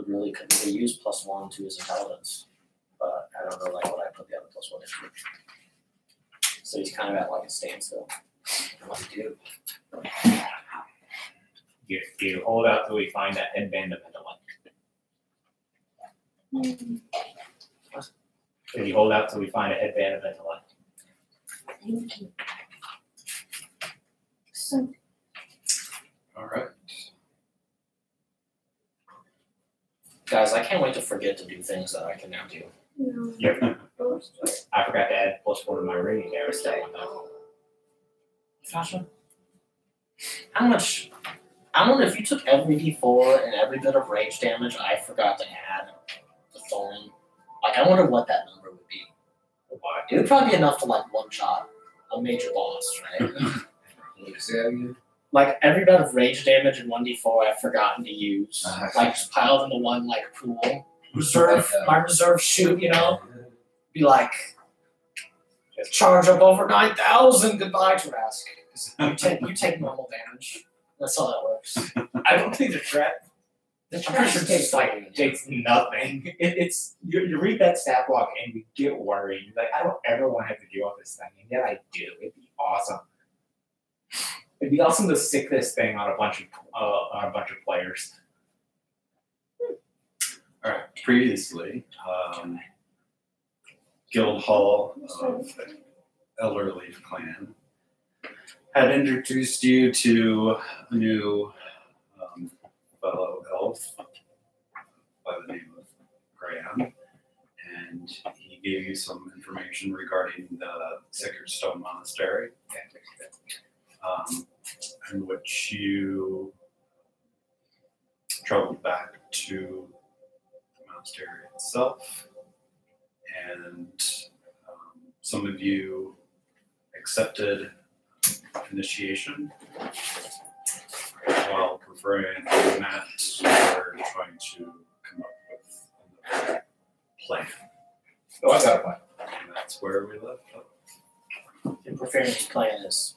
really couldn't use +1 to his intelligence, but I don't know like what I put the other +1 into. So he's kind of at like a standstill. What do you do? You hold out till we find that headband of intellect. So you hold out till we find a headband of intellect. Thank you. So, All right. Guys, I can't wait to forget to do things that I can now do. no. Yep. I forgot to add +4 to my rating there. Sasha? How much? I wonder if you took every D4 and every bit of rage damage I forgot to add the thorn. Like, I wonder what that number would be. It would probably be enough to, like, one-shot a major boss, right? Like, every bit of rage damage in 1d4 I've forgotten to use. Like, just piled into one, like, pool. Reserve, my reserve shoot, you know? Be like, charge up over 9,000, goodbye, Trask. You take normal damage. That's how that works. I don't think the threat. The pressure takes nothing. It's you read that stat block and you get worried. You're like, I don't ever want to have to deal with this thing, and yet I do. It'd be awesome. It'd be awesome to stick this thing on a bunch of players. All right. Previously, Guildhall of Elderleaf Clan had introduced you to a new fellow elf by the name of Graham, and he gave you some information regarding the Sacred Stone Monastery, in which you traveled back to the monastery itself, and some of you accepted initiation, while preferring that we're trying to come up with another plan. Oh, I got a plan. And that's where we left off. And Preferring's plan is.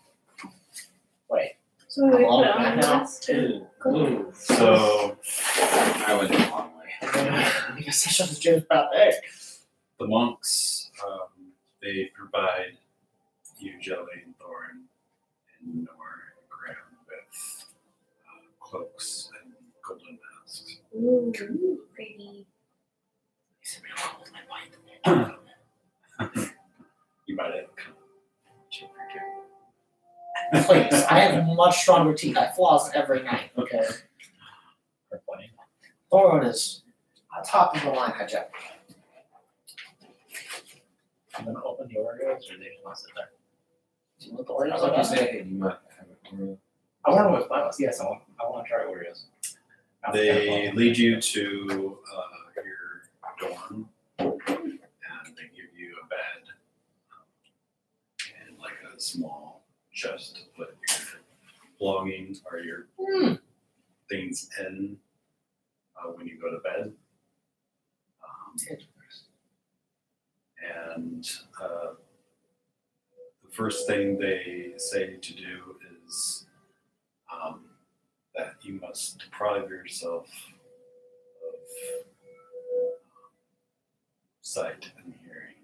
Wait. So we I'm put all on back the now? last Two. Move. So I went the long way. I guess I should have changed about there. the monks, they provide you, Jelly and Thorn, and Nor and Graham with cloaks and golden masks. Ooh, pretty. You might have come. Please, I have much stronger teeth. I floss every night, okay? Her plan. Thorn is on top of the line, I check. I'm gonna open the Oreos, or they just want to sit there. Do you want the I Oreos was on gonna us? say, you might have it more. I wonder what's mine. Yes, I want to try Oreos. They lead you to your dorm, and they give you a bed and like a small chest to put your belongings or your things in when you go to bed. And the first thing they say to do is that you must deprive yourself of sight and hearing,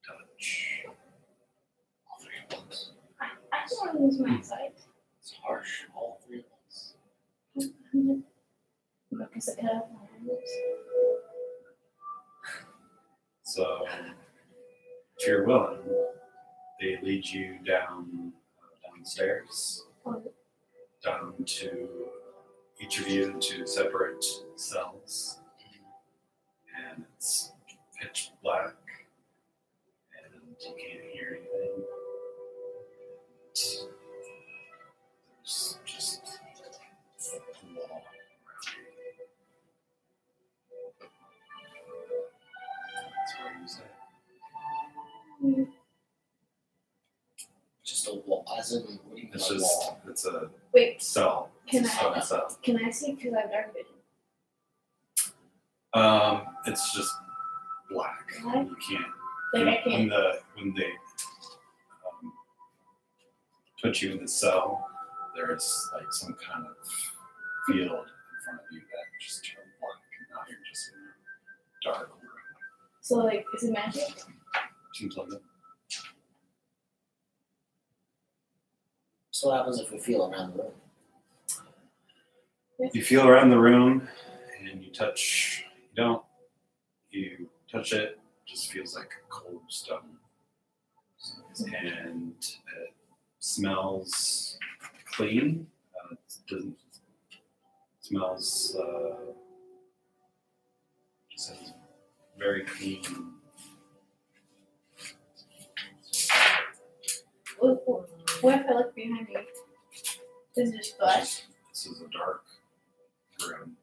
touch. All three at once. I just want to use my sight. It's harsh. All three at once. Because I cut off my eyes. So, if you're willing, they lead you downstairs, down to each of you into separate cells, and it's pitch black, and you can't hear anything. There's just a wall around you. That's where you say. Just a wall. As in, what do you mean It's by just, wall? it's a Wait, cell. can It's a I cell. see? Because I have dark vision. It's just black. Black? You can't. Like I can't. When they put you in the cell, there's like some kind of field in front of you that just turn black, and now you're just in a dark room. So like, is it magic? Seems like it. So what happens if we feel around the room? You feel around the room, and you touch. You don't. You touch it. Just feels like cold stone, and it smells clean. It doesn't. Smells. Just has very clean. What if I look behind me? Is it just glass? This is a dark room.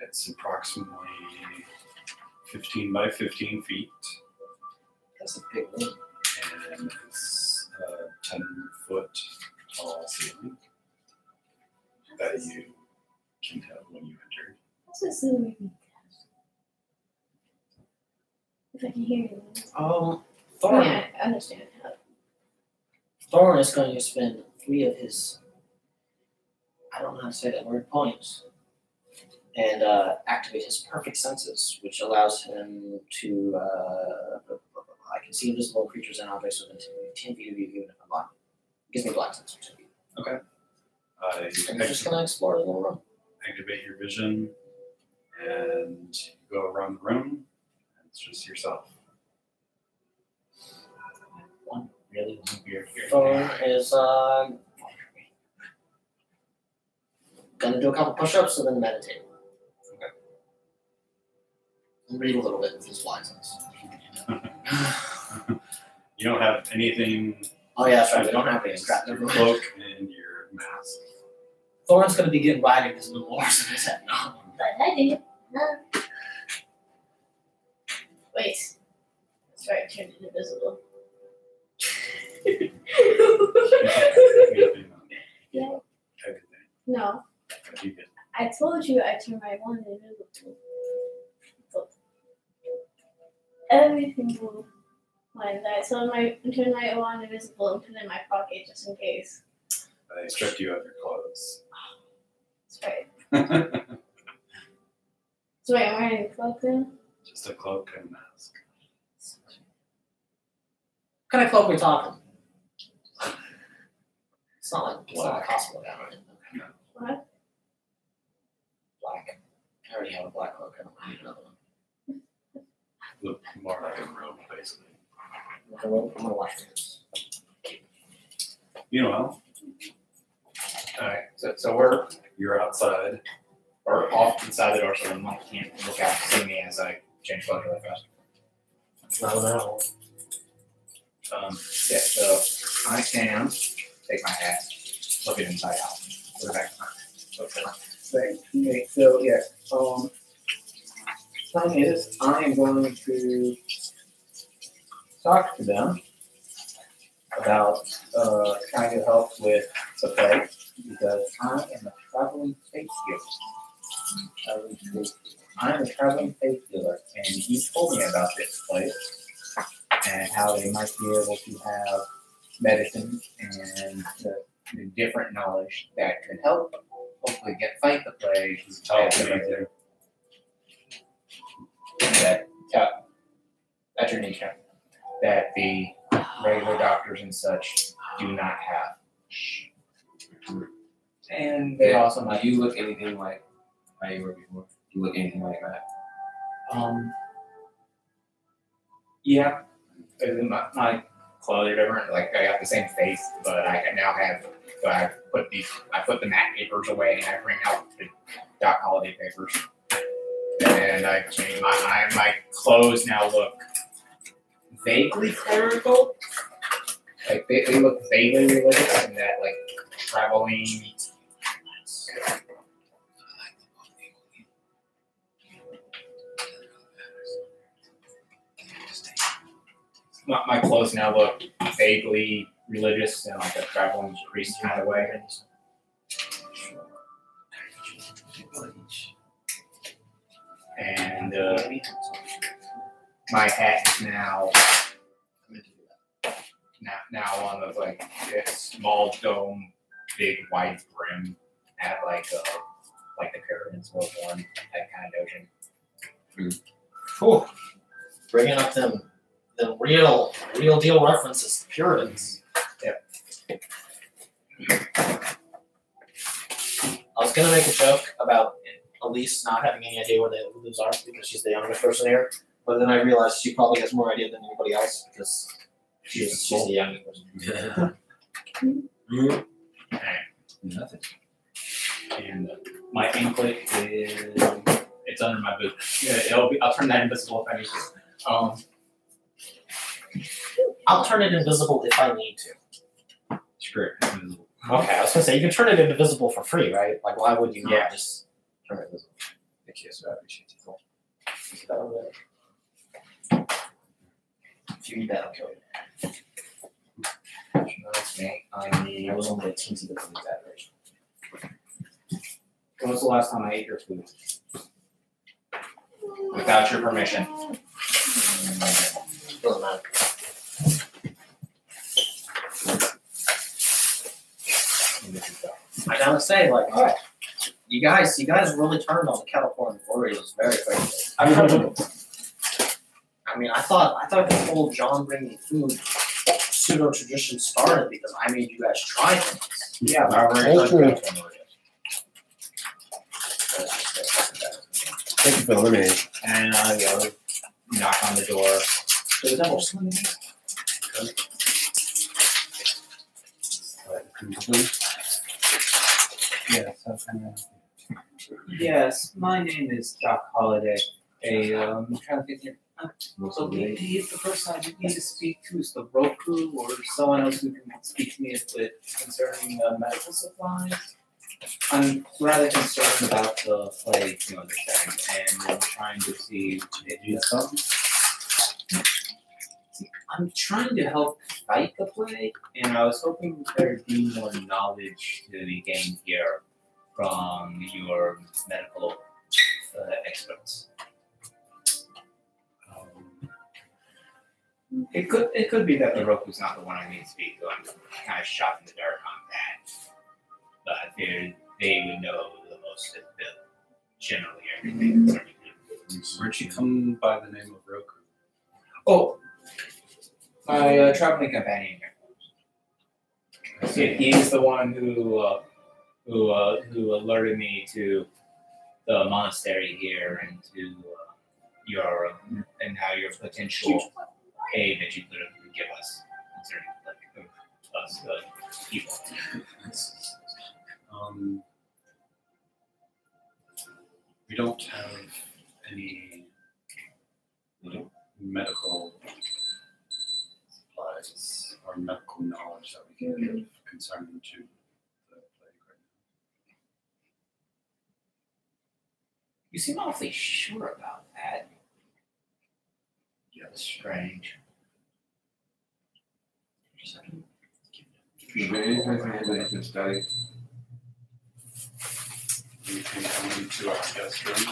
It's approximately 15 by 15 feet, That's a big room. and it's a 10-foot tall ceiling that you can tell when you enter. What's this gonna make me deaf? If I can hear you. Thorn. Yeah, I understand. Thorn is going to spend 3 of his, I don't know how to say that word, points, and activate his perfect senses, which allows him to, I can see invisible creatures and objects within 10 feet of you, even if I'm blind. It gives me blind sense. You And he's just going to explore the little room. activate your vision, and you go around the room, and it's just yourself. One really weird here. Thorn is going to do a couple push-ups and then meditate. Okay. And read a little bit with his blind sense. You don't have anything. Oh yeah, that's right. We don't have any It's crap. your Never mind. cloak and your mask. Thorn's gonna begin writing his memoirs in his head now. But I did. Wait. That's right, I turned invisible. Anything on Yeah. everything. No. You get I told you I turned my wand invisible. So everything will like that. So I turned my wand invisible and put it in my pocket just in case. they stripped you of your clothes. That's right. So wait, I'm wearing a cloak then? Just a cloak and mask. What kind of cloak are we talking? It's not like hospital gown, right? What? Black. I already have a black cloak. I don't need another one. Look more like a robe, basically. I'm gonna wash this. Meanwhile, Alright, so you're outside. we're off inside the door, so Mike can't look out and see me as I change clothes really fast. No. Yeah, so I can take my hat, flip it inside out, put it back in. Okay, so yeah, thing is, I am going to talk to them about trying to help with the plague, because I am a traveling faith healer. I'm a traveling faith healer, and he told me about this place and how they might be able to have medicine and the different knowledge that could help hopefully fight the plague. That's your kneecap. That the regular doctors and such do not have. And they also might. Do you look anything like how you were before? Do you look anything like that? Yeah. My clothes are different. Like I got the same face, but I now have. But I put the mat papers away, and I bring out the Doc Holiday papers, and I change my clothes now look vaguely clerical. Like they look vaguely religious, and that like traveling. My clothes now look vaguely religious and like a traveling priest kind of way. And my hat is now on the like this small dome, big wide brim at like like the Puritans were born, that kind of notion. Whew. Bringing up them real deal references, Puritans. Yep. I was gonna make a joke about Elise not having any idea where the Lulus are because she's the youngest person here, but then I realized she probably has more idea than anybody else because she's the youngest person. Nothing. And my anklet is it's under my boot. Yeah, I'll turn that invisible if I need to. I'll turn it invisible if I need to. Screw it. Invisible. Okay, I was gonna say you can turn it invisible for free, right? Like, why would you not just turn it invisible? Thank you, so I appreciate it. Cool. If you need that, I'll kill you. That's me. I was only a teensy bit of that version. When was the last time I ate your food? Without your permission. Doesn't matter. I gotta say, like, you guys really turned on the California Warriors very quickly. I mean, I thought the whole John bringing food pseudo tradition started because I made you guys try things. Yeah, Thank you for the lemonade. and I knock on the door. There's never something. Yes, my name is Doc Holliday. I'm trying to think here. So the person I need to speak to is the Roku or someone else who can speak to me with concerning medical supplies. I'm rather concerned about the plague, you understand, and I'm trying to see if you something. I'm trying to help fight the plague, and I was hoping there'd be more knowledge to be gained here from your medical experts. It could be that the Roku's not the one I need to speak to. I'm kind of shot in the dark on that. But they would know the most of the generally everything concerning him. Where'd you come by the name of Roku? Oh, my traveling companion here. He's the one who alerted me to the monastery here and to your and how your potential aid that you could give us concerning us people. We don't have any medical supplies or medical knowledge that we can give concerning to the plague right now. You seem awfully sure about that. That's strange. Study. You can come into our guest room.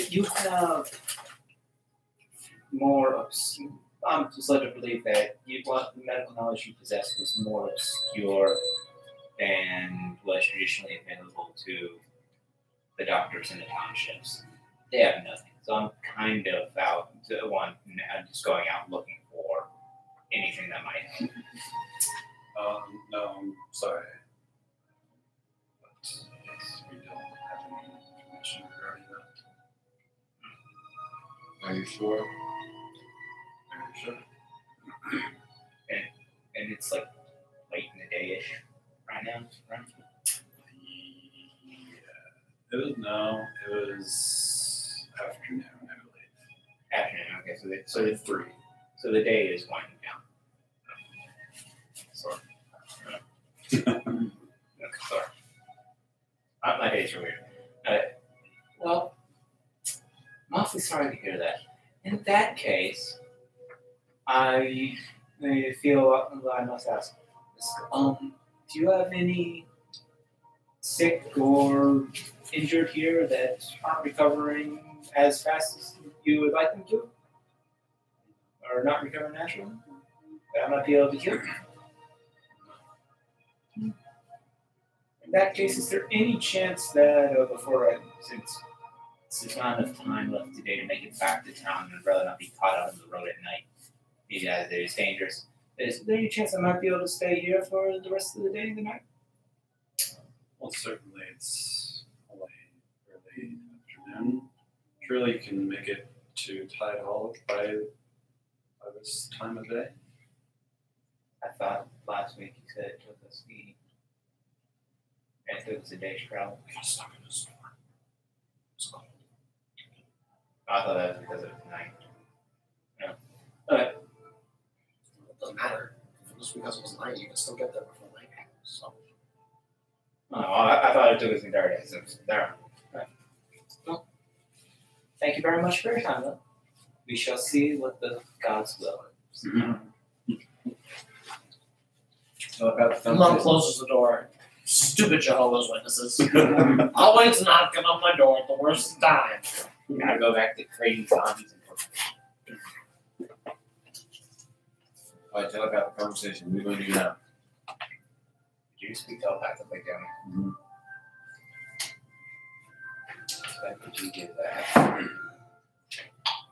You have more I'm just led to believe that the medical knowledge you possess was more obscure than was traditionally available to the doctors in the townships. They have nothing. So I'm kind of out to I'm just going out looking for anything that might help. No, I'm sorry. But yes, we don't have any information regarding that. Are you sure? Are you sure? And it's like late in the day-ish right now, right? Yeah. It was afternoon, I believe. Afternoon, okay, so it's 3. So the day is winding down. Sorry. Okay, sorry. My days are weird. Well, I'm awfully sorry to hear that. In that case, I feel I must ask. Do you have any sick or injured here that aren't recovering as fast as you would like them to? Or not recovering naturally? I might be able to kill you. In that case, is there any chance that since there's not enough time left today to make it back to town, and I'd rather not be caught out on the road at night, maybe as it is dangerous, is there any chance I might be able to stay here for the rest of the day and the night? Well, certainly it's only early afternoon. Surely you can make it to Tide Hall by this time of day. I thought last week you said it took us it was a day's travel. I thought that was because it was night. No. It doesn't matter. Just because it was night, you can still get there before night. So. Oh, I thought it took us the entire day. So there. Right. Well, thank you very much for your time, though. We shall see what the gods will. So about the Mom closes the door. Stupid Jehovah's Witnesses. Always knocking on my door at the worst time. Gotta go back to creating zombies and Alright, tell about the conversation. What are we gonna do now? Did you speak telepathically, Danny? When did you get that?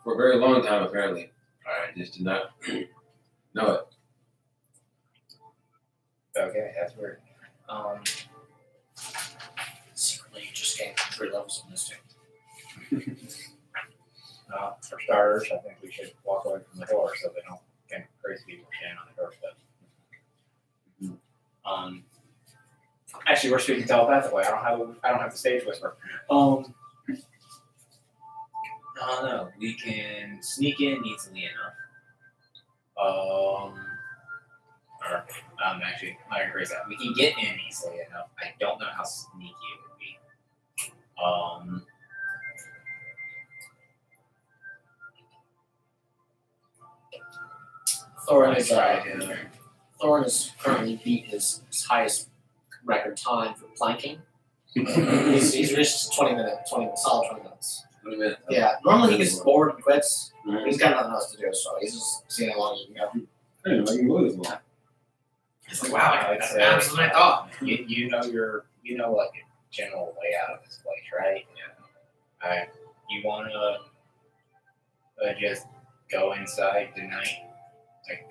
For a very long time, apparently. I just did not know it. Okay, that's weird. Secretly, you just gained 3 levels of Mystic. For starters, I think we should walk away from the door so they don't get crazy people standing on the doorstep. Actually, we're speaking telepathically. I don't have the stage whisper. No, we can sneak in easily enough. Actually, I'm gonna rephrase that. We can get in easily enough. I don't know how sneaky it would be. Thorin has currently beat his highest record time for planking. he's reached 20 minutes, solid 20 minutes. 20 minutes. Yeah, normally he gets bored and quits. He's got nothing else to do, so he's just seeing how long he can go. I didn't know I can go this long. It's like, wow, that's faster than I thought. You know like the general layout of this place, right? Yeah. You wanna just go inside tonight? Like,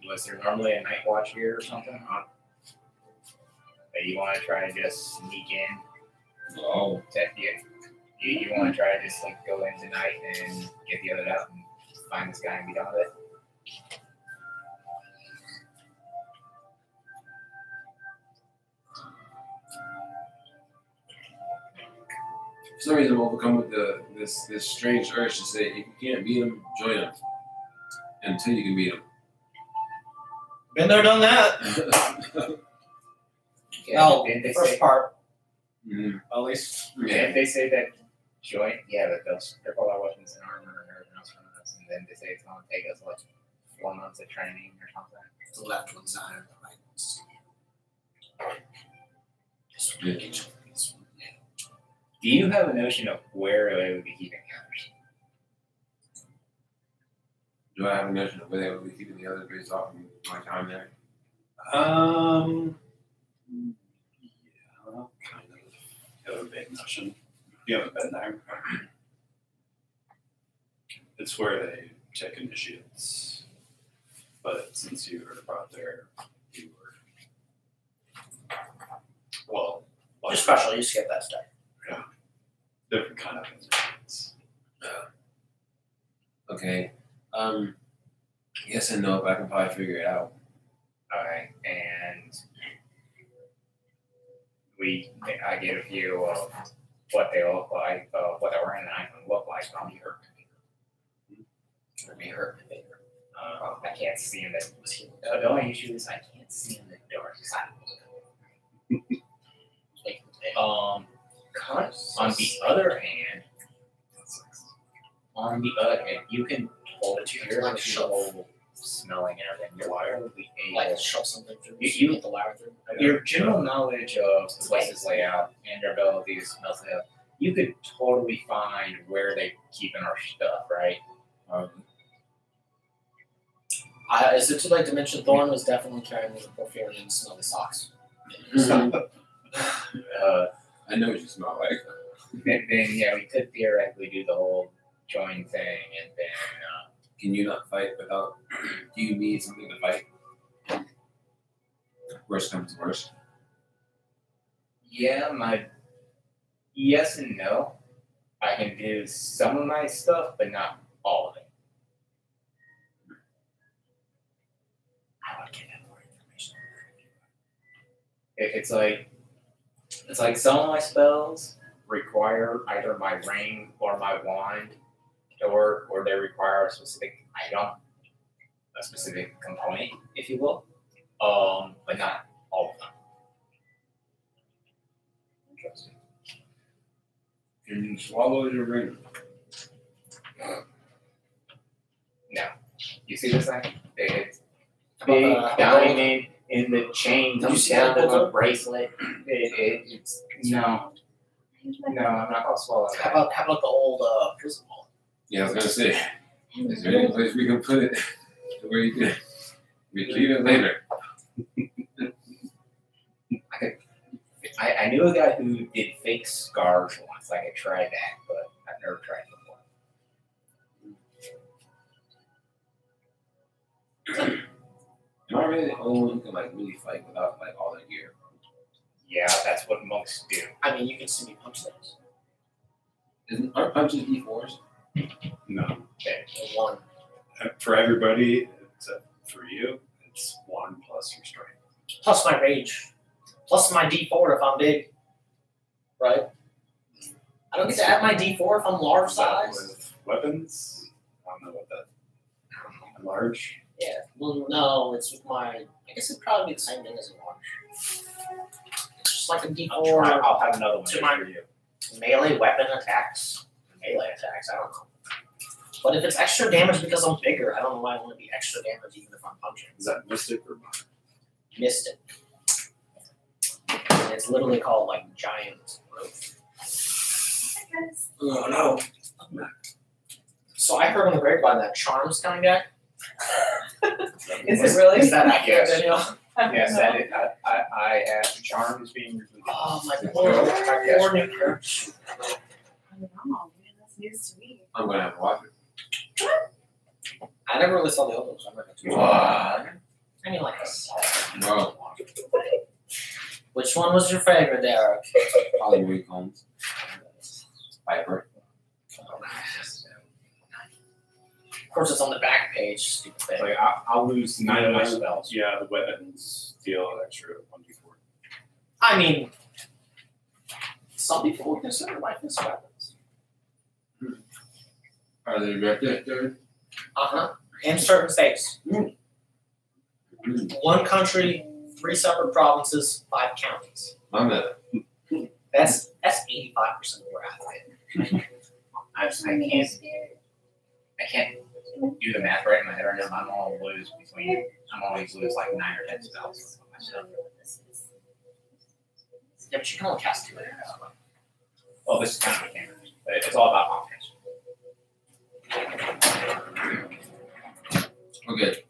was there normally a night watch here or something? You want to try to just sneak in? Oh. You want to try to just like go in tonight and get the others out and find this guy and be done with it? For some reason, I'm overcome with this strange urge to say, if you can't beat him, join him. Until you can beat him. Been there, done that. Yeah, The first part. Mm-hmm. At least. Yeah, they say that join. Yeah, but they'll strip all our weapons and armor and everything else from us, and then they say it's going to take us like 4 months of training or something. The left one's on the right one's. This one. Do you have a notion of where they would be keeping counters? Do I have a notion of where they will be keeping the other based off of my time there? Yeah, kind of. You have a big notion. You haven't been there. It's where they take initiates. But since you were brought there, you were You're special, you skip that step. different kind of instruments. Okay. Yes and no, but I can probably figure it out. Alright, and I get a view of what they look like, what they're wearing, and I can look like from here. Be hurt. I can't see in the the only issue is I can't see in the dark side. On the other hand, you can hold it to your Like whole smelling and everything. You're probably Like able. shove something through. You- get the ladder through. Your general knowledge of the place's layout and your ability to smell stuff, you could totally find where they're keeping our stuff, right? Is it too late to mention Thorn was definitely carrying the porphyrin and smelly socks? I know what you smell like. Then yeah, we could theoretically do the whole join thing, and then Can you not fight without? Do you need something to fight? Worst comes to worst. yeah, yes and no. I can do some of my stuff, but not all of it. I would get more information. It's like some of my spells require either my ring or my wand, or they require a specific item, a specific component, if you will. But not all of them. Interesting. Can you swallow your ring? No. You see this thing? It's How big about the- diamond in the chain Did you comes see down that to photo? a bracelet. It's no, I'm not gonna swallow How that. about the old prison wall? Yeah, I was gonna say. Is there any place we can put it to where you can retrieve it later? I knew a guy who did fake scars once. I could try that, but I've never tried it before. Am I really the only one who can like really fight without like all that gear? Yeah, that's what monks do. I mean, you can see me punch things. Aren't punches D4s? No. Okay. The one. For everybody except for you, it's 1 plus your strength. Plus my rage. Plus my D4 if I'm big. Right? I don't get to add my D4 if I'm large size. With weapons, I don't know what that. Large. Yeah. Well, no, it's with my. I guess it'd probably be the same thing as a large. It's just like a D4 I'll have another one To just my- for you. melee weapon attacks. Melee attacks, I don't know. But if it's extra damage because I'm bigger, I don't know why I want to be extra damage even if I'm punching. Is that mystic or minor? Mystic. And it's literally called like giant growth. Oh no. So I heard on the grapevine that Charm's coming back. Is it really? Is that accurate, Yes. Danielle? Yes, that is. I have charm is being removed. Oh my poor new coach. I don't know, man, that's news to me. I'm gonna have to watch it. I never really saw the old ones. I'm not gonna What? I mean, like a Bro, Which one was your favorite, Derek? Holly Marie Combs. Piper. Of course, it's on the back page. Stupid thing. Like I'll lose 9 of my spells. Yeah, the weapons deal extra 1d4. I mean, some people would consider lifeless weapons. Are they registered? In certain states. One country, 3 separate provinces, 5 counties. My man. That's 85% of where I live. I can't do the math right in my head right now. I'm always lose like 9 or 10 spells. Yeah, but you can only cast 2 at a time. Well, this is kind of a camera, but it's all about offense. Okay.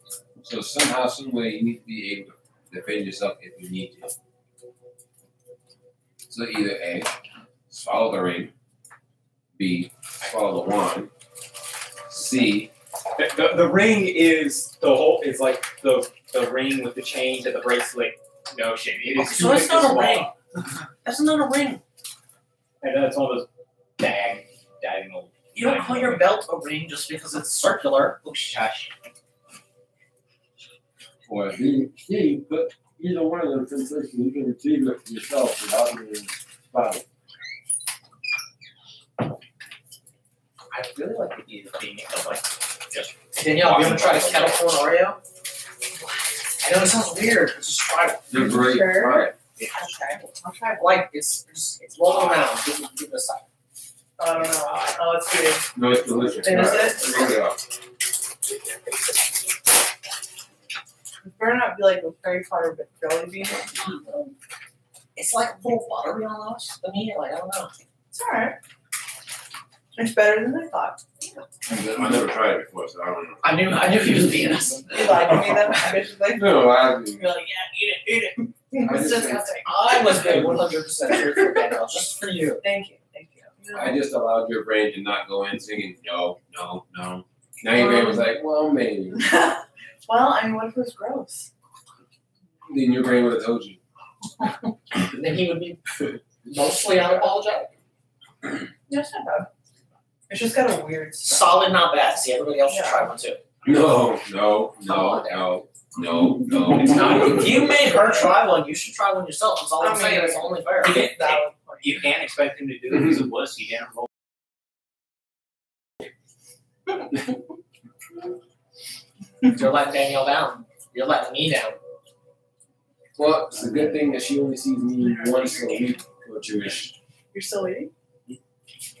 So somehow, some way, you need to be able to defend yourself if you need to. So either A, swallow the ring. B, swallow the wand. C, The ring is the whole is like the ring with the chain to the bracelet notion. It is So it's not a small. ring. That's not a ring. I know it's one of those diagonal. You don't call your belt a ring just because it's circular. Oh shush. Or B, C, but either one of those sensations, you can retrieve it yourself without being spotted. I really like the idea of being able to like just Danielle, you ever tried a kettle corn Oreo? I know it sounds weird, but just try it. they're great. Sure. Try it. I'll try it. Like, it's rolling around. Give it a second. I don't know. Oh, it's good. No, it's delicious. And is Try it? Really well. It better not be like a fairy powder but jelly bean. It's like a little buttery almost to me. Like, I don't know. It's alright. It's better than I thought. Yeah, I never tried it before, so I don't know. I knew he was being us. You lied to me then? I was like, No, You're like, yeah, eat it. I it's just- disgusting. I was being 100% true for Daniel, just for you. Thank you. I just allowed your brain to not go in singing, no, no, no. Now your brain was like, well, maybe. Well, I mean, what if it was gross? Then your brain would have told you. Then he would be mostly unapologetic. Yeah, it's not bad. It's just got a weird smell. Solid, not bad. See, everybody else should Yeah. try one too. No, no, no, no, no, no. It's not. If you made her try one, you should try one yourself. That's all I'm saying. It's only fair. You can't, Valid point. you can't expect him to do it. He's a wuss. He didn't roll. You're letting Danielle down. You're letting me down. Well, it's a good thing that she only sees me once a week for Jewish. You're still eating?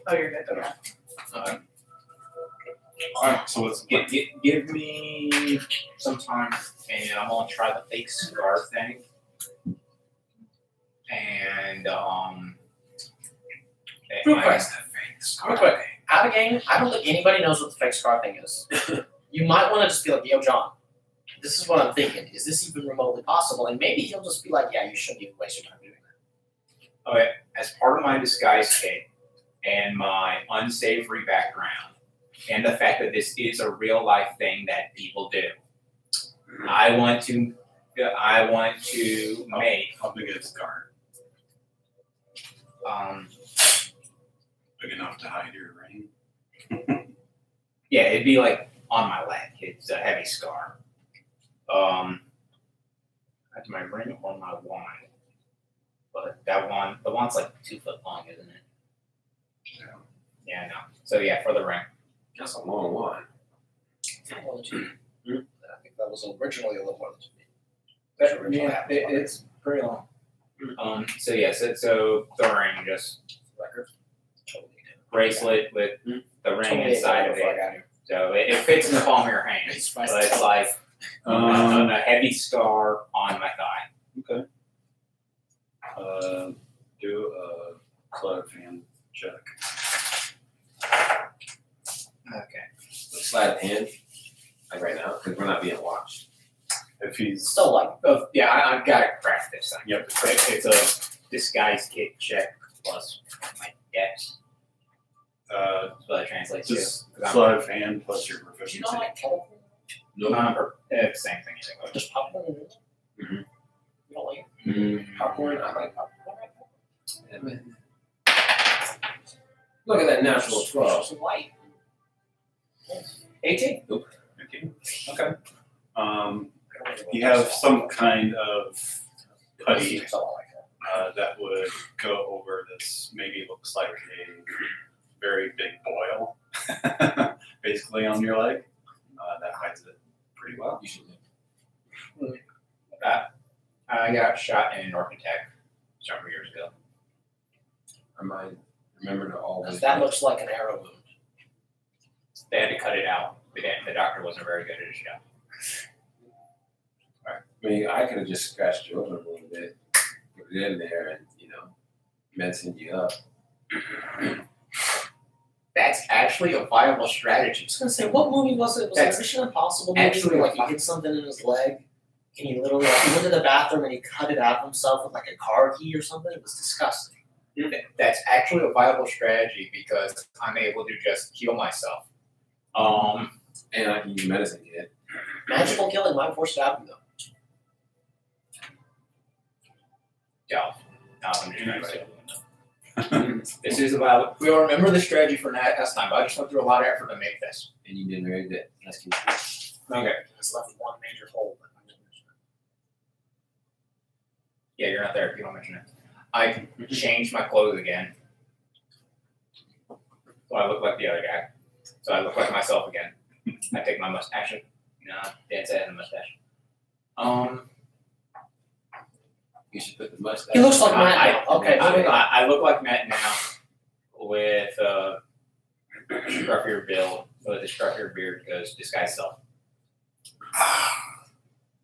Oh, you're good. Okay. Alright, so let's Give me some time, and I'm gonna try the fake scar thing. And Real quick. Real quick. Out of game, I don't think anybody knows what the fake scar thing is. You might want to just be like, yo, John, this is what I'm thinking. Is this even remotely possible? And maybe he'll just be like, yeah, you shouldn't even waste your time doing that. Okay, as part of my disguise kit and my unsavory background, and the fact that this is a real life thing that people do, I want to make how big is the scar? Big enough to hide your ring? yeah, it'd be like on my leg. It's a heavy scar. That's my ring on my wand, but the wand's like 2 foot long, isn't it? Yeah, no. So yeah, for the ring. That's a long one. It's not more than 2 feet. I think that was originally a little more than 2 feet. But, yeah, it's pretty long. So yeah, so the ring, just Record. Totally. bracelet with the ring Totally inside of before I it. got here. So it fits in the palm of your hand. It's But it's like a heavy scar on my thigh. Okay. Do a sleight of hand check. Okay. Sleight of hand, like right now, because we're not being watched. If he's Still like, Yeah, I've got it cracked this time. Yep. It's a disguise kit check plus my dex. That's what it translates just to. 'Cause I'm- sleight of hand plus your do you proficiency. know like teleport? Same thing. Just popcorn in it? Mhm. You don't like Mm. popcorn? I like popcorn. Look at that natural 12. Some light. 18. Okay. You have some kind of putty that would go over this. Maybe looks like a very big boil, basically on your leg. That hides it pretty well. You should I got shot in Norfolk Tech several years ago. remember to always. That looks like an arrow wound. They had to cut it out. The doctor wasn't very good at his job. I mean, I could have just scratched you open a little bit, put it in there, and medicine you up. That's actually a viable strategy. I was gonna say, what movie was it? Was it That's a Mission Impossible movie actually where like he hit something in his leg and he literally like, he went to the bathroom and he cut it out of himself with like a car key or something? It was disgusting. That's actually a viable strategy because I'm able to just heal myself. And I can use medicine kit. Magical killing might force it out of you though. Yeah, I'm just gonna say. This is about. We'll remember the strategy for next time. But I just went through a lot of effort to make this. And you did very good. Let's continue. Okay. It's left one major hole. Yeah, you're not there if you don't mention it. I changed my clothes again. So I look like the other guy. So I look like myself again. I take my mustache. Actually, no, that's it, and the mustache. You should put the mustache. He looks like Matt now. Okay, moving on. I look like Matt now with a scruffier build, with a scruffier beard because disguise self.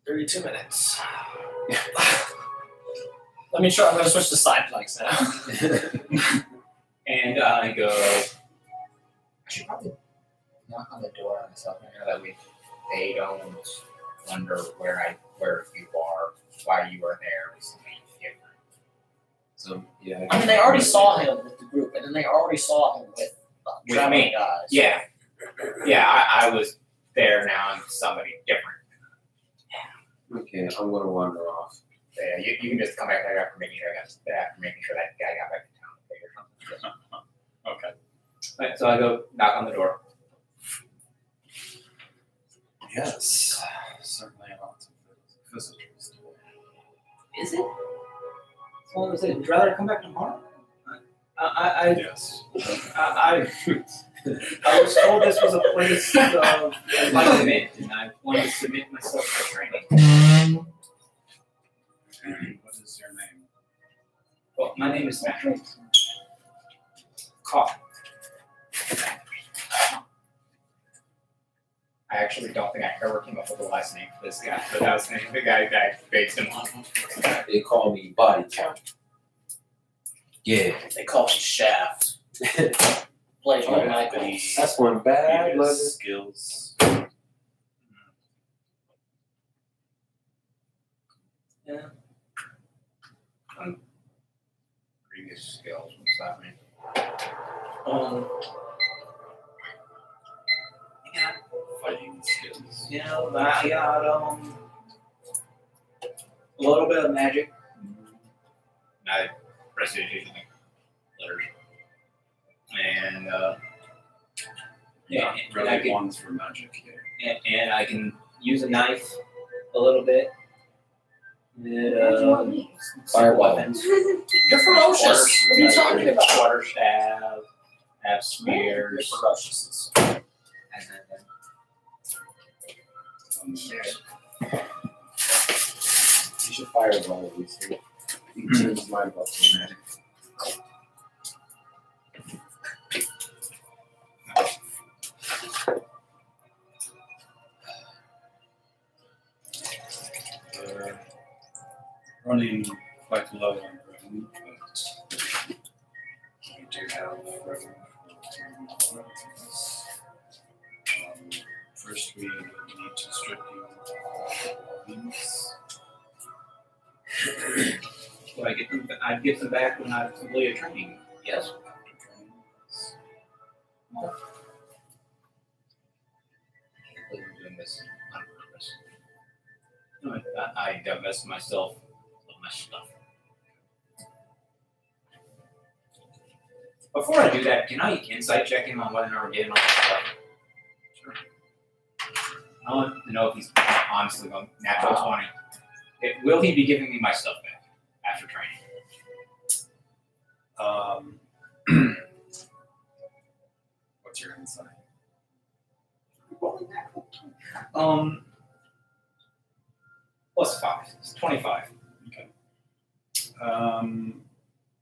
32 minutes. Let me try. I'm gonna switch to side planks now. And I go, I should probably knock on the door on myself. I know that they don't wonder where you are, why you are there, or something different. So yeah. I mean, they already saw him with the group, and then they already saw him with me. guys. Yeah. Yeah, I was there now. I'm somebody different. Okay, I'm gonna wander off. Yeah, you can just come back there after making sure that guy got back to town. Okay. Right, so I go knock on the door. Yes. Certainly lots of visitors today. Is it? Someone would say, would you rather come back tomorrow? I Yes. was told this was a place of enlightenment, and I wanted to submit myself to training. What is your name? Well, my name is Matt. Coffee. I actually don't think I ever came up with a last name for this guy, but that was the name of the guy that I based him on. They call me Body Count. Yeah. They call him Shaft. Played by Michael. That's one bad letter. Previous skills. Yeah. Previous skills, what's that mean? Fighting skills. You know, I got a little bit of magic. I prestidigitation letters. And Not and really I can, ones for magic here. and I can use a knife a little bit. Fireball. Weapons. You're ferocious. What are you talking about? Water staff, have You're spears, ferocious. and You should fireball at least. You can change my buff to magic. Running quite low on room, but we do have room for two more items. First, we need to strip you of these. Would I get them? I'd get them back when I complete a training. Yes. I can't believe I'm doing this on purpose. No, I divest myself of my stuff. Before I do that, can I insight check him on whether or not we're getting all this stuff? Sure. I want to know if he's honestly going natural 20. Will he be giving me my stuff back after training? What's your insight? Plus 5. It's 25.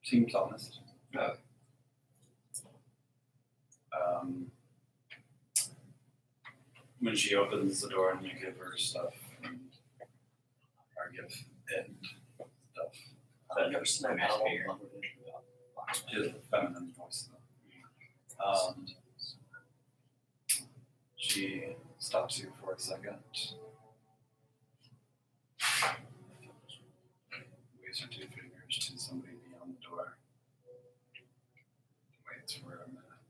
Seems honest. Okay. When she opens the door and you give her stuff, or give it stuff, I've never seen that Mass beer. is a feminine voice though. She stops you for a second. Waves her 2 fingers to somebody beyond the door. Waits for a minute.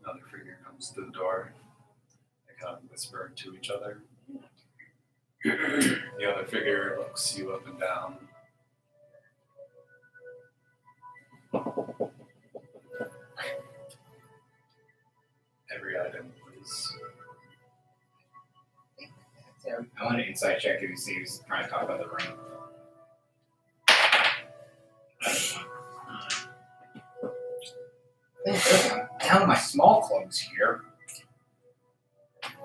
Another figure comes to the door. They kind of whisper to each other. The other figure looks you up and down. Every item, please. I want to insight check if he sees trying to talk about the ring. Down to my small clothes here.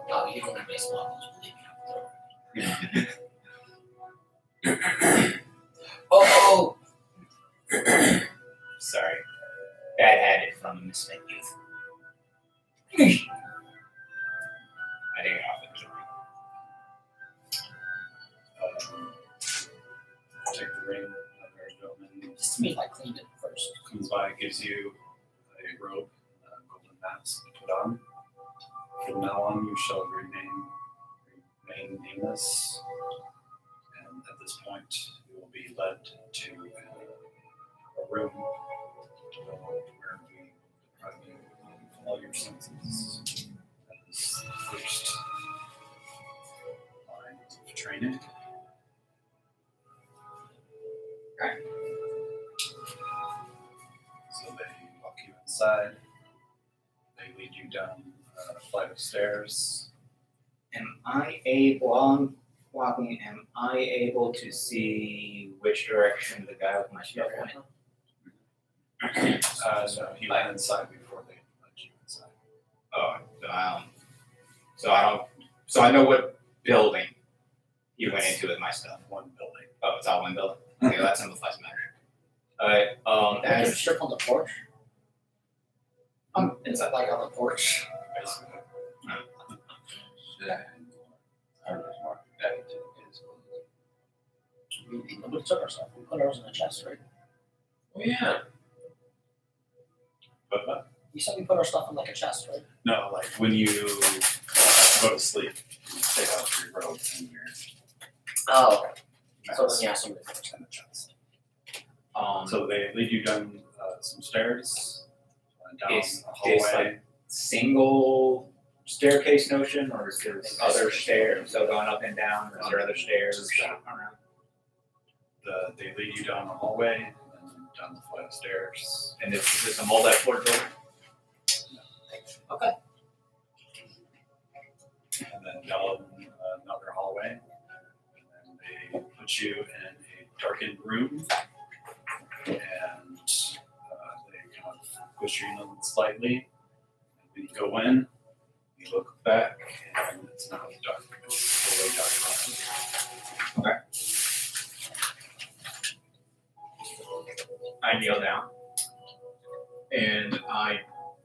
Oh, you don't have any small clothes, believe me. Oh! Sorry. Bad habit from a misfit youth. I didn't off it. Take the ring. Another gentleman Just to me, like, cleaned it first. comes by, gives you a robe, a golden mask to put on. From now on, you shall remain nameless, and at this point, you will be led to a room where we deprive you of all your senses. That is the first line of training. Right. So they walk you inside. They lead you down a flight of stairs. Am I able, while I'm walking, am I able to see which direction the guy with my stuff went? No, he went inside before they let you inside. Oh, so I know what building he went into with my stuff. One building. Oh, it's all one building? Okay, well, that simplifies matters. Alright, Can I as just strip on the porch? I'm inside, like on the porch. Basically. Nobody took our stuff. We put ours in the chest, right? Oh yeah. But You said we put our stuff in like a chest, right? no, like when you go to sleep, you take off your robes and your Oh, okay. So mask then, yeah, somebody put us in the chest. so So they lead you down some stairs, down It's- a it's hallway. single staircase notion, or is there other stairs? So going up and down, or is there other stairs around? They lead you down the hallway and then down the flight of stairs. And is this a multi-floor building? Okay. And then down another hallway. And then they put you in a darkened room. And they kind of push you in slightly. And when you go in, you look back, and it's not dark. It's totally dark. I kneel down. And I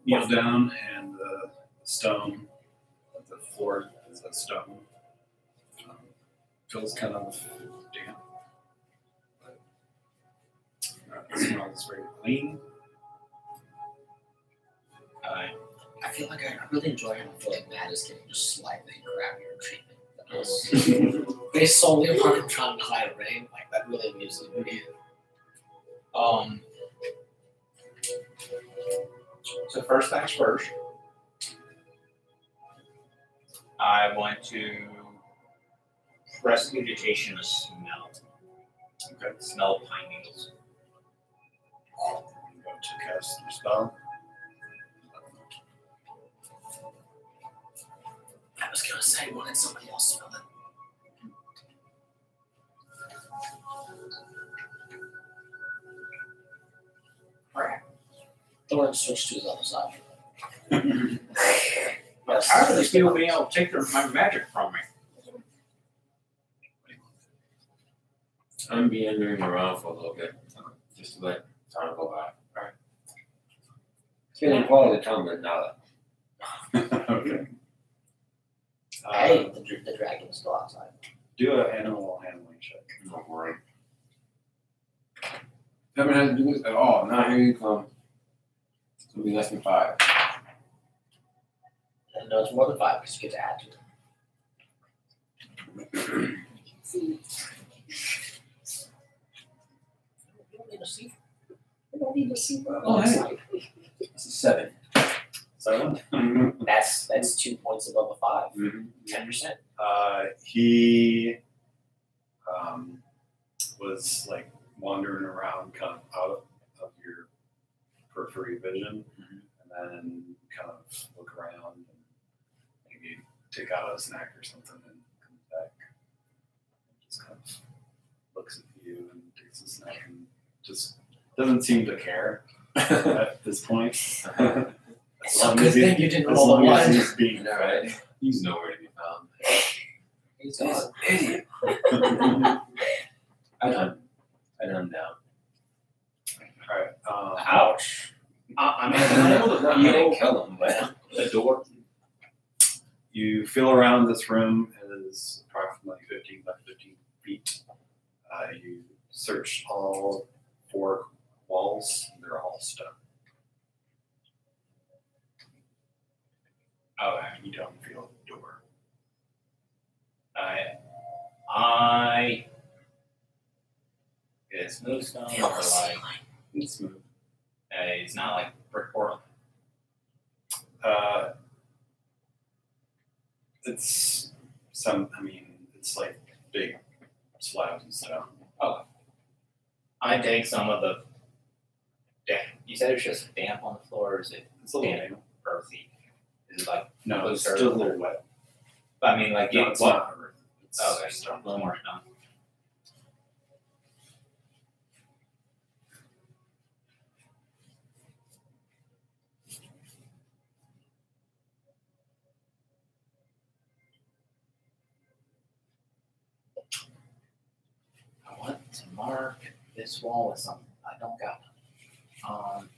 Kneel down, and the stone, the floor is a stone. Feels kind of damp. But it smells very clean. I feel like I really enjoy it. I feel like Matt is getting just slightly crappier treatment. Based solely upon him trying to hide rain, like that really amuses me. So first things first, I want to prestidigitation a smell. Okay. Smell pine needles. You go to cast your spell. I was gonna say, what did somebody else smell it? Alright. Thorn switch to his other side. Yes. How do these people being able to take my magic from me? I'm meandering around for a little bit, just to let time go by. Alright. Spending quality time with Nala. Okay. Hey, the dragon is still outside. Do an animal handling check. Don't worry. Haven't had to do this at all. Now here you come. It'll be less than 5. And no, it's more than 5 because you get to add to it. You don't need to see. You don't need to see where I'm Oh, hey. outside. It's a 7. 7. That's 2 points above a 5. Mm-hmm. 10%. He was like wandering around kind of out of your periphery vision, and then kind of look around and maybe take out a snack or something and comes back. Just kind of looks at you and takes a snack and just doesn't seem to care at this point. It's a good thing you didn't As roll a long as 1. he's being All right. He's nowhere to be found. He's He's gone. an idiot. I done down. Alright, Ouch. I'm You didn't kill him, but the door. you feel around this room. It is approximately 15 by 15 feet. You search all 4 walls. They're all stone. Okay. You don't feel the door. It's smooth stone or like It's smooth. it's not like brick Portland. It's it's like big slabs and stuff. I take some of the. You said it's just damp on the floor, or is it It's a little damp, earthy? Is it like No, loose it's earth? still a little wet. I mean, like No, it, it's what? not earth. It's Okay, stone. a little more stone. I want to mark this wall with something. I don't got it.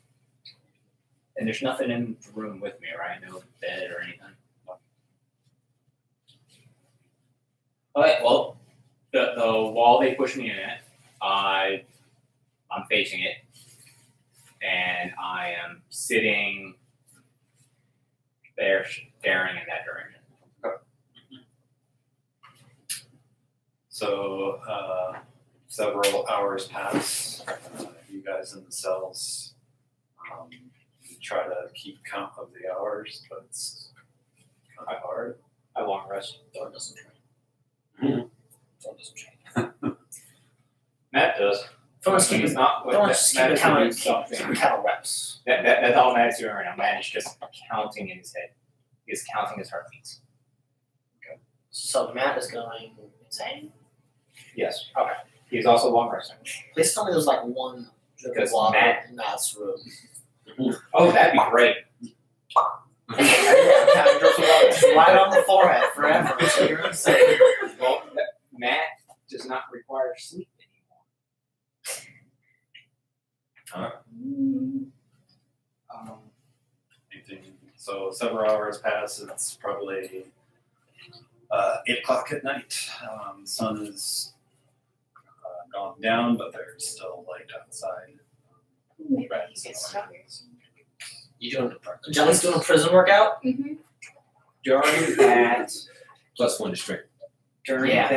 And there's nothing in the room with me, right? No bed or anything. Okay, well, the wall they pushed me in at, I'm facing it, and I am sitting there staring in that direction. So several hours pass. You guys in the cells try to keep count of the hours, but it's kind of hard. I long rest. Door doesn't train. Door doesn't train. Matt does. Don't keep He's it. not. Don't just keep Matt it is to counting. do something. Keep it count reps. That's all Matt's doing right now. Matt is just counting in his head. He's counting his heartbeats. So Matt is going insane. Yes. Okay. He's also long resting. Please tell me there's like one drip of Because water Matt- in Matt's room. Oh, that'd be great. Right on the forehead forever. So you're insane. Well, Matt does not require sleep anymore. Anything. So several hours pass. It's probably 8 o'clock at night. The sun is gone down, but there's still light outside. You doing? Jelly's doing a prison workout. Mm-hmm. During that, +1 to strength. Yeah.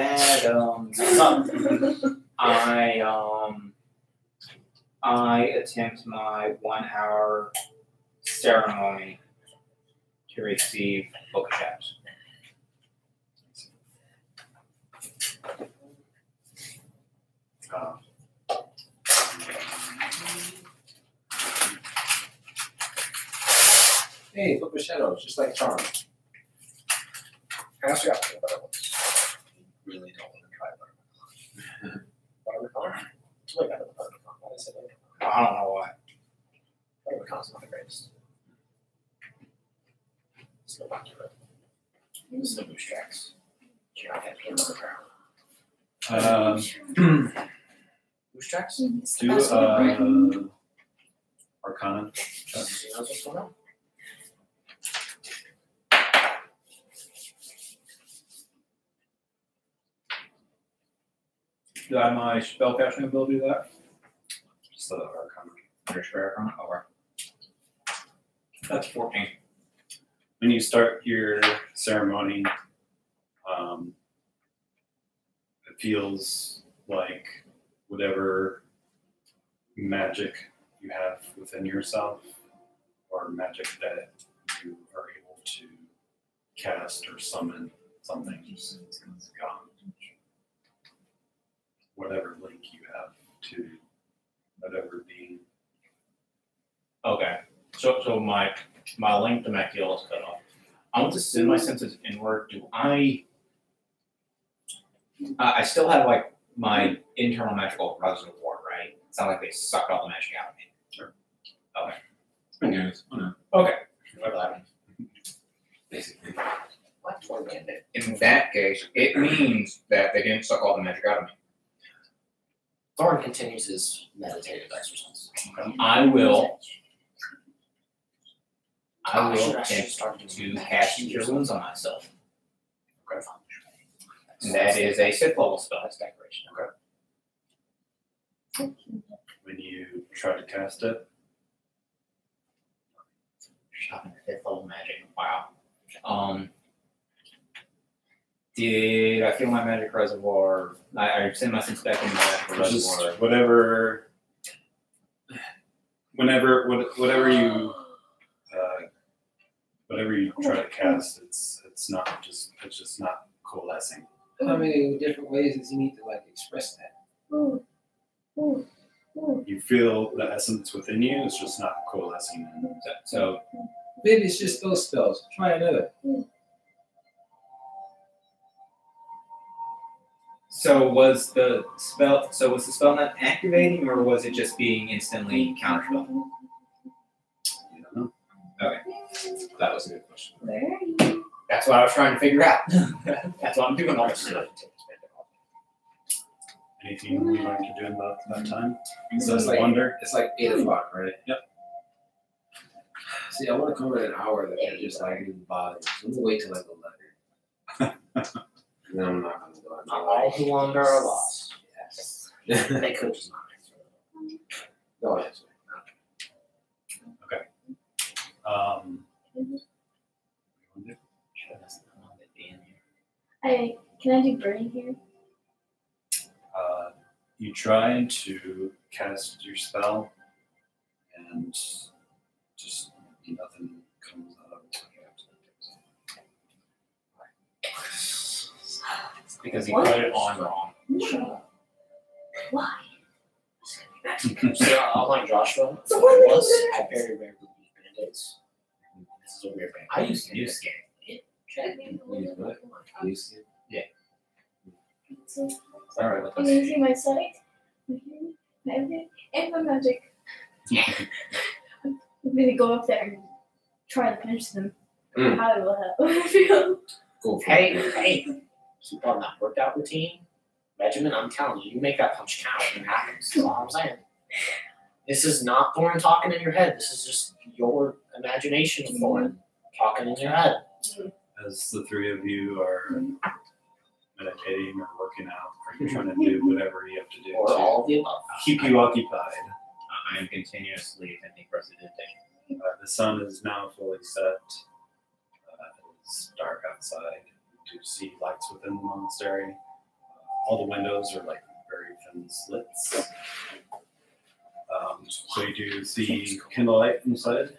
I attempt my 1 hour ceremony to receive book chaps. Um, Hey, look with shadows, just like Charm. I also got peanut butter ones. Really don't want to try butterpecan. It's way better than butterpecan. Why did I say butterpecan? I don't know why. Butterpecan's not the greatest. Let's go back to it. This is the Boost Tracks. You're not getting peanut butter. Boost Tracks? do Arcana. She knows what's going on. Do I have my spell casting ability to that? Just the Arcana. Under spare from over. That's 14. When you start your ceremony, it feels like whatever magic you have within yourself or magic that you are able to cast or summon something is gone. Whatever link you have to whatever being. Okay. So my link to my heal is cut off. I want to send my senses inward. Do I still have like my internal magical reservoir, right? It's not like they sucked all the magic out of me. Sure. Okay. Yes. Oh, no. Okay. Whatever that means. Basically. What? What can it? In that case, it means that they didn't suck all the magic out of me. Thorn continues his meditative exercise. I will I should actually attempt start to doing cast magic. Cure Wounds on myself. Okay. And that is a Sith level spell. That's decoration. Okay. When you try to cast it, Shot in 5th level magic. Wow. Did I feel my magic reservoir? I send my sense back in my magic Just reservoir. whatever you try to cast, it's just not coalescing. How many different ways does he need to like express that? Ooh. Ooh. Ooh. You feel the essence within you, it's just not coalescing. So Maybe it's just those spells. Try another. So was the spell not activating, or was it just being instantly counterspelled? You don't know. Okay, That was a good question. Where are you? That's what I was trying to figure out. That's what I'm doing all this stuff. Anything you'd like to do about that time? So it's like Wonder. it's like 8 o'clock, right? Yep. See, I want to come in an hour that they're just like in body. So I'm gonna wait till like 11. And then I'm not gonna go. Not all who wander are lost. Yes. They could just not. Go ahead. Can I do burning here? You try to cast your spell, and just nothing comes out of it. Because he What? put it on wrong. Why? So I'm like Joshua. So what are was you I very rarely use band-aids. This is a weird band. I used to use scan. Use what? Use it. Sorry, what I'm using my sight, my hearing, my everything, and my magic. I'm gonna go up there and try to punch them. Mm. How will I feel? Go for Hey, it. hey, keep on that workout routine. Regimen, I'm telling you, you make that punch count and it happens. That's all I'm saying. This is not Thorn talking in your head. This is just your imagination of Thorn talking in your head. As the three of you are meditating or working out, or you're trying to do whatever you have to do Or all of the above. to keep you occupied. I am continuously attempting prestidigitation. The sun is now fully set. It's dark outside. You do see lights within the monastery. All the windows are like very thin slits. So you do see candlelight inside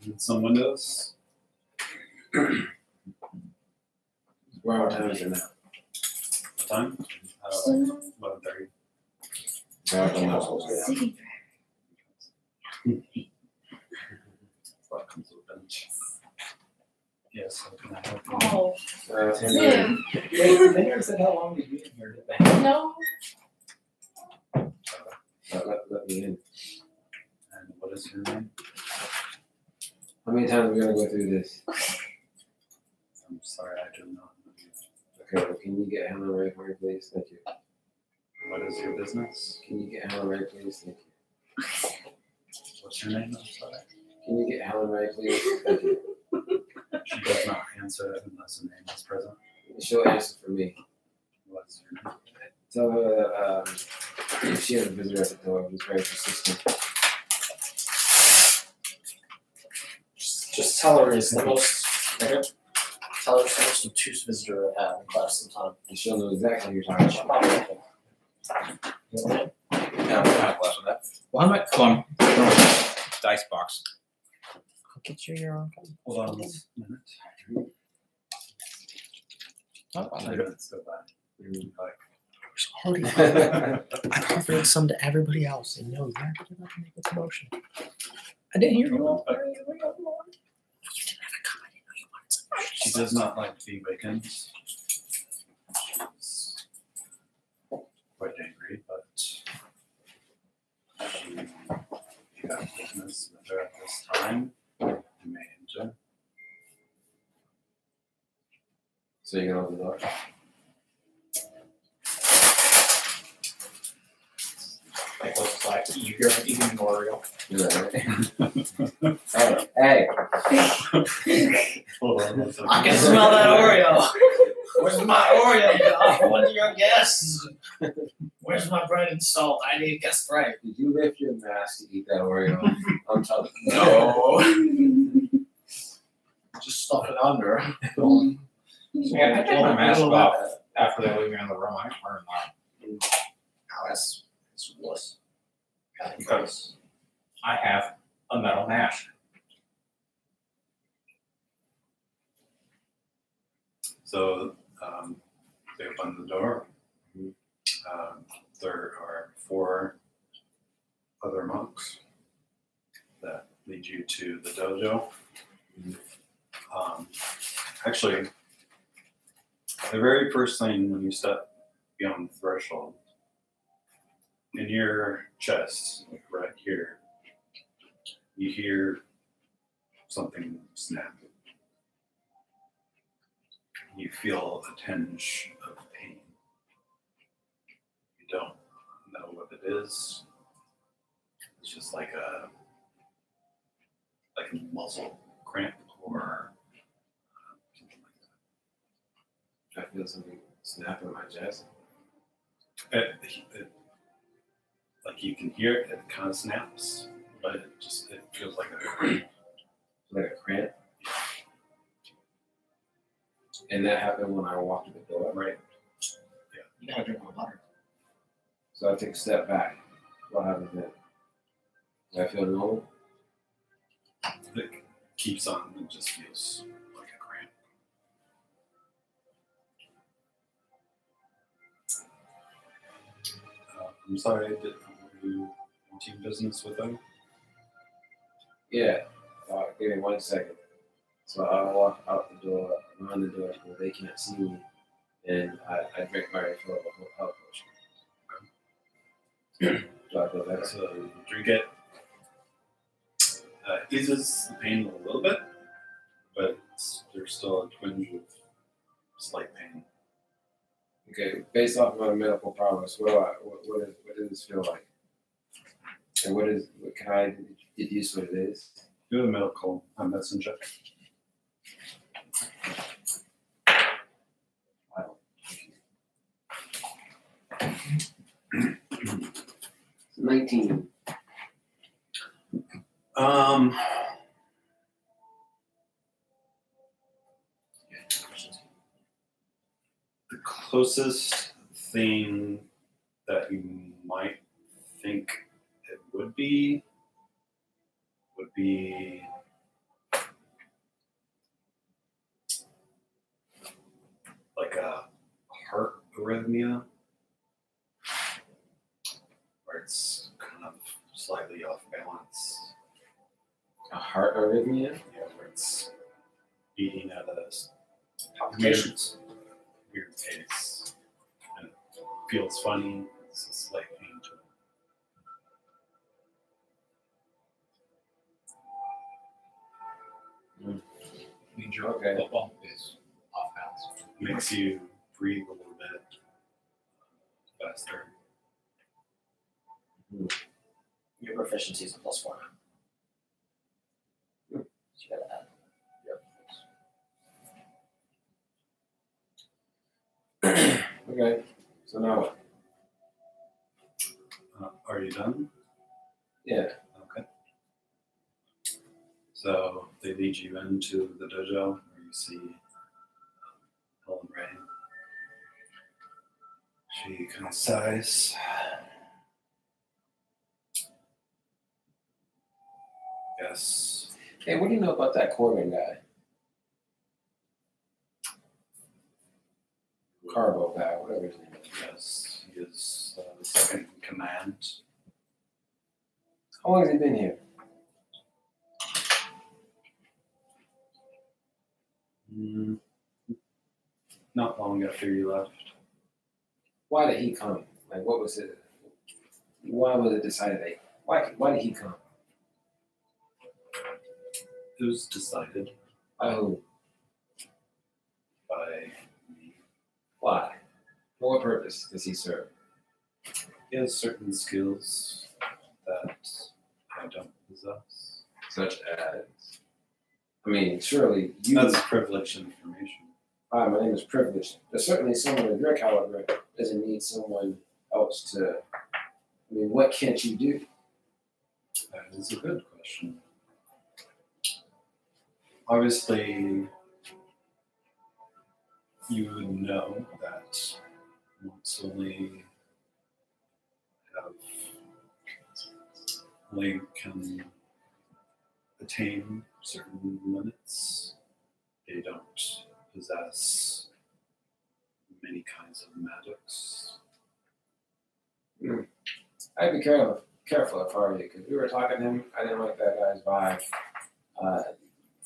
in some windows. What time is it now? What time? 11:30. I'm not supposed to be out. Sitting What comes open? Yes, how can I help you? Oh, 10 Zoom. Wait, they never said how long we've been here, did they? No. Let me in. And what is your name? How many times are we gonna go through this? I'm sorry, I do not know you. Okay, well, can you get Helen Ray for me, please? Thank you. What is your business? Can you get Helen Ray, please? Thank you. What's your name? I'm sorry. Can you get Helen Ray, please? Thank you. She does not answer unless a name is present. She'll answer for me. What is your name? Tell her she has a visitor at the door. He's very persistent. Just tell her it's the most. Tell her it's the most obtuse visitor I've had in quite some time. And she'll know exactly who you're talking about. Yeah, I'm kind of blessed with that. Well, I might come dice box. I'll get you your own. Hold on a minute. Oh, I'll do it. Minutes go by. Already I've offered some to everybody else, and no, you're not going to make a promotion. I didn't hear you all. You didn't have a come. I didn't know you wanted some. She does not like the Wiccans. She's quite angry, but she you have business with her at this time. You may enter. So you're gonna open the door? Like, what's like, you're even more real. Is that right? Hey, Hold on one second. I can smell that Oreo. Where's my Oreo? Get off one of your guests. Where's my bread and salt? I need guest bread. did you lift your mask to eat that Oreo? I'm telling you. No. just stuff it under. Yeah, I take my mask off after they leave me in the room. I ain't wearing that. Oh, that's wuss. Because I have a metal mask. So they open the door. There are 4 other monks that lead you to the dojo. Actually, the very first thing when you step beyond the threshold, in your chest, like right here, you hear something snap. You feel a tinge of pain. You don't know what it is. It's just like a muscle cramp or something like I feel something snap in my chest. that. Like you can hear it, it kind of snaps, but it feels like a Like a cramp. And that happened when I walked to the door. right. You gotta drink more water. So I take a step back. What happens then? Do I feel normal? It keeps on. It just feels like a cramp. I'm sorry. Did you do business with them? Yeah. Give me 1 second. So I walk out the door, around the door where they can't see me, and I drink my refill of a whole health potion. Do I feel better? So you drink it. Eases the pain a little bit, but there's still a twinge of slight pain. Okay, based off my medical prowess, what does this feel like? And what can I deduce what it is? Do a medical medicine check. Wow. 19. The closest thing that you might think it would be like a heart arrhythmia, where it's kind of slightly off balance. A heart arrhythmia? Yeah, where it's beating at a Palpitations. weird pace. And it feels funny. It's a slight pain to it. Means your Okay. football is off balance. Makes you breathe a little bit faster. Your proficiency is a +4 now. So you gotta add. Okay, so now what? Are you done? Yeah. Okay. So they lead you into the dojo where you see Helen Ray. She kind of sighs. Yes. Hey, what do you know about that Corbin guy? Carbo guy, whatever his name is. Yes. He is the second in command. How long has he been here? Not long after you left. Why did he come? Like, what was it? Why was it decided that? Why did he come? It was decided By who? by me. Why? For what purpose does he serve? He has certain skills that I don't possess. Such as, I mean, surely you. That's privileged information. Hi, my name is Privileged. But certainly someone of your caliber doesn't need someone else to. I mean, what can't you do? That is a good question. obviously, you know that monks only can attain certain limits. They don't possess many kinds of magics. I'd be careful if I were you, because we were talking to him. I didn't like that guy's vibe.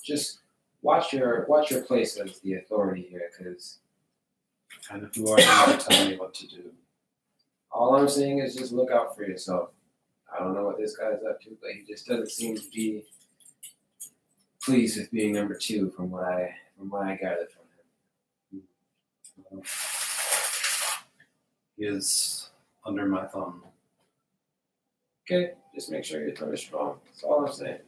Just watch your place as the authority here, because And who are you to tell me what to do? all I'm saying is just look out for yourself. I don't know what this guy's up to, but he just doesn't seem to be pleased with being number 2 from what I gathered from him. He is under my thumb. Okay, just make sure your thumb is strong. That's all I'm saying.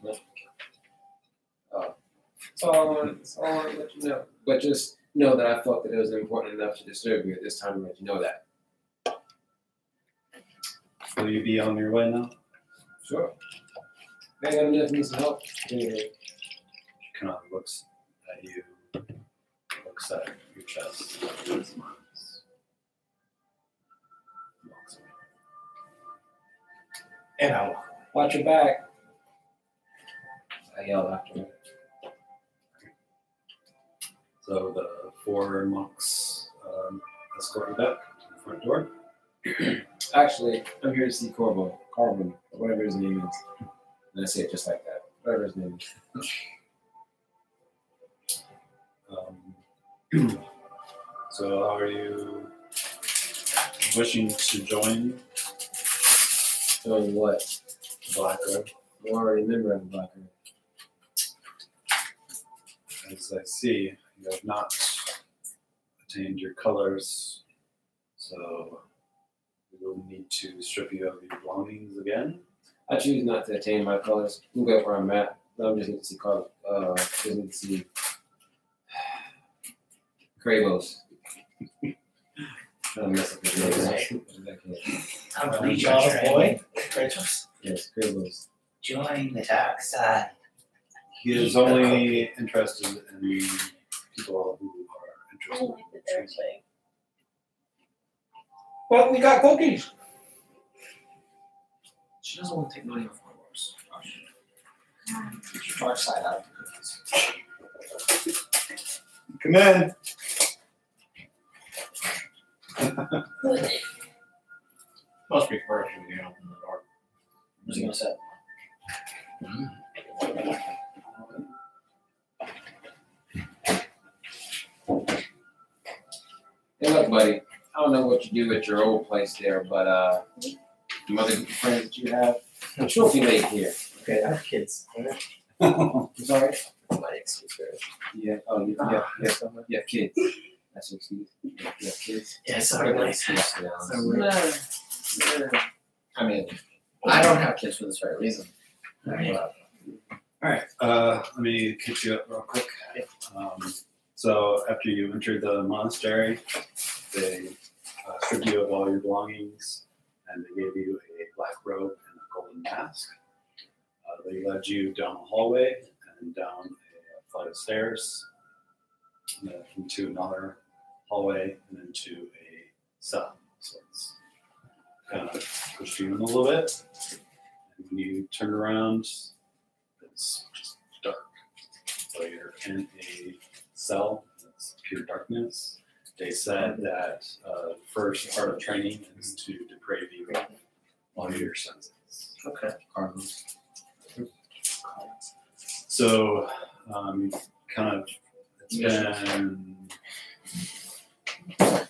That's all I want to let you know. But just know that I felt that it was important enough to disturb you at this time to let you know that. Will you be on your way now? Sure. Hey, I'm definitely some help. Anyway. She kind of looks at you, looks at your chest, and smiles. Walks away. And I'll Watch your back. I yelled after her. So the 4 monks escort you back to the front door. Actually, I'm here to see Corbin, whatever his name is. And I say it just like that. Whatever his name is. So are you wishing to join Showing what? Black Road? I'm already a member of the Black Road. As I see, you have not attained your colors, so we will need to strip you of your belongings again. I choose not to attain my colors. I'm good where I'm at. I'm just need to see color. Just need to see Kravos. Trying to mess up his name. I'm gonna reach out, boy. Kratos. Yes, Kravos. Join the dark side. He is only interested in people who are I interested like that they're saying. Well, we got cookies. She doesn't want to take money off my horse. Get your dark side out of the cookies. Come in. Must be fresh when you open the door. What's he gonna say? Hey, look, buddy. I don't know what you do at your old place there, but some other good friends that you have, trophy late here. Okay, I have kids. I'm sorry. That's my excuse for it. Yeah. Oh, you have kids. That's your excuse. You have kids. Yeah, sorry, Nice. nice. Yeah. I mean, I don't have kids for this very reason. Alright, let me catch you up real quick. So after you enter the monastery, they stripped you of all your belongings and they gave you a black robe and a golden mask. They led you down a hallway and down a flight of stairs into another hallway and into a cell. So it's kind of pushed you in a little bit. And when you turn around, it's just dark. So you're in a cell, it's pure darkness. They said that the first part of training is to deprave you of all your senses. Okay. Carlos. So, kind of, it's been,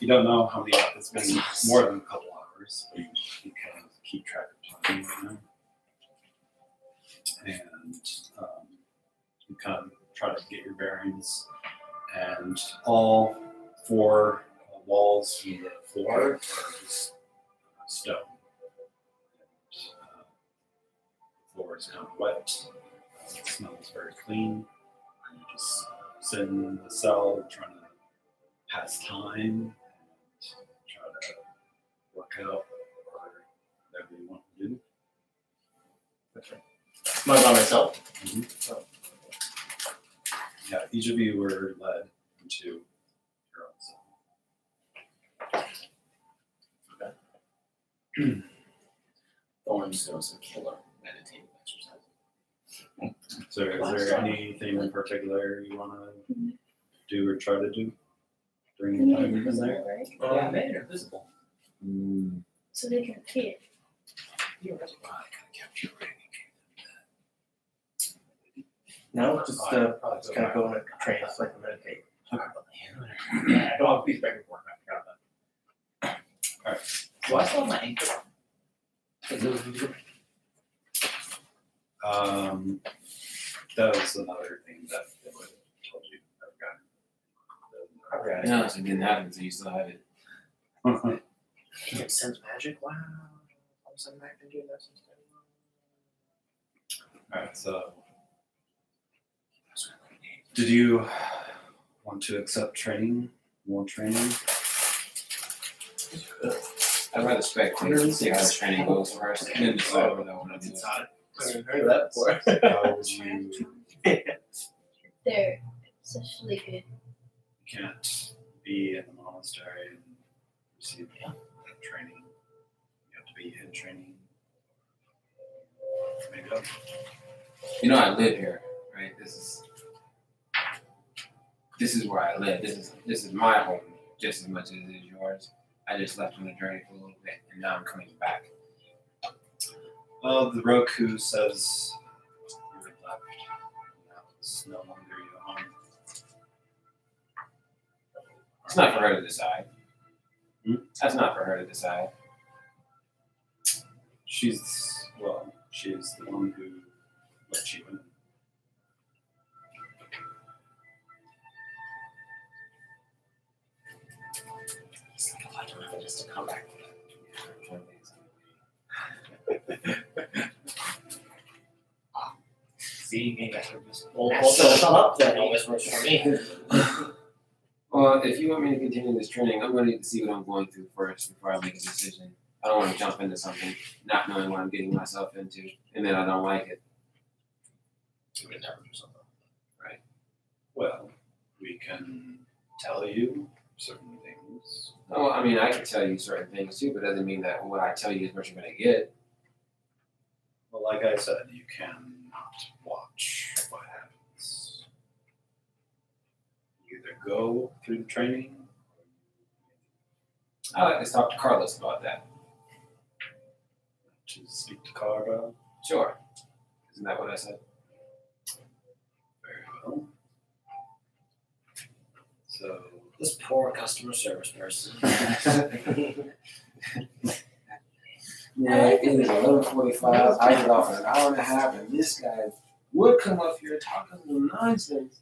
you don't know how many, it's been more than a couple hours, but you kind of keep track of time right now. And you kind of try to get your bearings, and all 4 walls from the floor are just stone. And, the floor is kind of wet. It smells very clean. And you just sit in the cell trying to pass time and try to work out whatever you want to do. Am I by myself? Yeah, each of you were led into your own zone. Thorns knows a killer meditative exercise. So is there anything in particular you want to do or try to do during the time you've been there? Right? Yeah, made it invisible. So they can see it. No, just kind of go in a trance, like a meditate. Yeah, I don't have a piece of paperwork. I forgot that. Alright. Do I still have my anchor? That was another thing that they would have told you. I forgot. No, so it didn't happen, so you still have it. It sense magic? Wow. All of a sudden I can do that since Alright, so did you want to accept training? More training? I'd rather spectate and see how the training goes first, and then decide whether I want to do it. I've heard of that before. How would you They're especially good. can't be in the monastery and receive training. You have to be in training. Make it up. You know, I live here, right? This is where I live. This is my home just as much as it is yours. I just left on a journey for a little bit, and now I'm coming back. Well, the Roku says you were left. Now it's no longer your home. It's not for her to decide. Hmm? That's not for her to decide. She's the one who let you in. It's like a lifetime just to come back. See, maybe I should just hold some up then. Always works for me. Well, if you want me to continue this training, I'm going to need to see what I'm going through first before I make a decision. I don't want to jump into something not knowing what I'm getting myself into, and then I don't like it. We would never do something. Well, we can tell you certain things. Well, I mean, I can tell you certain things too, but it doesn't mean that what I tell you is what you're going to get. Well, like I said, you cannot watch what happens. You either go through the training. I like to talk to Carlos about that. To speak to Cargo. Sure. Isn't that what I said? Very well. So This poor customer service person. Yeah, it is 11:45. I get off in an hour and a half, and this guy would come up here talking some nonsense.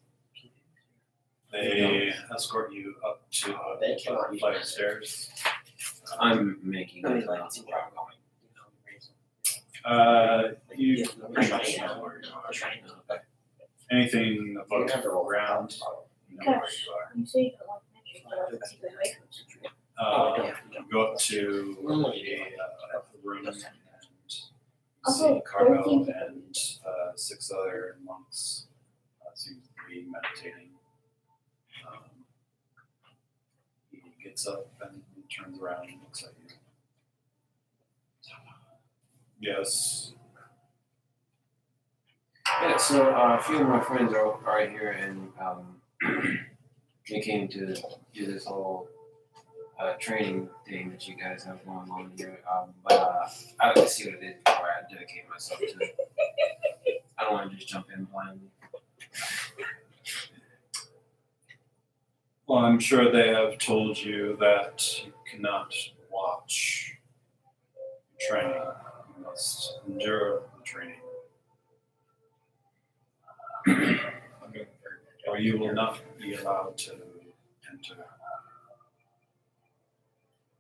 they escort you up to They a cannot be flight of nice. stairs. I'm making I mean, it like, not where I'm going. You pretty much Train. know where you are. Train. Anything above You never roll ground, you know where you are. You say you don't want magic, but I'll take it away from you. You go up to a room and see Okay, Carmel everything- and 6 other monks seem to be meditating. He gets up and turns around and looks at you. Yes. Yeah, so a few of my friends are here, and we came to do this whole training thing that you guys have going on here. But I like to see what it is before I dedicate myself to it. I don't want to just jump in blindly. Well, I'm sure they have told you that you cannot watch training. You must endure the training. Or you will not be allowed to enter.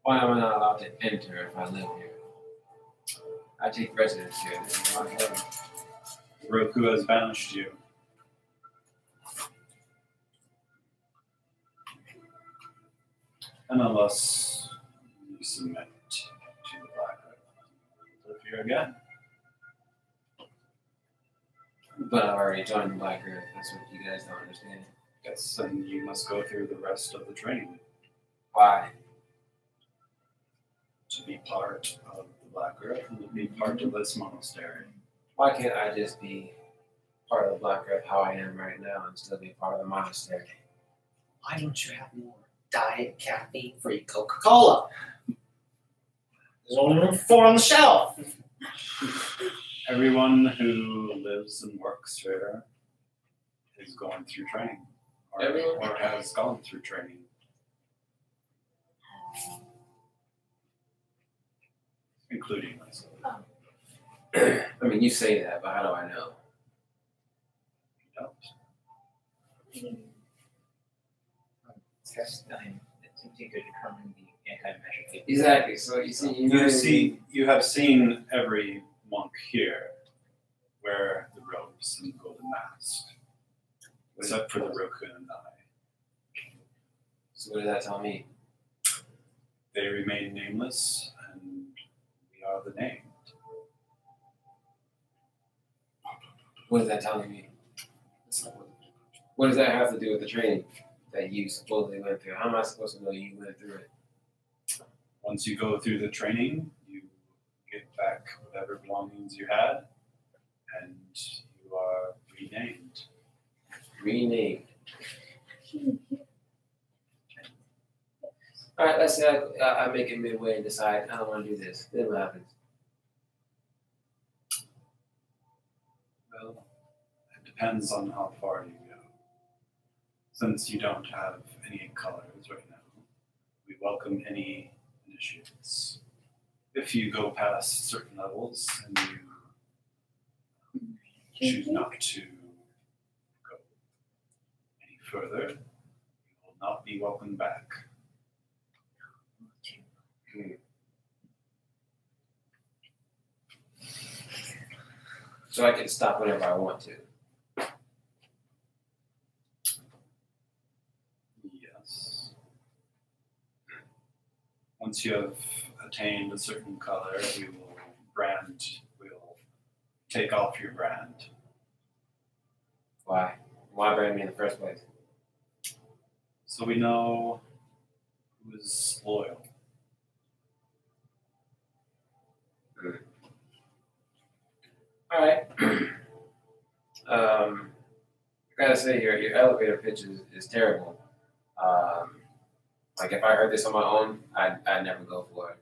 Why am I not allowed to enter if I live here? I take residence here. This is my home. Roku has banished you. And unless you submit to the Black Live here again. But I've already joined the Black Earth. That's what you guys don't understand. Yes, and you must go through the rest of the training Why? to be part of the Black Earth and to be part of this monastery. Why can't I just be part of the Black Earth how I am right now and still be part of the monastery? Why don't you have more diet caffeine-free Coca-Cola? There's only room for 4 on the shelf. Everyone who lives and works here is going through training, or has gone through training. Including myself. I mean, you say that, but how do I know? You don't. Test time attempting to determine the anti-magic capability. Exactly. So You have seen every monk here wear the robes and the golden mask, except for the Roku and I. So what does that tell me? They remain nameless, and we are the named. What is that telling me? What does that have to do with the training that you supposedly went through? How am I supposed to know you went through it? Once you go through the training, you get back whatever belongings you had, and you are renamed. Renamed. All right, let's say I make it midway and decide I don't want to do this. Then what happens? Well, it depends on how far you go. Since you don't have any colors right now, we welcome any initiates. If you go past certain levels and you choose not to go any further, you will not be welcomed back. So I can stop whenever I want to. Yes. Once you have attained a certain color, we'll take off your brand. Why? Why brand me in the first place? So we know who is loyal. All right. I gotta say, your elevator pitch is terrible. Like if I heard this on my own, I'd never go for it.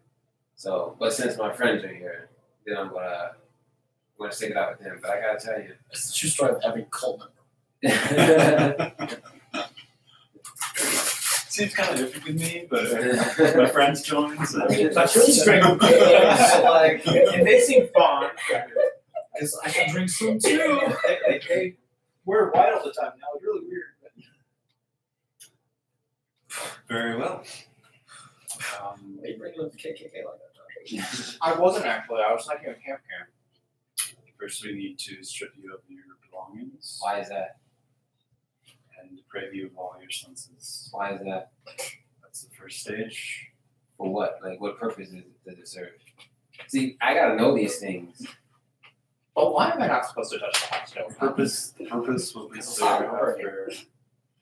So, but since my friends are here, then I'm gonna stick it out with them. But I gotta tell you, It's the true story of every cult member. Seems kind of different with me, but my friends join. So. That's really strange. Like, and they seem fun. Because I can drink some too. They wear white all the time now. It's really weird. Very well. Why are you bringing up the KKK like that? I wasn't actually. I was thinking of Camp. First, we need to strip you of your belongings why is that? and deprive you of all your senses. Why is that? That's the first stage. For what? Like, what purpose does it serve? See, I gotta know these things. But why am I not supposed to touch the hot stove? The purpose will be served after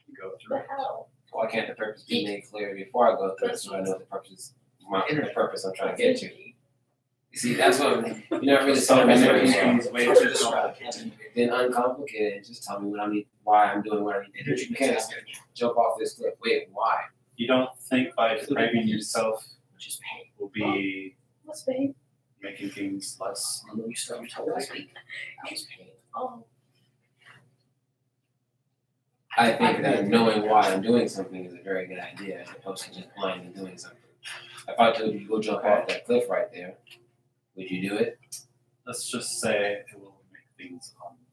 you go through The it. hell? Why can't the purpose be made clear before I go through it so I know the purpose, the purpose I'm trying to get to? You see, that's what you're not really telling me everything. Way too complicated. Then uncomplicate it and just tell me what I need, why I'm doing what I need to do. You can't just jump off this cliff. Wait, why? You don't think by depriving yourself Which is pain. will be What's pain? making things less. And when you start to last week, that was pain. Oh, I think that knowing why I'm doing something is a very good idea as opposed to just blindly doing something. If I told you to go jump off that cliff right there, would you do it? Let's just say it will make things uncomplicated.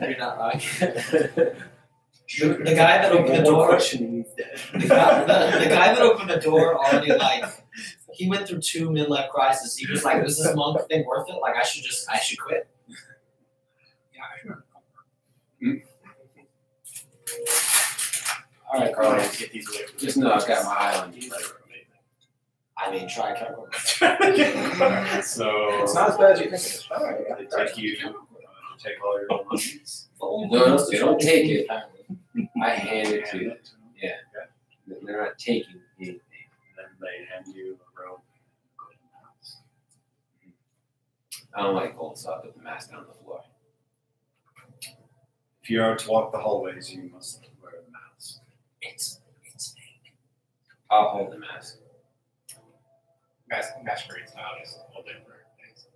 You're not like The guy that opened the door. The guy that opened the door already he went through 2 midlife crises. He was like, "Is this monk thing worth it? Like, I should quit." Yeah, I should. Carlos, get these away. just know I've got my eye on you. I mean, try Capricorn. So It's not as bad as you think it is. they take you, take all your belongings. No, they don't take it. I hand it to Hand you. it to them. Yeah. Okay. They're not taking anything. And then they hand you a robe. I don't like gold, so I put the mask down on the floor. If you are to walk the hallways, you must wear the mask. It's fake. I'll hold the mask. Masquerade's now just a little different things.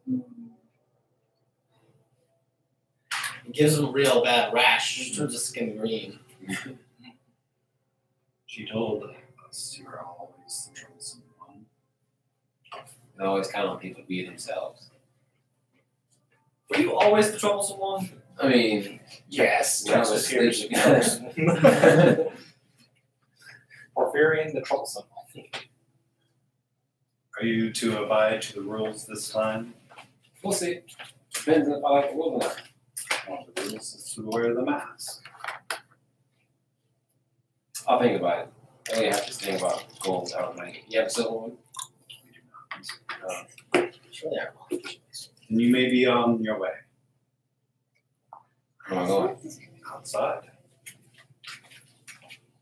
It gives him a real bad rash. Just turns his skin green. She told us you are always the troublesome one. They always count on people to be themselves. Were you always the troublesome one? I mean, Yes, when I was Texas here's sleeping. Porphyrion the troublesome. Are you to abide to the rules this time? We'll see. Depends if I like the rules or not. One of the rules is to wear the mask. I'll think about it. I only have to think about gold out of money. You have a silver one? Sure they are. And you may be on your way. Where am I going? Outside?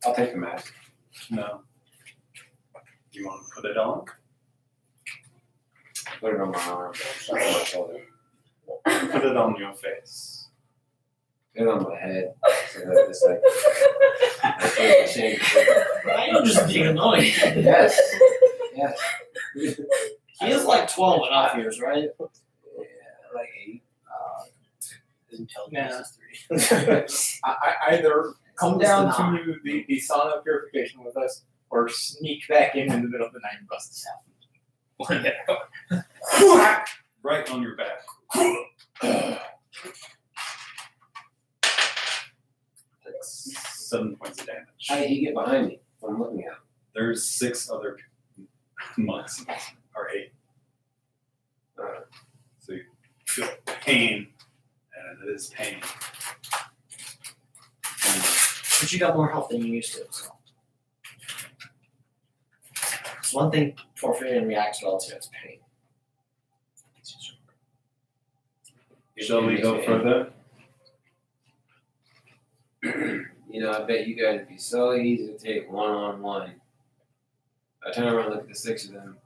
I'll take the mask. No. You want to put it on? Put it on my arm. Strap it on my shoulder. Put it on your face. Put it on my head. So that it's like I feel ashamed. I'm just being annoying. Yes. Yes. He is like 12 and off years, right? Yeah, like 8. His intelligence Nah. is 3. I either come It's down not. to the sauna purification with us, or sneak back in the middle of the night and bust us out. Right on your back. Takes 7 points of damage. How did he get behind me when I'm looking at him? There's 6 other monks, or 8. So you feel pain, and it is pain. But you got more health than you used to, so. It's one thing Porphyrion reacts well to, it's pain. Shall we go further? You know, I bet you guys would be so easy to take one-on-one. I turn around and look at the 6 of them,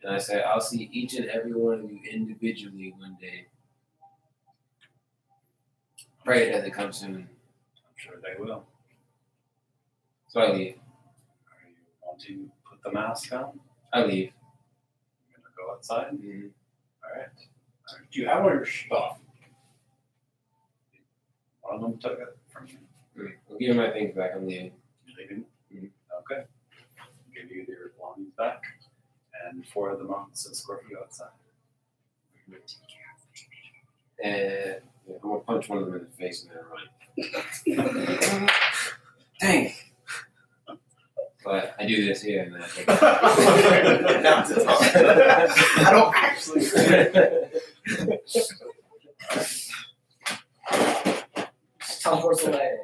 and I say, I'll see each and every one of you individually one day. Pray it doesn't come soon. I'm sure they will. So I leave. Are you wanting to put the mask on? I leave. I'm gonna go outside. Mm-hmm. Alright. Do you have all your stuff? One of them took it from you. I'll give you my things back. I'm leaving. You leaving? Mhm. Okay. Give you your belongings back. And 4 of the monks escort you outside. And yeah, I'm going to punch one of them in the face and then run. Dang. But I do this here and then I take it. Now to talk. I don't actually. Teleports away.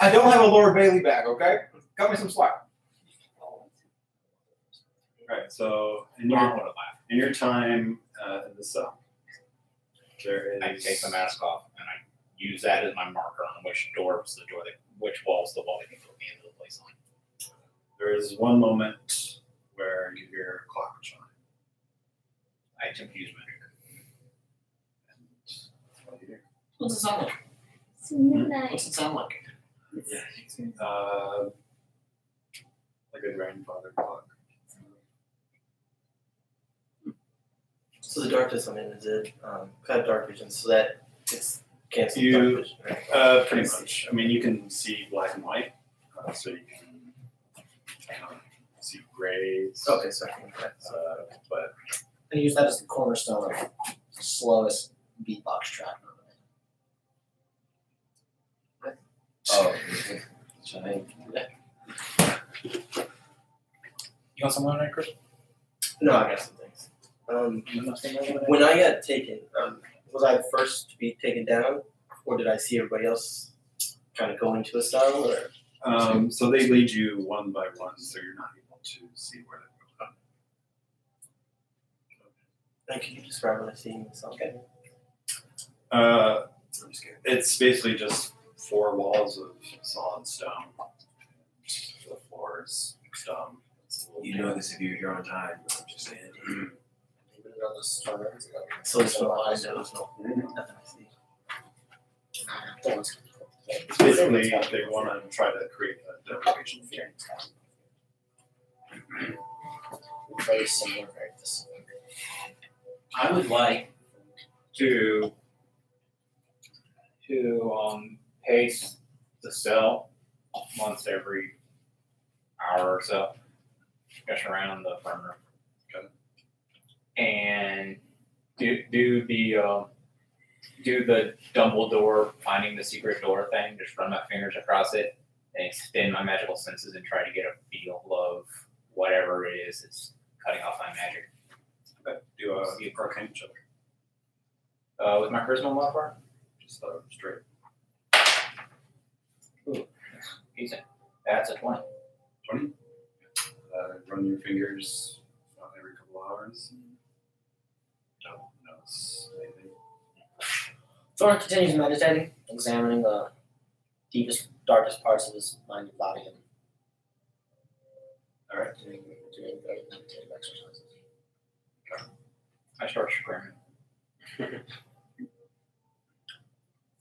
I don't have a Lord Bailey bag, okay? Cut me some slack. Right, so in Wrong your, one of mine. in your time in the cell, there is... I take the mask off and I use that as my marker on which door was the door that, which wall's the wall that can put me into the place on. There is one moment where you hear a clock chime. I attempt to use magic. And what do you hear? What's it sound like? It's midnight. What's it sound like? Like a grandfather clock. So the darkness I'm in is it kind of dark vision, so that it's cancels You- dark vision, right? Pretty much. I mean, you can see black and white, so you can see grays. Okay, so I can get that. But I use that as the cornerstone of the slowest beatbox track. Oh, shine. You want some lemonade, Chris? No, I got some things. When I got taken, was I the first to be taken down or did I see everybody else kind of go into a style, or? So they lead you one by one, so you're not able to see where they're going. And can you describe what I see something? It's basically just 4 walls of solid stone. The floor is stone. You know this if you're here on time. I'm just saying. Leaving it on the starter. So there's no windows, nothing I see. It's basically they want to try to create a decoration. Very similar, very similar. I would like to pace the cell once every hour or so, just around the perimeter. Okay. And do the Dumbledore finding the secret door thing. Just run my fingers across it and extend my magical senses and try to get a feel of whatever it is that's cutting off my magic. Okay. Do a arcane check. With my charisma modifier. Just straight. Ooh, decent. That's a 20. 20. Run your fingers every couple hours. Don't notice anything. Thorin continues meditating, examining the deepest, darkest parts of his mind and body, and doing very meditative exercises. I start screaming.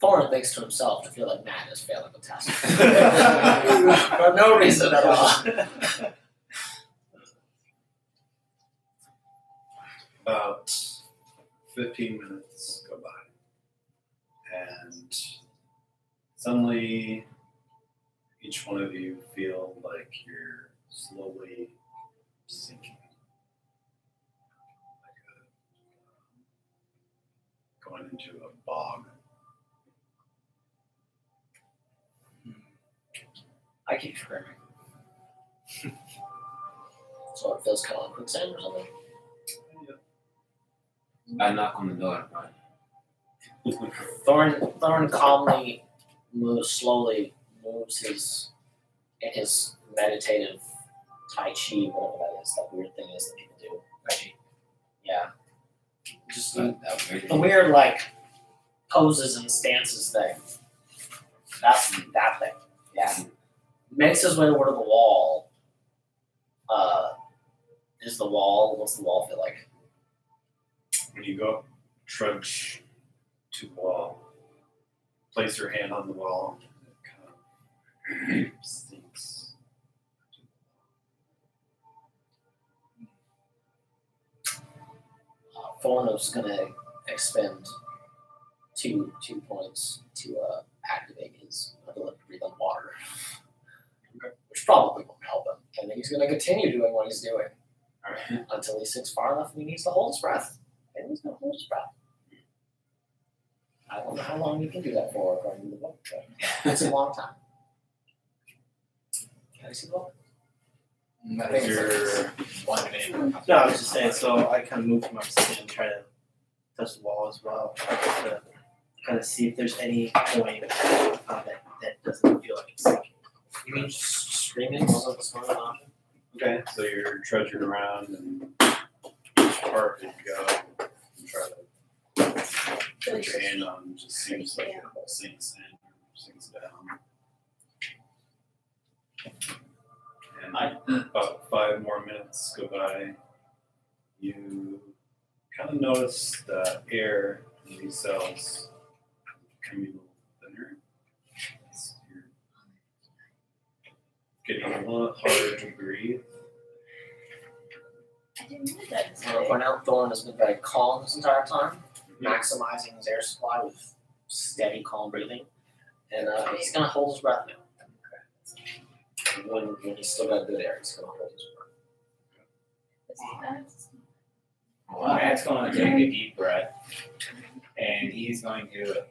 Thorin thinks to himself to feel like Matt is failing the test. For no reason at all. About 15 minutes go by. And suddenly, each one of you feel like you're slowly sinking. Like going into a bog. I keep screaming. So it feels kind of like quicksand or something. I knock on the door. Thorin calmly slowly moves his meditative Tai Chi, whatever that is, that weird thing is that people do. Tai Chi. Yeah. Just the weird, like, poses and stances thing. That's that thing. Yeah. Makes his way over to the wall. Is the wall, what's the wall feel like? When you go trudge to the wall, place your hand on the wall, it kind of sinks. Thorn is going to expend two points to activate his ability to breathe on water, which probably won't help him. And then he's going to continue doing what he's doing until he sinks far enough and he needs to hold his breath. And he's going to hold his breath. I don't know how long you can do that for, according to the book, but it's a long time. Can I see the book? I think you're 1 minute. No, I was just saying, so I kind of moved from my position and try to touch the wall as well. To kind of see if there's any point that doesn't feel like it's sinking. You mean screaming wasn't the smart option? Okay, so you're trudging around and each part that you go and try to put your hand on just seems like it sinks in, sinks down. And about 5 more minutes go by. You kind of notice the air in these cells becoming a little thinner. You're getting a lot harder to breathe. I didn't know that. I want to point out Thorn has been very calm this entire time, maximizing his air supply with steady, calm breathing. And he's going to hold his breath now. When he's still got good air, he's going to hold his breath. Matt's going to take a deep breath, and he's going to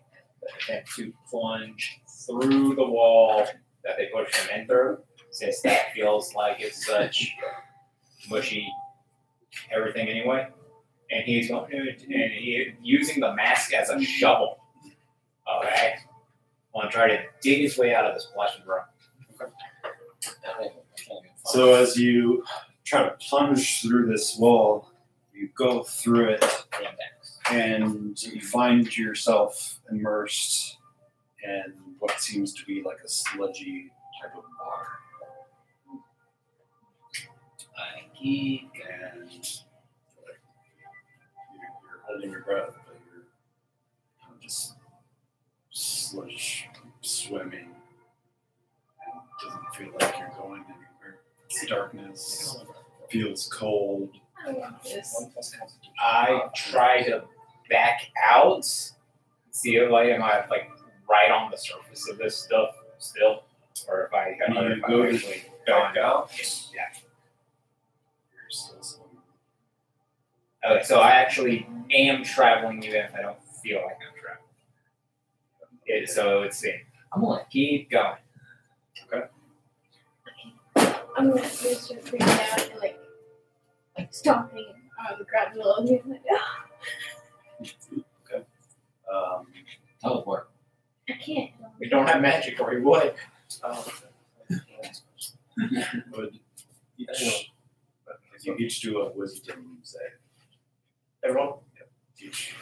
attempt to plunge through the wall that they pushed him in through, since that feels like it's such mushy everything anyway. And he's going to, using the mask as a shovel. Okay. want to try to dig his way out of this flesh and bone. So as you try to plunge through this wall, you go through it, and you find yourself immersed in what seems to be like a sludgy type of water. And you're holding your breath, but you're kind of just sludge swimming. And it doesn't feel like you're going anywhere. It's darkness, feels cold. I don't want this. I try to back out. See if am I like right on the surface of this stuff still, or if I You go to actually back out. Yeah. You're still swimming. Okay, so I actually am traveling even if I don't feel like I'm traveling. So let's see. I'm gonna keep going. I'm gonna just start freaking out and like stomping on the ground below me. Like, Teleport. I can't. We don't have magic, or we would. But you each do a wisdom save. Everyone, Each.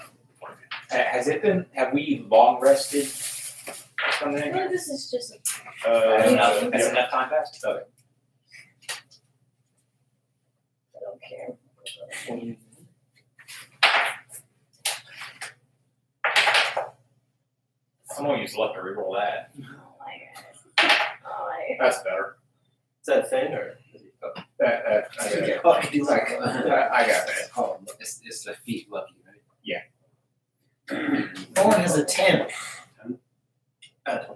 has it been? Have we long rested? Something? Well, this is just a Has enough time passed? Okay. I don't care. I'm gonna use luck to reroll that. Oh my god. Oh my. That's better. Is that a thing or? Oh, he's like, I got that. Oh, it's the feet lucky, right? Thorn has a 10. 20.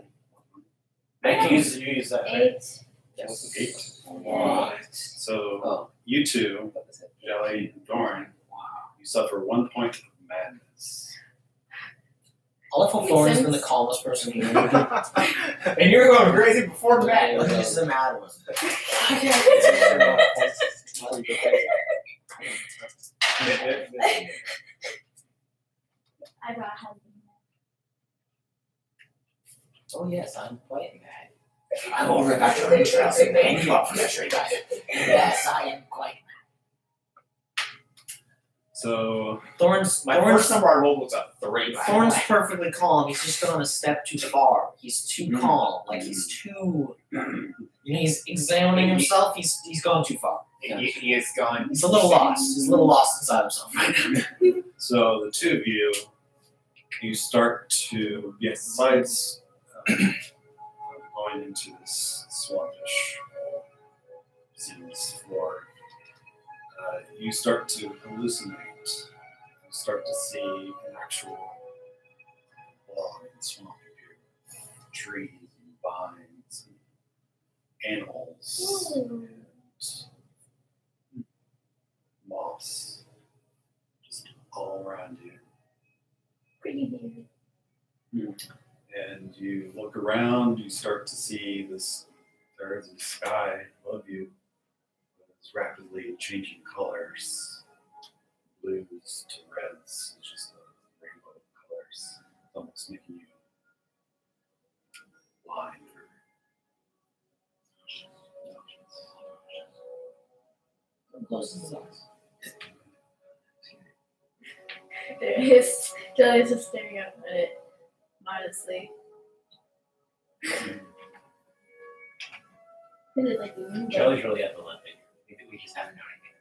I can use that. 8. Yes. 8. So you two, Jelly and Doran, you suffer 1 point of madness. I love how Thorn's been the calmest person here. And you're going crazy before that. What is the matter with I got husband. Oh yes, I'm quite mad. I'm over at your insurance and paying you up for your trade. Yes, I am quite mad. So Thorn's My first number I rolled was a 3. Thorn's perfectly calm. He's just gone a step too far. He's too calm. Like he's too. He's examining himself. He's gone too far. He is gone. He's a little lost. He's a little lost inside himself right now. So the two of you start to, besides going into this swampish seems floor, you start to hallucinate. You start to see an actual log and swamp here, trees and vines and animals and moss just all around you. Pretty near. And you look around, you start to see this, there is a sky above you that's rapidly changing colors, blues to reds, it's just a rainbow of colors, almost making you blind or Closes his eyes. There it is. Jelly's just staring up at it, modestly. Is it like a window? Jelly's really epileptic. We just haven't known anything.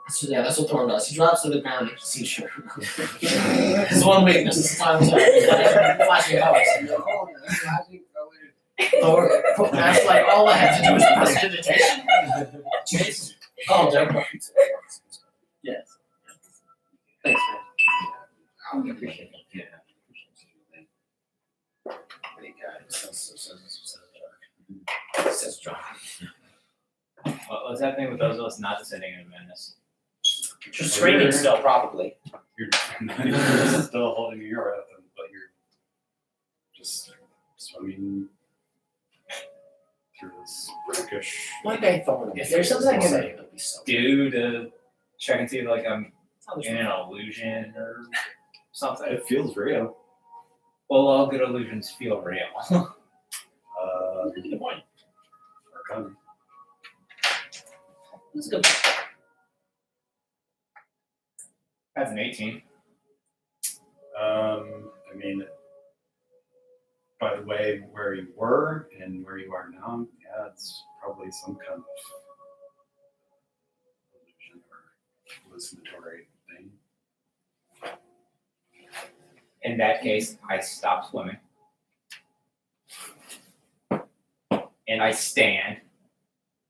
So yeah, that's what Thorn does. He drops to the ground and sees sure. His one weakness is time flashing colors. Thor, that's like all I have to do is prestidigitation. Jeez. Oh, Doug. Yes. Thanks, man. Appreciate it. Yeah. Says John. What's happening with those of us not descending into madness? Just screaming still, probably. you're still holding your breath, but you're just swimming through this brackish. One day, Thorn, if there's something I can say, it'll be so. Do to check and see if like I'm in an illusion or something. It feels real. Well, all good illusions feel real. Good point. Arcana. That's a good point. That's an 18. I mean, by the way, where you were and where you are now, yeah, it's probably some kind of illusion or hallucinatory thing. In that case, I stop swimming. And I stand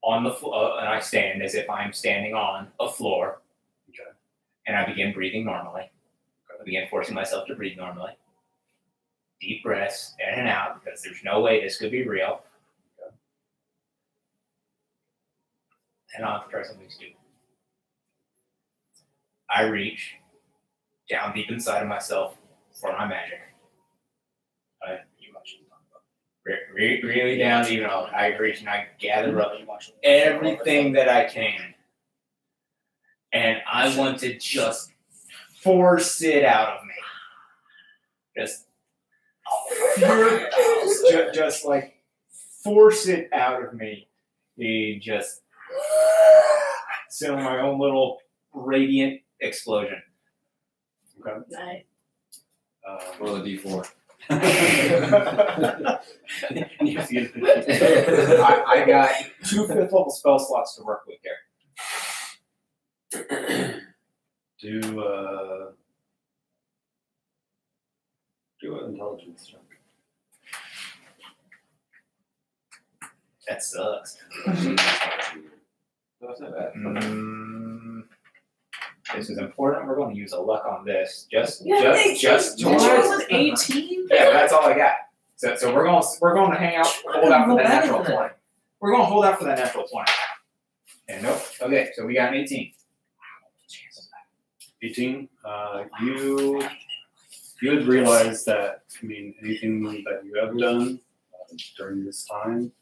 on the floor, and I stand as if I'm standing on a floor. Okay. And I begin breathing normally. I begin forcing myself to breathe normally. Deep breaths in and out, because there's no way this could be real. Okay. And I'll have to try something stupid. I reach down deep inside of myself for my magic. Really down deep, I reach and I gather up everything that I can. And I want to just force it out of me. Just like force it out of me. You just send my own little radiant explosion. Okay. Nice. Roll a d4. You have to get I got 2 5th level spell slots to work with here. Do an intelligence check. That sucks. That's not bad. This is important. We're going to use a luck on this. Just Did you roll an 18? Yeah, that's all I got. So we're going to hang out, hold out for that natural 20. We're going to hold out for that natural 20. And nope. Okay, so we got an 18. 18. You would realize that, I mean, anything that you have done during this time,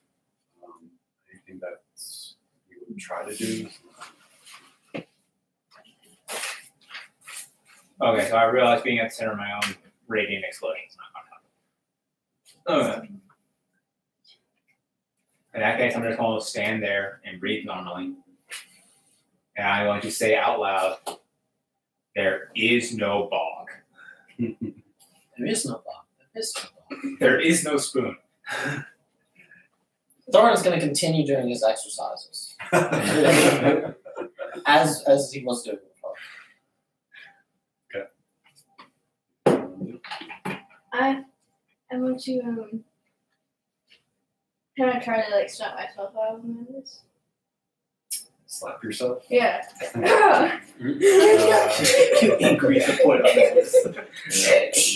anything that you would try to do. Okay, so I realize being at the center of my own radiant explosion is not going to happen. Okay. In that case, I'm just going to stand there and breathe normally. And I'm going to say out loud, there is no bog. There is no bog. There is no bog. There is no spoon. Thorin's going to continue doing his exercises. as he was doing before. I want to kind of try to like snap myself out of this. Slap yourself. Yeah. Increase the point on this.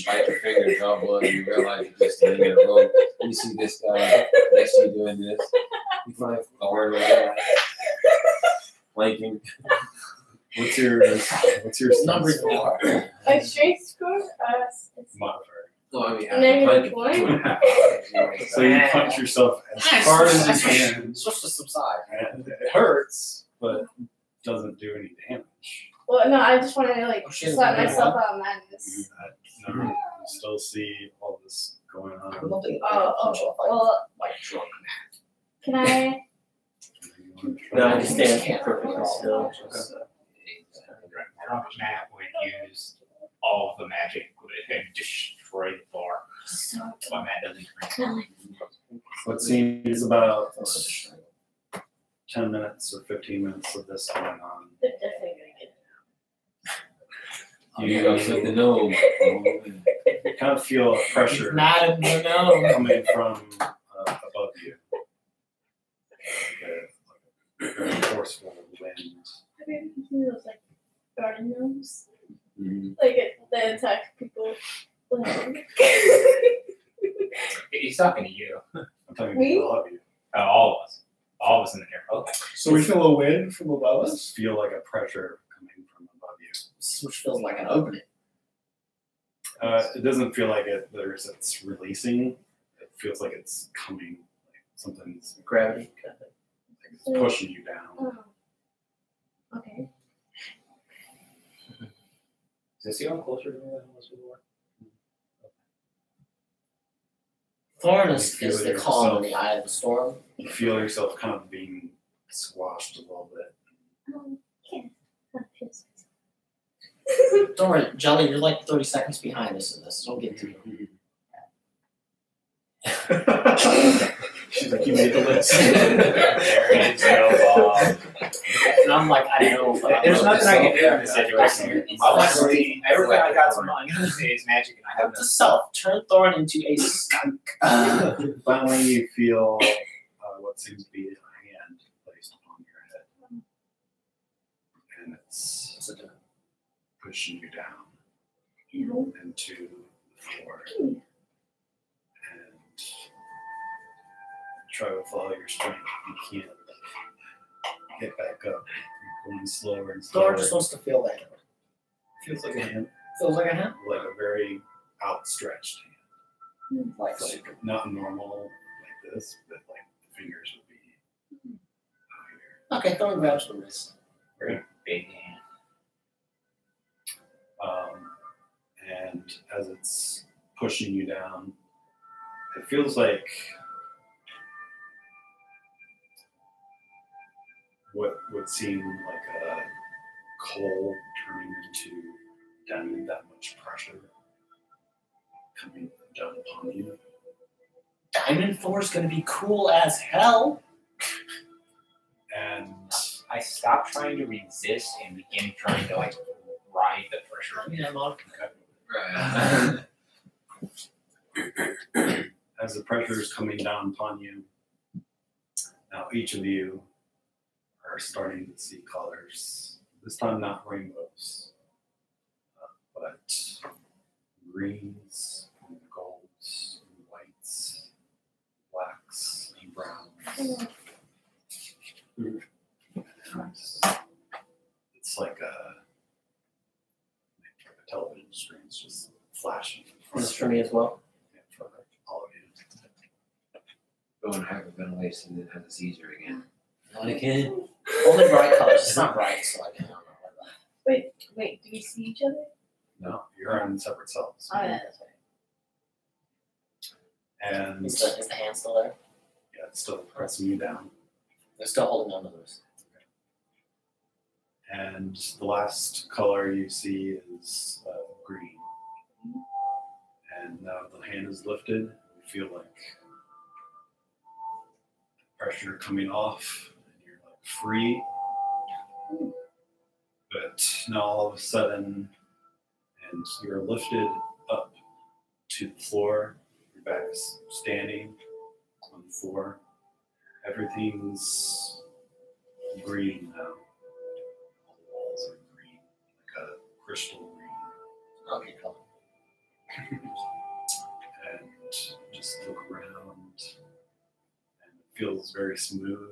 Bite your finger, draw blood, and you realize you're just standing in a room. You see this guy next to you doing this. You find Thorn right there, flanking. What's your Number sense? 4. My strength score, it's Modifier. Oh, I mean, negative 20. So you punch yourself as hard as you can, It's supposed to subside. and it hurts, but doesn't do any damage. Well, no, I just want to like Oh, shit, slap it's myself out of madness. No, you still see all this going on. Well, Like drunk. can I? No, I just stand perfectly still. Drunk Matt would use all of the magic and destroy the bar. So But Matt doesn't drink. So it seems about 10 minutes or 15 minutes of this going on. they're definitely gonna get You got something to know. You kind of feel a pressure Mad in the nose. coming from above you. Like a very forceful wind. Have you ever seen those like garden gnomes? Mhm. Like they attack people. He's talking to you. I'm talking Me? to all of you. All of us. All of us in the here. Okay. So we feel a wind from above us, Just feel like a pressure coming from above you. which feels like an opening. It doesn't feel like it's releasing. It feels like it's coming. Like something's Gravity kind of thing. it's pushing you down. Oh. Okay. Does this feel closer to me than it was before? Thorn You is feel the yourself- calm in the eye of the storm. You feel yourself kind of being squashed a little bit. Can't. Not just. Don't worry, Jelly, you're like 30 seconds behind us in this. Don't get to you. She's like, you made the list. There is no bomb. And I'm like, I know, but There's I'm nothing I can do in this situation. Honestly, Everything I got some money is magic, and I have Note to self, turn Thorn into a skunk. Finally, you feel what seems to be a hand placed upon your head. And it's pushing you down into the floor. And try to follow your strength. You can't get back up. You're going slower and slower. Thorn just wants to feel that. Feels like a hand, Feels like a hand? like a very outstretched hand. Like, Like not normal like this, but like the fingers would be out here. okay, Thorn grabs the wrist. Very big hand. And as it's pushing you down, it feels like what would seem like a coal turning into that much pressure coming down upon you. Diamond Thor's gonna be cool as hell. And I stopped trying to resist and begin trying to like ride the pressure. I mean, I'm on. Right. as the pressure is coming down upon you, now each of you are starting to see colors. This time not rainbows, but greens, and golds, and whites, blacks, and browns. And it's like a television screen. It's just flashing. This is for me as well. Yeah, for all of you. Going hyperventilation and then have a seizure again. Not again. Only bright colors. It's not bright, so I don't know. Wait, do we see each other? No, you're in separate cells. Oh, yeah, that's right. And Is the hand still there? yeah, it's still pressing you down. They're still holding on to this. And the last color you see is green. And now the hand is lifted. You feel like pressure coming off, and you're like free. But now all of a sudden, and you're lifted up to the floor. Your back is standing on the floor. Everything's green now. All the walls are green, like a crystal green. Okay, cool. And just look around, and it feels very smooth.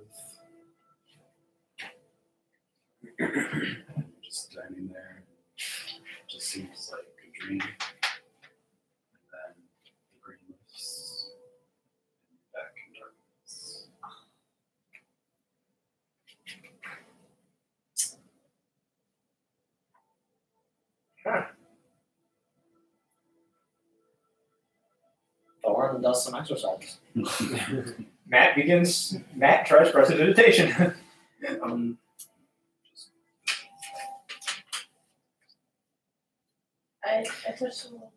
And you're just standing there. It just seems like a dream. And then the green lifts, and you're back in darkness. Thorn does some exercises. Matt tries prestidigitation. I touched the wall.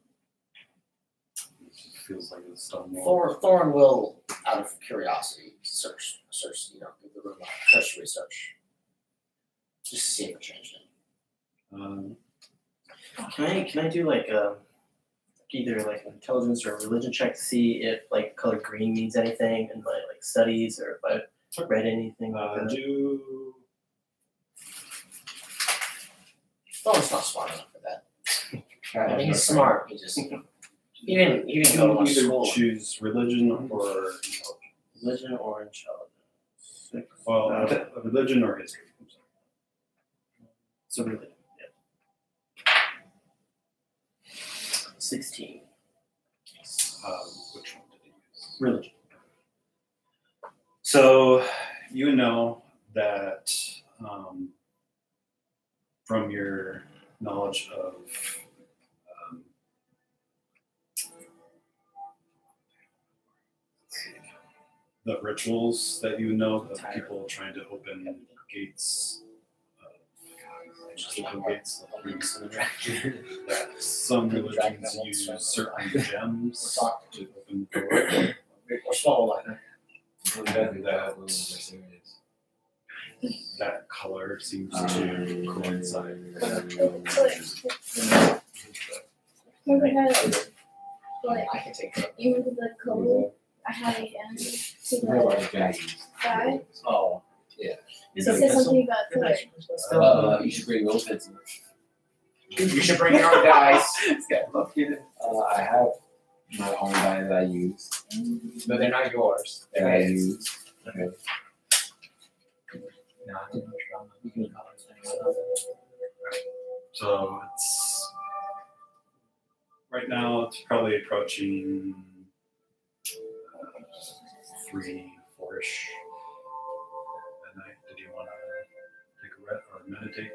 It just feels like a stone wall. Thorn will, out of curiosity, search, give the room a search research. Just to see if it changed it. Can I do like either like an intelligence or a religion check to see if like color green means anything in my like studies or if I've read anything like that? Do Thorn's not smart enough for that. I mean, he's smart. He just he didn't go to much either school. choose religion or intelligence. Religion or intelligence. Well, religion or history. I'm sorry. So religion. Yeah. 16. Which one did you use? Religion. So you know that from your knowledge of the rituals that you know of people trying to open gates, open gates of rooms, that some religions use certain gems to open the door. Or swallow like that. And that color seems to coincide. Remember how, like, I can take it. you remember the code I had again to the guy? Oh. It said something about the You should bring those pencils. You should bring your own dice. I have my own die that I use. But they're not yours. That I use. Okay. No, I didn't know you can colors. So it's right now it's probably approaching 3, 4-ish at night. Did you want to take a rest or meditate?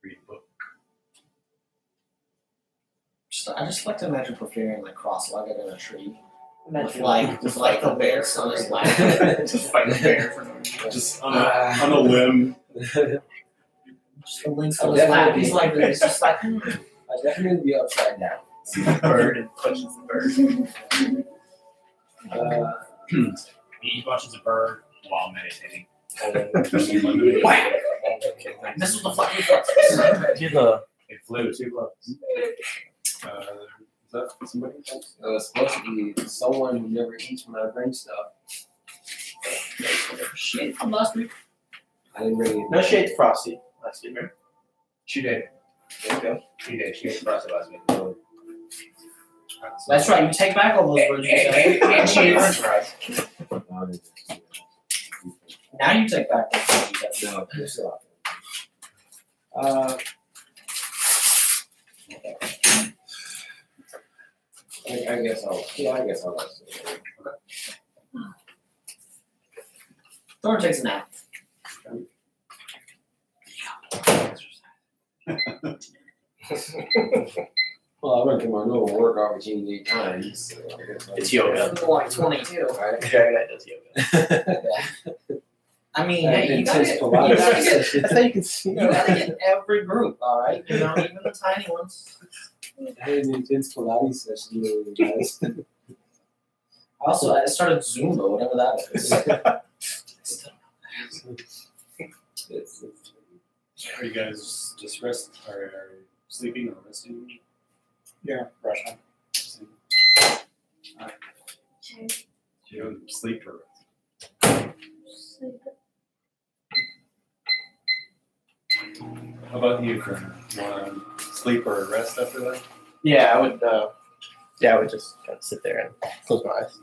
Read a book. I just like to imagine Porphyrion like cross-legged in a tree. With like a bear on his lap. Just fight the bear for no reason. Just on a limb. Just the links on his lap. He's like this, just like I'd definitely be upside down. See the bird and punches the bird. He punches a bird while meditating. whack! This was the fucking fuck. It flew too close. Is that somebody else? It's supposed to be someone who never eats when I bring stuff. Shit from last week. I didn't bring it. No shade to Frosty last week, right? She did. There you go. She did. She ate the last week. That's right, you take back all those words you said. And she ate french fries. Now you take back those words you said. No, you're still out there. I guess I'll rest it. Thorn takes a nap. Well, I went to my normal work opportunity 8 times. So I guess It's yoga. Like 22. Right? Dragon Knight does yoga. I mean, hey, you gotta, Intense you Pilates gotta get, session. That's how you can see. you gotta get every group, alright? You know, even the tiny ones. I had an intense Pilates session with you guys. I started Zumba, whatever that is. Are you guys just are you sleeping or resting? Yeah, Russian. You don't sleep or how about you, Kern? Want to sleep or rest after that? Yeah, I would. I would just kind of sit there and close my eyes.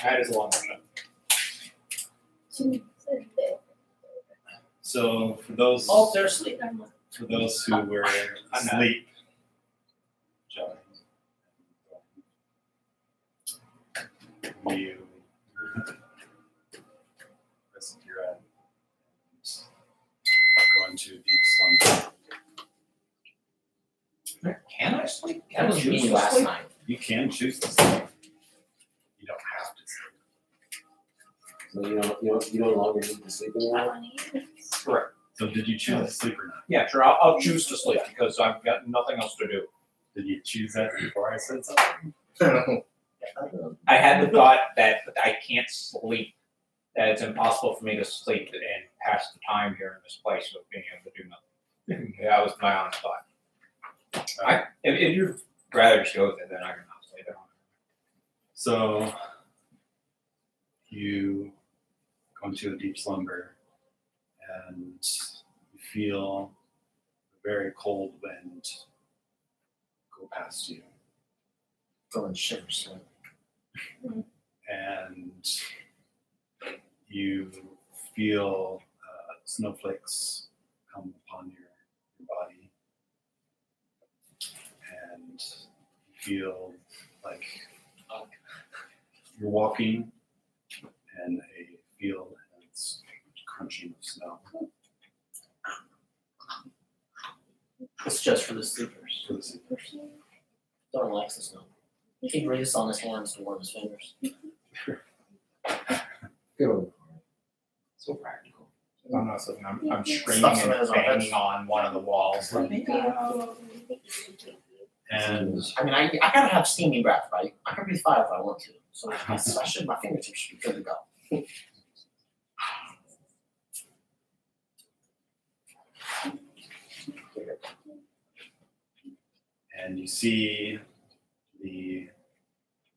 That is a long Russian. So for those Oh, they're asleep. for those who were I'm not. asleep, John, you rest your head, go into deep slumber. Can I sleep? That was me last night. You can choose to sleep. You don't have to sleep. So you no longer need to sleep anymore? Correct. So did you choose to sleep or not? Yeah, sure. I'll choose to sleep because I've got nothing else to do. Did you choose that before I said something? I had the thought that I can't sleep, that it's impossible for me to sleep and pass the time here in this place with being able to do nothing. That was my honest thought. If you'd rather just go with it, then I can not sleep. So you go into a deep slumber and you feel a very cold wind go past you. Going shivers. And you feel snowflakes come upon your body. And you feel like you're walking in a field and it's crunching of snow. It's just for the sleepers. For the sleepers. Thorn likes the snow. He breathes on his hands to warm his fingers. Good old. So practical. I don't know, so I'm screaming Stuff's in and his banging on one of the walls. Thank you. And I mean, I gotta have steamy breath, right? I can breathe fire if I want to. So I should, my fingertips should be good to go. and you see the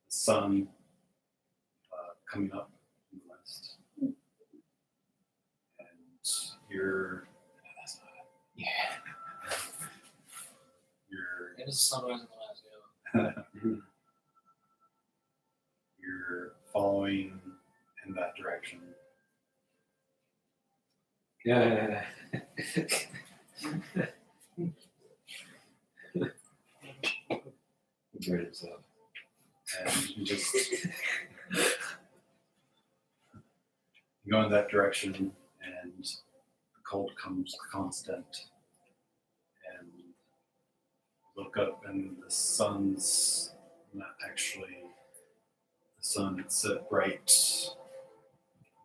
sun coming up in the west. And you're It is sunrise in the west, yeah. you're following in that direction. Yeah. Enjoyed himself. And you just you go in that direction, and the cold comes constant. And look up, and the sun's not actually the sun. It's a bright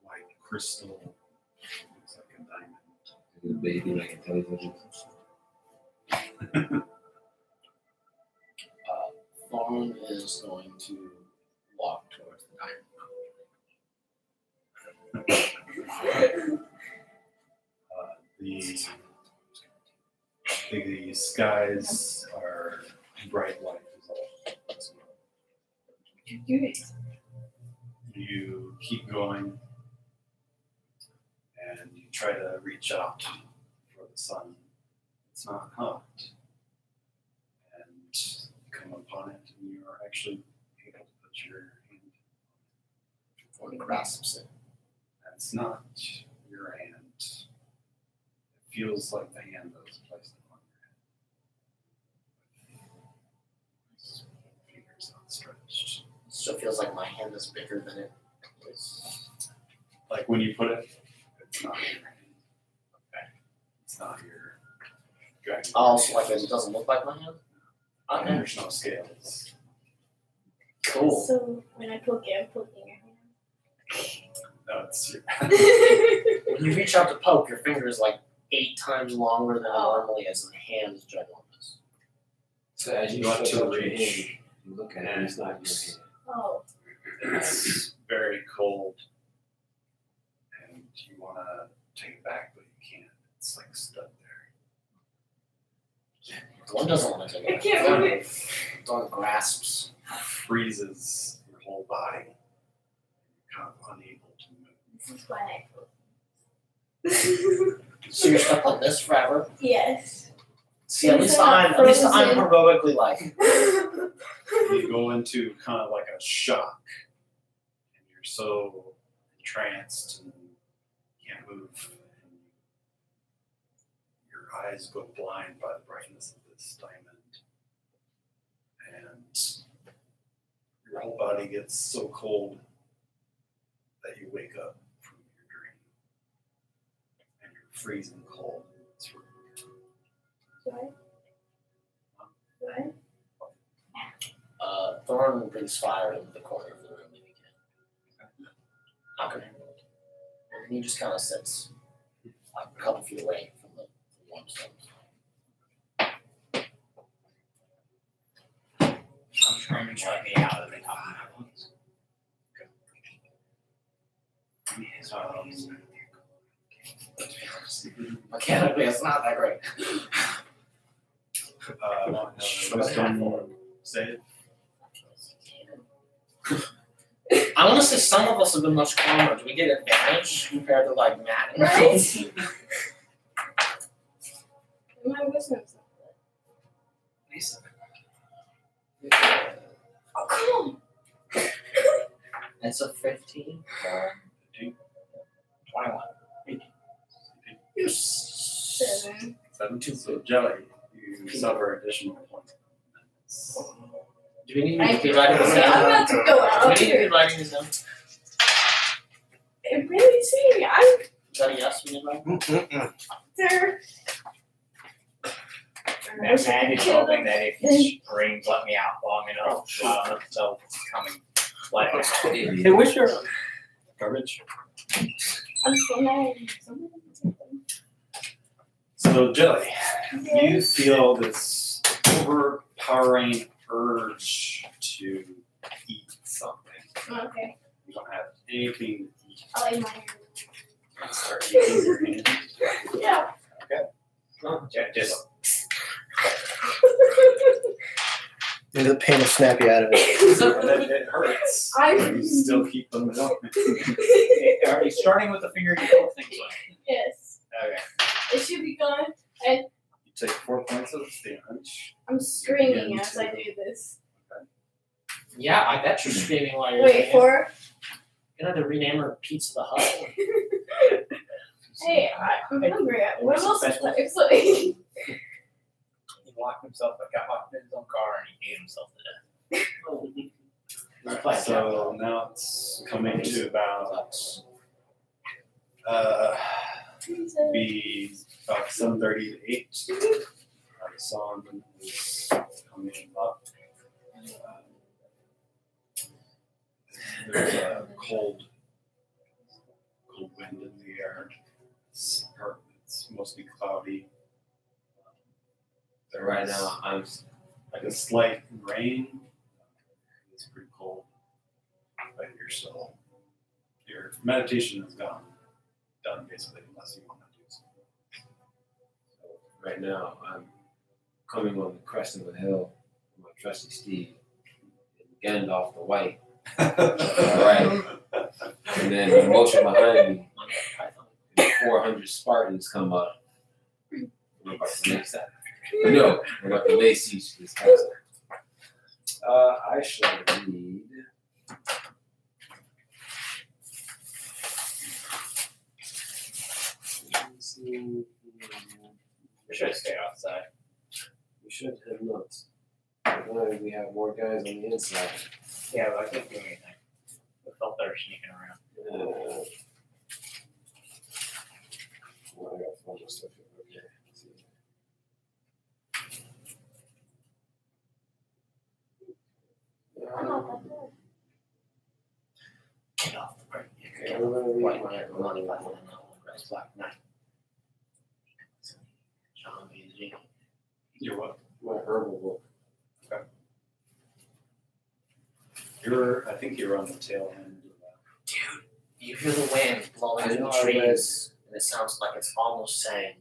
white crystal. Looks like a diamond. The baby like intelligence. Thorn is going to walk towards the diamond. The skies are bright white as well. You keep going, and you try to reach out for the sun. It's not hot. And you come upon it, and you are actually able to put your hand. Thorn grasps it. That's not your hand. It feels like the hand that was placed upon your head. Fingers outstretched. So it feels like my hand is bigger than it is. Like when you put it, it's not your hand. Okay. It's not your dragon. Oh, so like it doesn't look like my hand? And Okay. there's no scales. Cool. So when I poke it, I'm poking your No, it's your When you reach out to poke, your finger is like 8 times longer than it Oh. normally is, and the hand is ginormous. So as you want stretch to out your hand, reach. you look at it, and it's not your hand. Oh. It's very cold, and you want to take it back, but you can't. It's like stuck there. Thorn doesn't want to take it. I can't Thorn- move it. Thorn grasps. Freezes your whole body. You're kind of unable to move. This is why I poke. So you're stuck like this forever? Yes. See, at least It's not I'm frozen. heroically like. You go into kind of like a shock, and you're so entranced and can't move. And your eyes go blind by the brightness of this diamond, and your whole body gets so cold that you wake up from your dream, and you're freezing cold. It's What? What? Thorn brings fire into the corner of the room if he can. Okay. And he just kind of sits like a couple feet away from the warm stones. I'm trying to let me out of the top of my lungs. Mechanically, it's not that great. Wisdom save. I want to say some of us have been much calmer. Do we get advantage compared to like Matt and Right? My wisdom's not good. Oh, come on. It's a 15. 21. You're 7. 17. So jelly, you suffer additional points. Do we need to be writing this I'm down? about to go Do out we need to here. be writing this down? Is It really see that a yes? We need to write? there. Maggie's hoping that if his strings let me out long enough, they'll come and let me out. Hey, where's your Garbage. I'm so mad. So, Jelly, you feel this overpowering urge to eat something. Okay. You don't have anything to eat. I'll eat my hand. Start eating your hand. Yeah. Just Maybe the pain will snap you out of it. It hurts. You still keep them going. are you starting with the finger you don't think so? Yes. Okay. It should be gone. And You take 4 points of damage. I'm screaming as I do this. Yeah, I bet you're screaming while you're Wait, doing it. 4? You're gonna have to rename her Pizza the Hut. Hey, I'm hungry. What What's else the is special? there? So, He locked himself, got locked in his own car, and he ate himself to death. So now it's coming to about be about 7:30 to 8. The sun is coming up. There's a cold wind in the air. It's mostly cloudy. So right now, I'm Like a slight rain. It's pretty cold. But your meditation is done basically, unless you want to do something. right now. I'm coming on the crest of a hill with my trusty steed, Gandalf the White. Right. And then the motion behind me, 400 Spartans come up. We're about to lay No, we're about to lay siege to this castle. I shall need. We should have stayed outside. We should have notes. Why we have more guys on the inside. Yeah, but I couldn't do anything. I felt they were sneaking around. Well, I got fun with stuff here. Okay. Let's see. I'm not that good. Get off the break. Okay, I'm gonna read White my man, money, black man, rest black knight. John B. G. You're what? my herbal book. I think you're on the tail end of that. Dude, you hear the wind blowing I through know, the I read- trees, and it sounds like it's almost saying,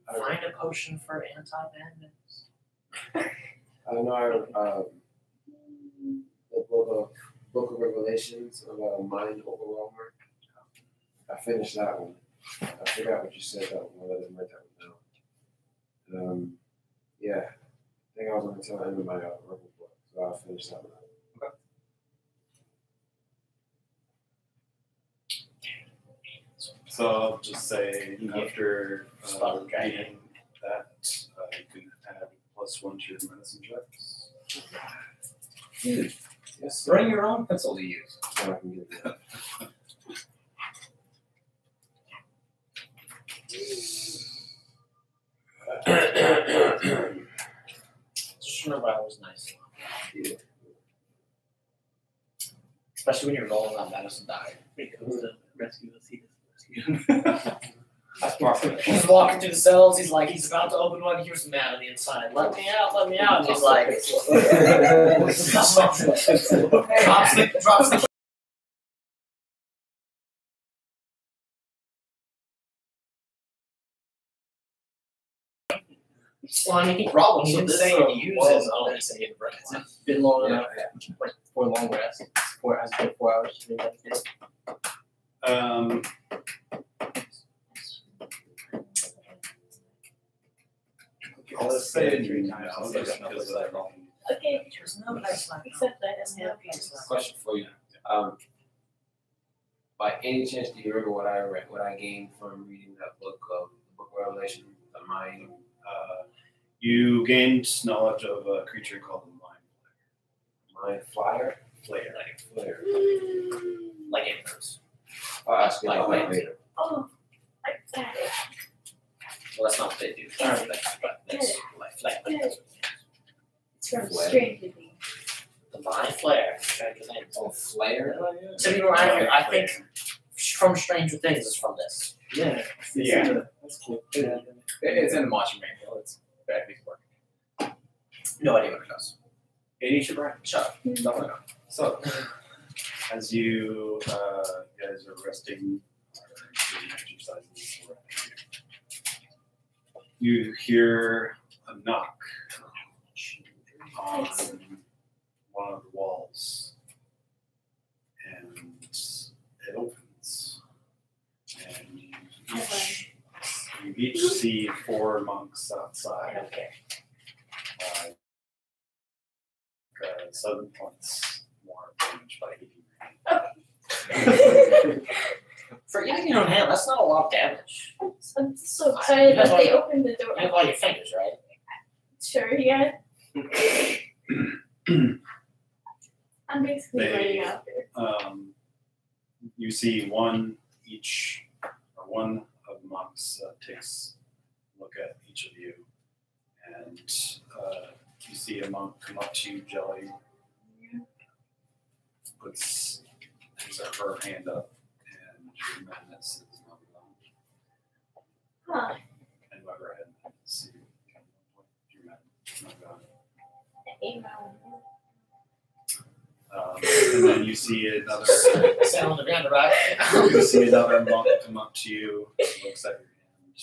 find a potion for anti-bandits. I know the book of Revelations about mind overwhelmer. I finished that one. I forgot what you said that one. I didn't write that one down. Yeah, I think I was on the tail end of my herbal book, so I'll finish that one. So I'll just say after Spot reading that, you can add +1 to your medicine checks. Dude, yes, Bring your own pencil to use. so I can get that. Just remember I was nice. Yeah. Especially when you're rolling on medicine die. Because the rescue us, he doesn't rescue. That's perfect. He's walking through the cells, he's like, he's about to open one, he hears a man on the inside. Let me out, let me out. And he's like, drops the well, I mean, he probably He didn't didn't say say it he uses. was. Oh, he said he had breath. It's been long Yeah. enough, like 4 long rests. 4 has been 4 hours. Maybe that's it. I'll say it 3 times No, just there's no because place of like that. Okay, There's no place like except that it's not Question for you. By any chance, do you remember what I read, what I gained from reading that book of Revelation, the mind? You gained knowledge of a creature called the Mind Flyer? Flayer. Flare. like infants. I'll ask you about that Like later. Oh, like that. Well, that's not what they do. But that's Flare. It's from Flare. Stranger Things. The Mind Flare. Stranger Things. Oh, flare. So you know, I think from Stranger Things is from this. Yeah. Yeah. That's cool. It's in the Monster Manual. It's bad piece of work. No idea what it does. It eats your brain. Shut up. Don't know. So, as you guys are resting or doing exercises, you hear a knock on one of the walls, and it opens, and you each see 4 monks outside. Okay. 7 points more damage by hitting. For hitting your own hand, that's not a lot of damage. I'm so excited that they opened the You door. have all your fingers, right? Sure, yeah. I'm basically They- running out there. You see one of the monks takes a look at each of you, and you see a monk come up to you, Jelly, puts his or her hand up, and your madness is not gone. Huh. And whoever had madness, your madness is not gone. Email. And then you see another. Stand on the ground, right? You see another monk come up to you, looks at your hand,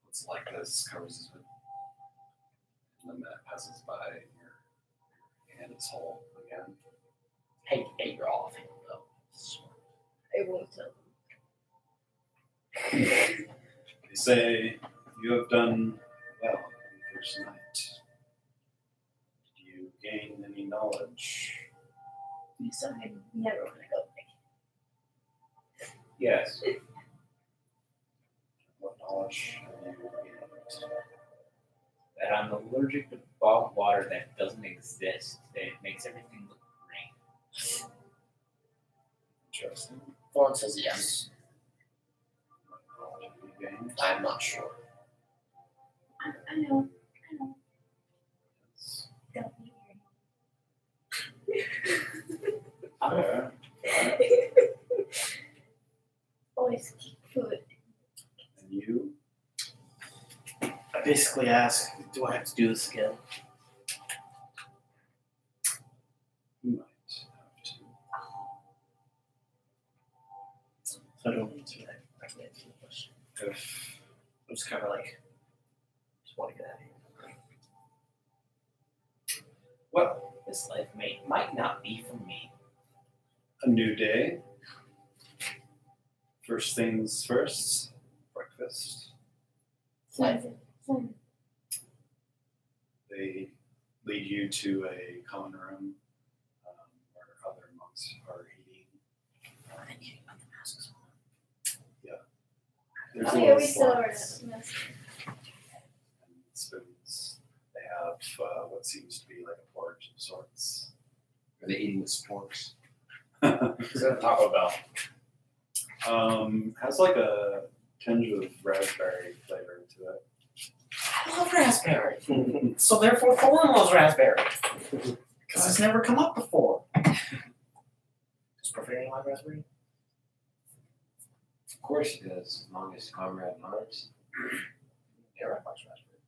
looks like this, covers his hood, and then that passes by, and your hand is whole again. Hey, you're off. I won't tell them. They say you have done well in the first night. Did you gain any knowledge? So I never want to go back. Yes. What knowledge have you gained? That I'm allergic to bog water that doesn't exist. That it makes everything look green. Interesting. Thorn says yes. What knowledge have you gained? I'm not sure. I know. Don't be Fair. Always keep food. And you? I basically ask, do I have to do this again? You might have to. So I don't answer that. I can answer the question. If I'm just kind of like, just want to get out of here. Well, this life might not be for me. a new day. First things first, breakfast. Sunset. They lead you to a common room where other monks are eating. Yeah. There's Oh a yeah, little we still are. slots and spoons. They have what seems to be like a porridge of sorts. Are they eating the sporks? Is that Taco Bell? Has like a tinge of raspberry flavor to it. I love raspberry. So therefore, Thorn loves raspberry. Because it's never come up before. Does Profane like raspberry? Of course he does, as long as Comrade Mars. Derek likes raspberry.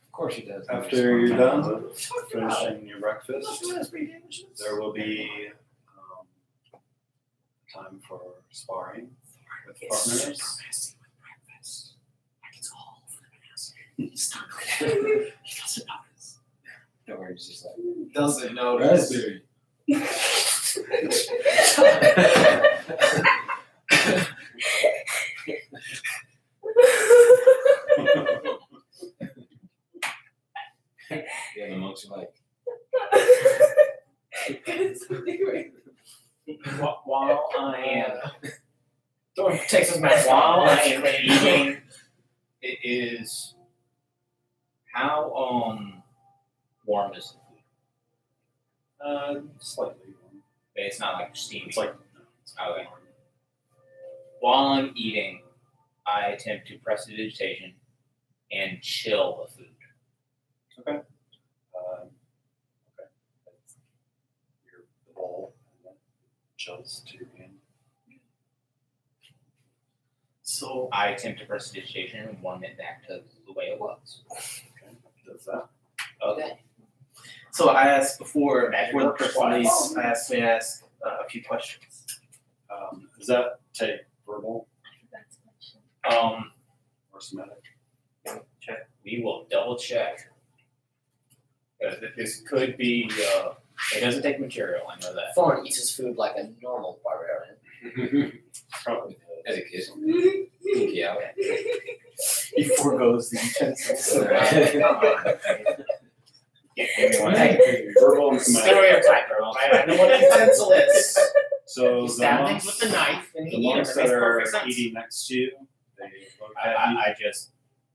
Of course he does. After you're done finishing your breakfast, Raspberry damages. there will be time for sparring with partners. Don't worry, it's just like, Doesn't raspberry. Yeah, the monks are like, While I am Thorn takes his mask while off. I am eating, it is how warm is the food? Slightly. It's not like steamy. It's like Okay. While I'm eating, I attempt to prestidigitation and chill the food. Okay. Your the bowl and then chills to your hand. So I attempt a prestidigitation and warm it back to the way it was. Okay. Does that? Okay. So I asked before Magic the works person twice. leaves, I asked a few questions. Does that take verbal or somatic? Check. We will double check. Because this could be. It doesn't take material. I know that. Thorn eats his food like a normal barbarian. Probably As a kid. Pinky out. He forgoes the utensils. Yeah, everyone. verbal and somatic. Stereotype, bro. I know what a utensil is. So You the stab things monks, with the knife and the you eat them. monks It that makes are perfect sense. eating next to you, they look at you. I just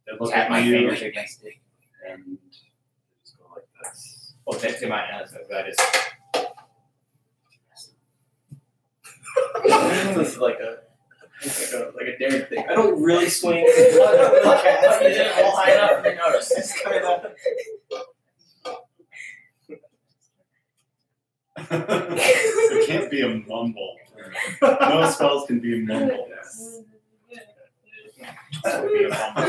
They look tap at my you fingers against it. and they just go like this. Well, that's to my nose. That is. This is like a dare thing. I don't really swing. You didn't hold high enough for you to notice. It's kind of. It can't be a mumble. No spells can be mumbled. That would be a bummer.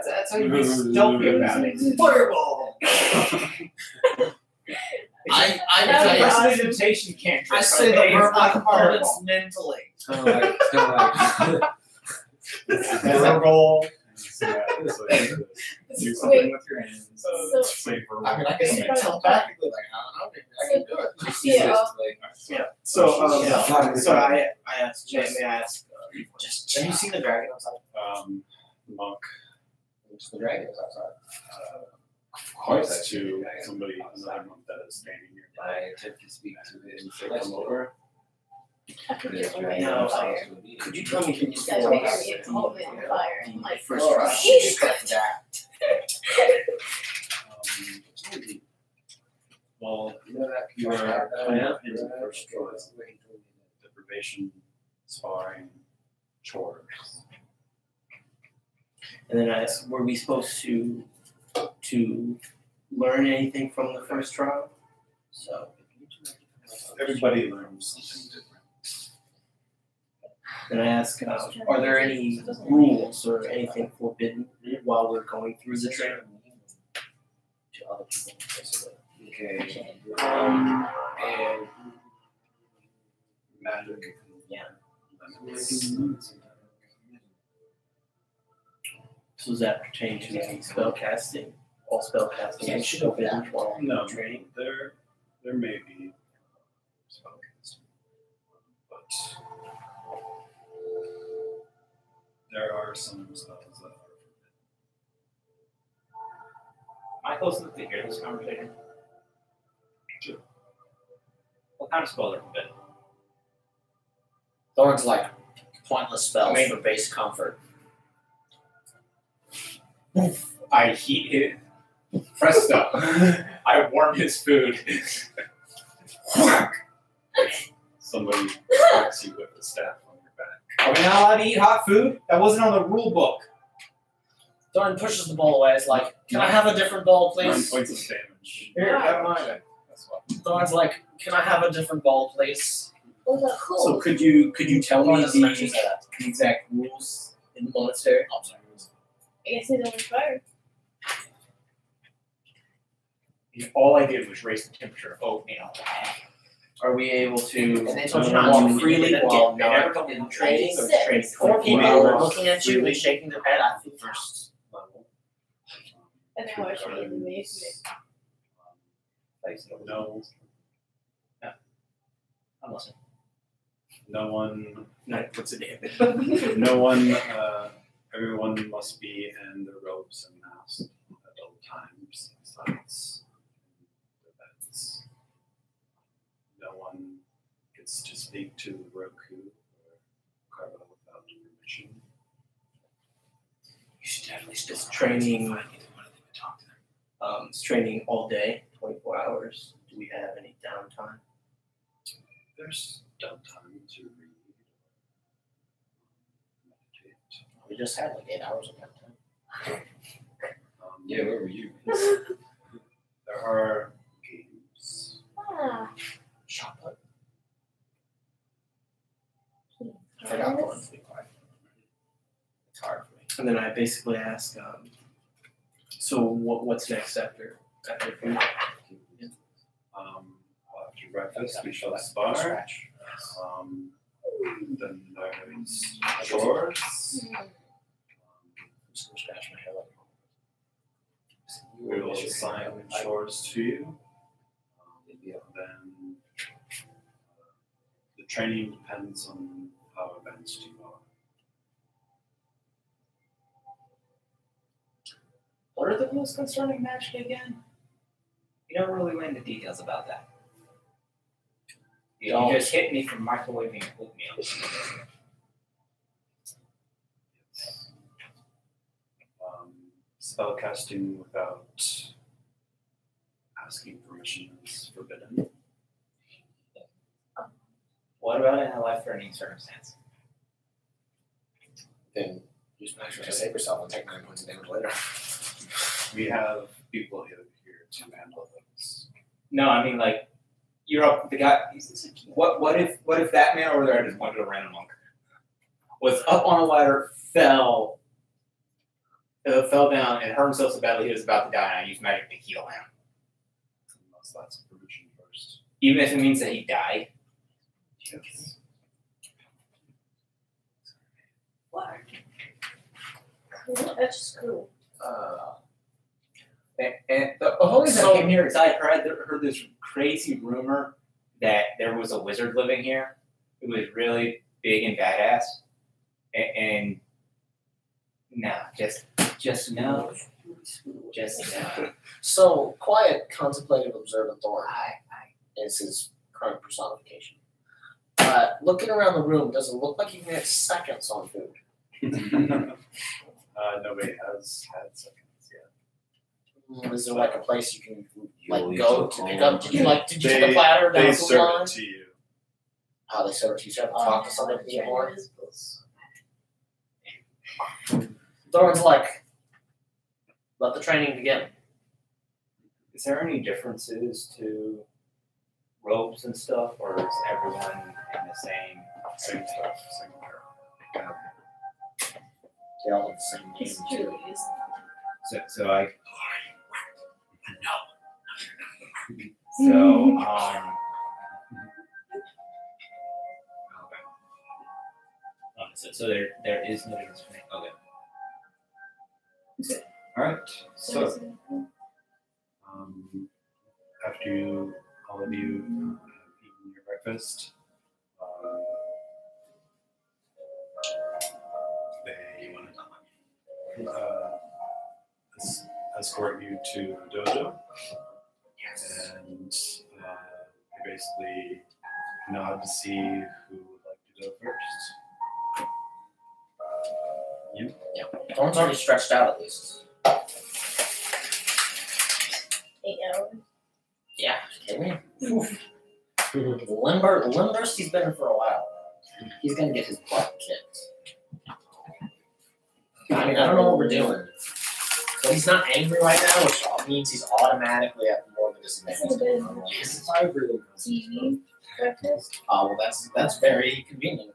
That's how you be stealthy about it. Fireball! I Prestidigitation can't. I say the verbal components mentally. Kind of like Verbal. Yeah, so do something Wait. with your hands. So- Say verbal. I mean, I guess you can telepathically, like, I don't know, maybe I can do it. Yeah. So I asked Jay, may I ask Have you seen the dragon outside? Monk Which the dragon is outside. points to somebody, another monk that is standing nearby. I attempt to speak to it and say, Come over. I could But get it's away right No, from now, fire. so it's could you tell me You guys make me involved in fire. I'm like, first Alright, try? you just got that. Well, You know that you are yeah. into the first draw. Deprivation, sparring, chores. And then I asked, were we supposed to learn anything from the first trial? So, Everybody learns something different. And I asked, are there any rules or anything forbidden while we're going through the training? to other people, basically. Okay. And Magic. Yeah. Limits. So does that pertain to spell casting? All spell casting Yeah, you is should go for forbidden that. while No, training? there may be spellcasting, but there are some spells that are Am I close enough to hear this conversation? Sure. What kind of spells are forbidden? Thorn's like pointless spells I mean- for base comfort. I heat it. Presto. I warm his food. somebody whacks you with the staff on your back. Are we not allowed to eat hot food? That wasn't on the rule book. Thorn pushes the bowl away. It's like, can I have a different bowl, 9 please? points of damage. Here, have mine. That's what. Thorn's like, can I have a different bowl, please? Oh, that's So cool. could you tell Thorn me doesn't actually the say that. exact rules in the monastery? Oh, sorry. I guess they don't fire. All I did was raise the temperature of oatmeal. Are we able to And they told you not to. walk freely You didn't while get- they never not told in you. training or Like training Four 24 people hours? looking at you and shaking their head. I think First level. And then watch me in the basement. No, I'm listening. no one, What's the name? no one, everyone must be in their robes and masks at all times, besides their beds. No one gets to speak to Roku or Carla without permission. You should definitely it's training. It's training all day, 24 hours. Do we have any downtime? There's downtime to read, meditate. we just had like 8 hours of that time. Yeah, where were you? There are games. Ah. Shot put. I forgot the one to be quiet. It's hard for me. And then I basically ask, so what's next after food? After breakfast, we shall spar. Then there's chores. I'm just gonna scratch my hair like We will assign chores to you. Then the training depends on how advanced you are. What are the rules concerning magic again? You don't really went into details about that. You just hit me from microwaving oatmeal. Spell casting without asking permission is forbidden. What about in a life-threatening circumstance? Then just make sure to save yourself and take 9 points of damage later. We have people here to handle those. No, I mean like you're up. The guy. What if that man over there I just pointed a random monk was up on a ladder, fell down, and hurt himself so badly he was about to die, and I used magic to heal him. Unless that's permission first. Even if it means that he died. Yes. What? Cool. That's just cool. And the whole reason So- I came here is I heard this crazy rumor that there was a wizard living here who was really big and badass. And no, just no. Just no. So, quiet, contemplative, observant Thorn is his current personification. Looking around the room, does it look like you can get seconds on food? Nobody has had seconds yet. Is there like a place you can like You'll go eat to it pick all. up? Did you get the platter down They the food serve line? it to you. Oh, they serve it to you. So you have to talk to somebody more. Thorn's like, let the training begin. Is there any differences to robes and stuff, or is everyone in the same? Same stuff, same hair. They all have the same name It's too. true. So I. So so there is no difference between okay. All right. So So, after all of you have eaten your breakfast, they escort you to the dojo. Yes. And they basically nod to see who would like to go first. Thorn's already stretched out at least. 8 hours. Yeah, kidding me? Limburst, he's been in for a while. He's gonna get his butt kicked. I mean, I don't know what we're doing. So he's not angry right now, which means he's automatically at more of a disadvantage. TV. Breakfast. Oh, well, that's very convenient.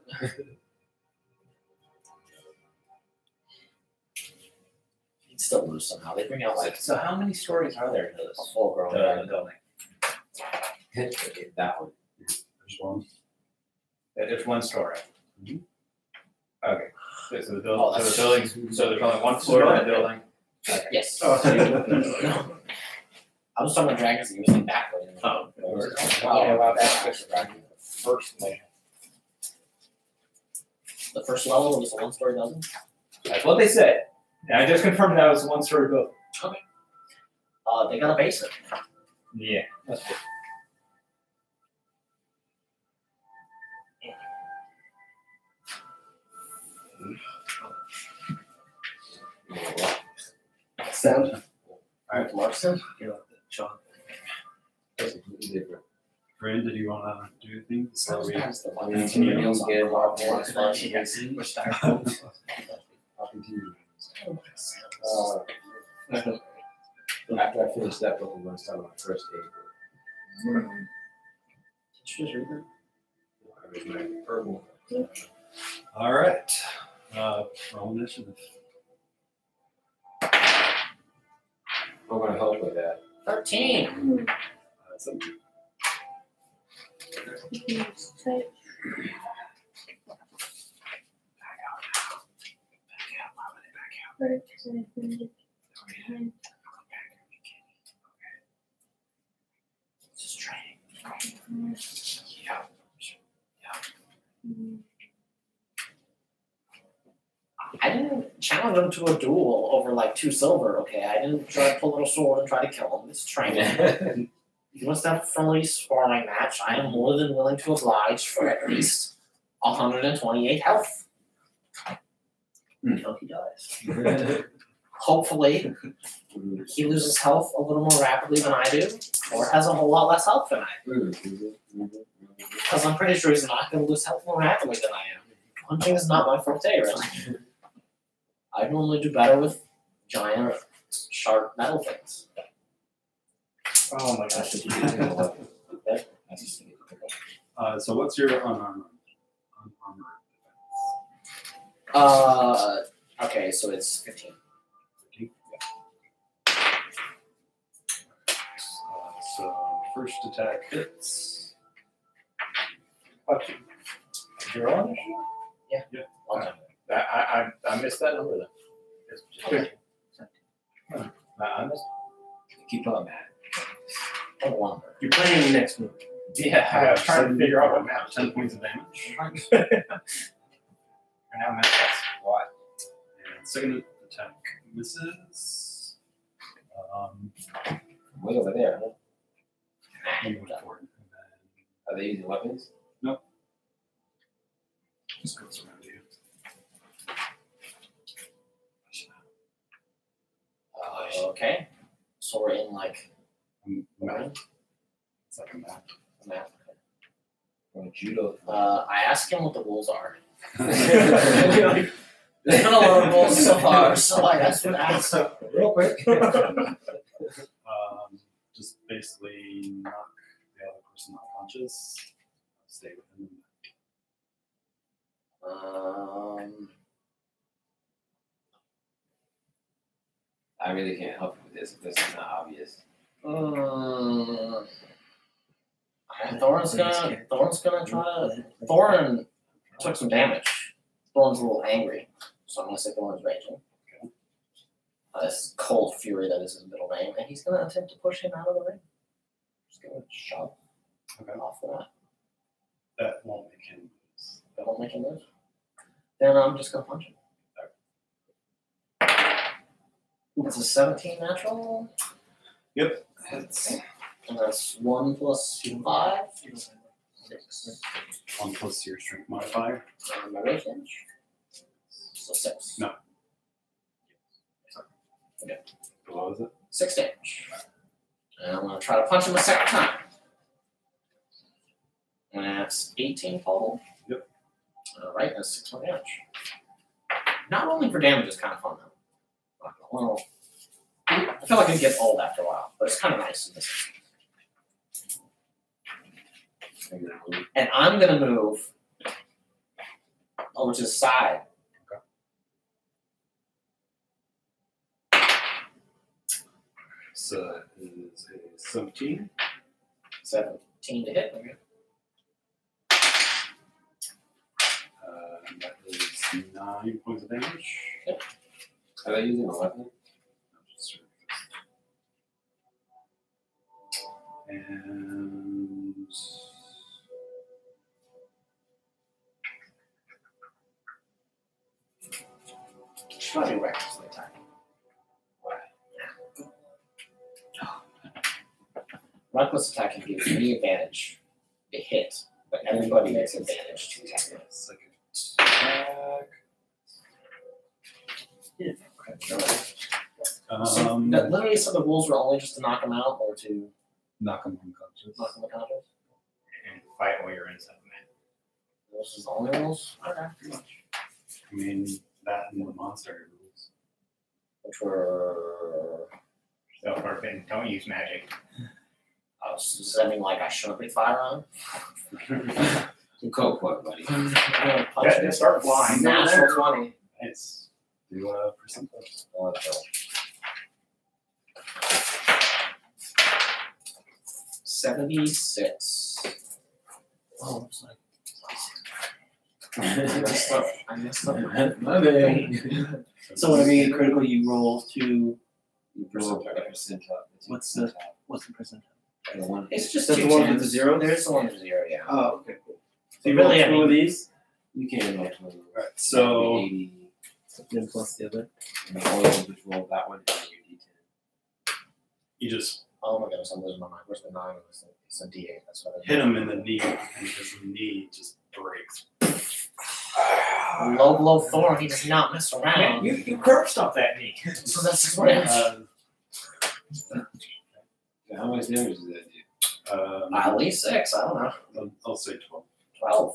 He'd still lose somehow. They bring out like So how many stories are there to a this full-grown the dragon. building? Okay, that one. There's one. There's one story. Okay. So the Oh, building. that's- So the building. So there's only one floor in the building. Yes. Oh, so you- No. I was talking about dragons that you was backward. Oh. Wow, that's first level. The first level was a one-story building. That's what they said. And I just confirmed that was a one-story building. They got a basement. Yeah. That's good. Sound? Alright, Larson. You're like the John. That's completely different. Bryn, did you want to do anything before we Sometimes the one Continue to nails on get a lot the more wall. responsibility. We're styrofoam. I'll continue. Oh, my sound. After I finish that book, I'm going to start on my first aid book. Did you just read that? I read my purple. All right. Roll initiative. I'm going to help with that. 13. So Just training. I didn't challenge him to a duel over like 2 silver, okay? I didn't try to pull out a sword and try to kill him. It's training. He wants to have a friendly sparring match. I am more than willing to oblige for at least 128 health. Until he dies. Hopefully, he loses health a little more rapidly than I do, or has a whole lot less health than I do. Because I'm pretty sure he's not going to lose health more rapidly than I am. Punching is not my forte, really. I normally do better with giant, sharp metal things. Oh my gosh. so what's your unarmored? Okay, so it's 15. So first attack hits. You're on? Okay. I missed that number then. I missed. Keep on, Matt. No longer. You're planning the next move. Yeah, I was trying to figure out what map. 10 points of damage. And now that's what. And second attack misses. Way over there, huh? You went for it. And then Are they using weapons? just goes around you. Okay. So we're in like Map. It's like a map. a map. Or judo? I asked him what the rules are. There's been a lot of rules so far, so I asked him to ask. Real quick. Just basically knock the other person unconscious. Stay with him. I really can't help you with this if this is not obvious. Thorin's gonna try to. Thorin took some damage. Thorin's a little angry, so I'm gonna say Thorin's raging. This cold fury that is his middle name, and he's gonna attempt to push him out of the ring. Just gonna shove off of that. That won't make him lose. That won't make him lose. Then I'm just gonna punch him. It's a 17 natural. Yep. Okay. And that's 1 plus 5. 6. 1 plus your strength modifier. And my rage damage. So 6. No. Okay. What was it? 6 damage. And I'm gonna try to punch him a second time. And that's 18 total. Yep. Alright, that's 6 more damage. Not rolling for damage is kind of fun though. Well, I feel like it gets old after a while, but it's kind of nice. And I'm gonna move over to the side. So that is a 17. 17 to hit. And that is 9 points of damage. Are they using a weapon? And Should probably do recklessly attacking. Reckless attacking gives me advantage to hit, but everybody gets advantage to attack. second attack. Literally, so the rules were only just to knock him out or to Knock him unconscious. knock him unconscious. And fight while you're inside the man. Those is the only rules? Okay. I mean, that and the monster rules. which were So Orphan, don't use magic. does that mean like I shouldn't be firing? Go for it, buddy. Just start flying. Natural 20. Nice. Do percentage. Okay. 76. Oh, I'm sorry. I messed up. My bad. So whenever you get critical, you roll to You roll a percentile. what's the percentile? The one. It's just Is that two the one with tens. the zero? There's the one with the 0, yeah. Oh, okay, cool. So you really have two of these, You can't roll 20. Alright, so 80. then plus the other. And all of them just roll that one and your D10. you just Oh my goodness, I'm losing my mind. Where's the 9? It's a D8. That's what I hit him in the knee, and his knee just breaks. Low blow Thorn, he does not mess Man, around. you curb stop that knee. So that's 6 more damage. How much damage does that do? At least 6, I don't know. I'll say 12. 12.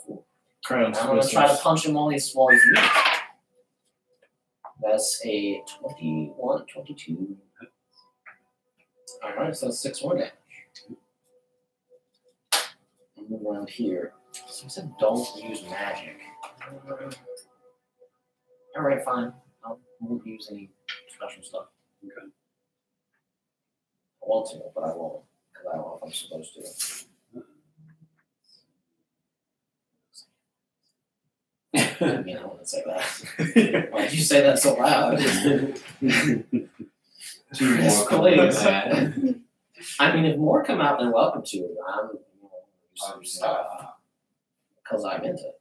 Crown. I'm gonna try to punch him while he's weak. That's a 21, 22. Alright, so that's 6 more damage. I'll move around here. So you said don't use magic. Alright, fine. I won't use any special stuff. Okay. I want to, but I won't. Because I don't know if I'm supposed to. I mean, I wouldn't say that. Why'd you say that so loud? Two Yes, more please. please. I mean, if more come out, they're welcome to. I'm do some stuff because I'm into it.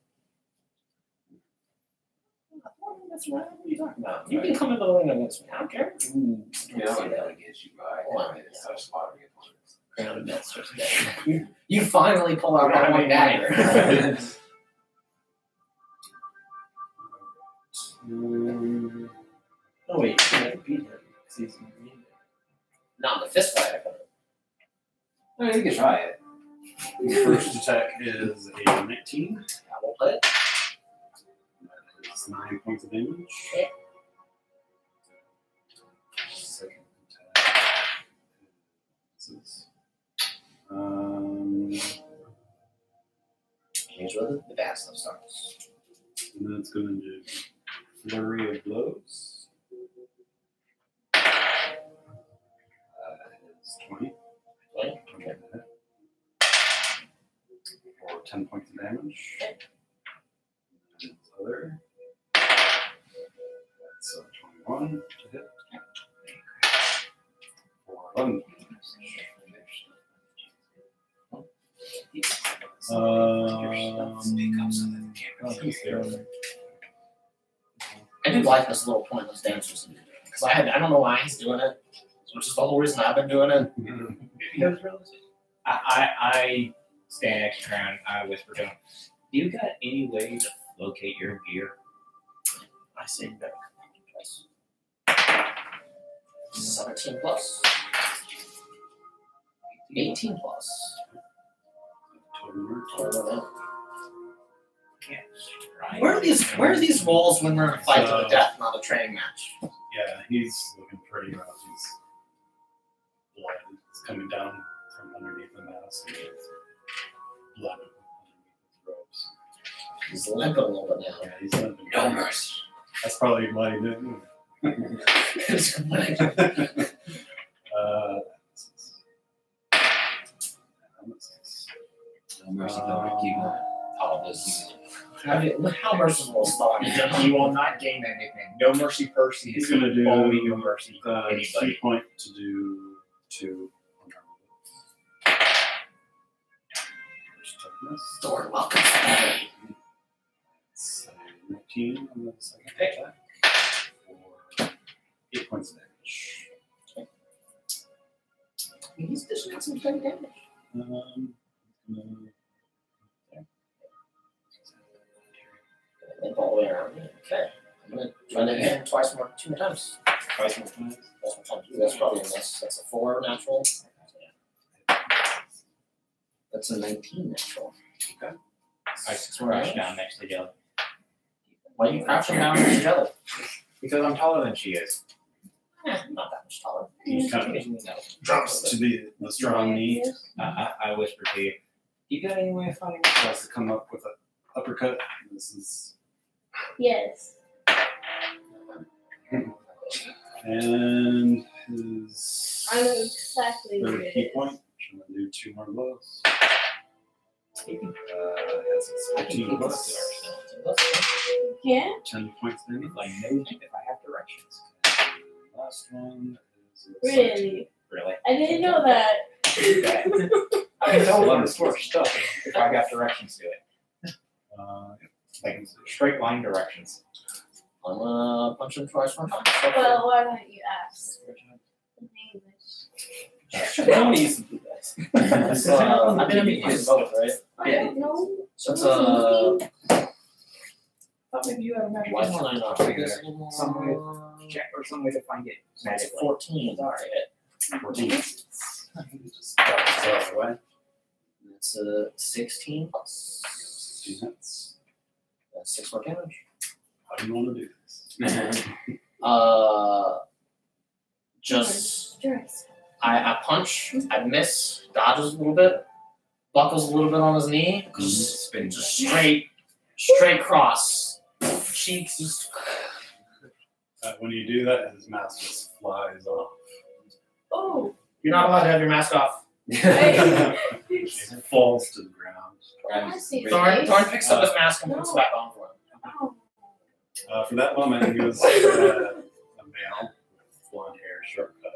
That's right. What are you talking about? You can come into the ring against me. I don't care. Yeah, I'm gonna get you by. Well, It's so smart to get one. Crown of Death starts dead. You finally pull out that one dagger. Oh wait, you can't beat him. 'Cause he's green. Not in the fist fight. I couldn't. I mean, you can try it. First attack is a 19. I will play it. That is 9 points of damage. Yeah. Second attack is Here's where the bad stuff starts. and then it's going to do flurry of blows. It's 20. 20? Okay. For 10 points of damage. And other. That's 21 to hit. For 11 points I do like this little pointless dancers because I don't know why he's doing it, which is the whole reason I've been doing it. I stand next to Crown. I whisper to him, "Do you got any way to locate your gear?" I say no. 17 plus. 18 plus. Where are these rolls when we're in a fight to the death, not a training match? Yeah, he's looking pretty rough. He's blood is coming down from underneath the mask. And there's blood underneath his robes. He's limping a little bit now. Yeah, he's limping. No mercy. That's probably why he didn't move. No mercy, don't keep going. Oh, this. How merciful is thought? You will not gain that nickname. No Mercy Percy. He's gonna do only No Mercy. 2 Anybody. point to do 2 First toughness. Thor, welcome. It's 19 on the second attack for 8 points of damage. He's just got some good damage. Limp all the way around. Okay. I'm gonna try that again 2 more times. Twice more times. That's what I'm doing. That's probably a miss. That's a 4 natural. That's a 19 natural. I crouch down next to Jelly. Why are you crouching down next to Jelly? Because I'm taller than she is. Not that much taller. He kind of drops to the strong knee. I whisper to you, you got any way of finding Tries to come up with an uppercut. This is Yes. and his I know exactly what third it key is. point. I'm gonna do 2 more blows. That's I can 15 keep plus. this. Yeah? 10 points then. if I know if I have directions? Last one is Really? Really? I didn't know that. I can tell when to store stuff if I got directions to it. Like straight line directions. I'm gonna punch him twice one time. Well, why don't you ask in English? They only used to do that. So, I mean, you use both, right? I don't know. So it's Looking. Thought maybe you have a magic why wand. can I not do this Some way anymore? check or some way to find it magically. 14. Alright. 14. Just drop himself away. It's 16 plus. 16 hits. That's 6 more damage. How do you want to do this? Just Dress. I punch, I miss, dodges a little bit, buckles a little bit on his knee, Spin just straight cross, cheeks just. When you do that, his mask just flies off. Oh. You're not allowed to have your mask off. It falls to the ground. I see. Thorn picks up his mask and puts it back on for him. Oh. For that moment, he was a male with blonde hair, short cut.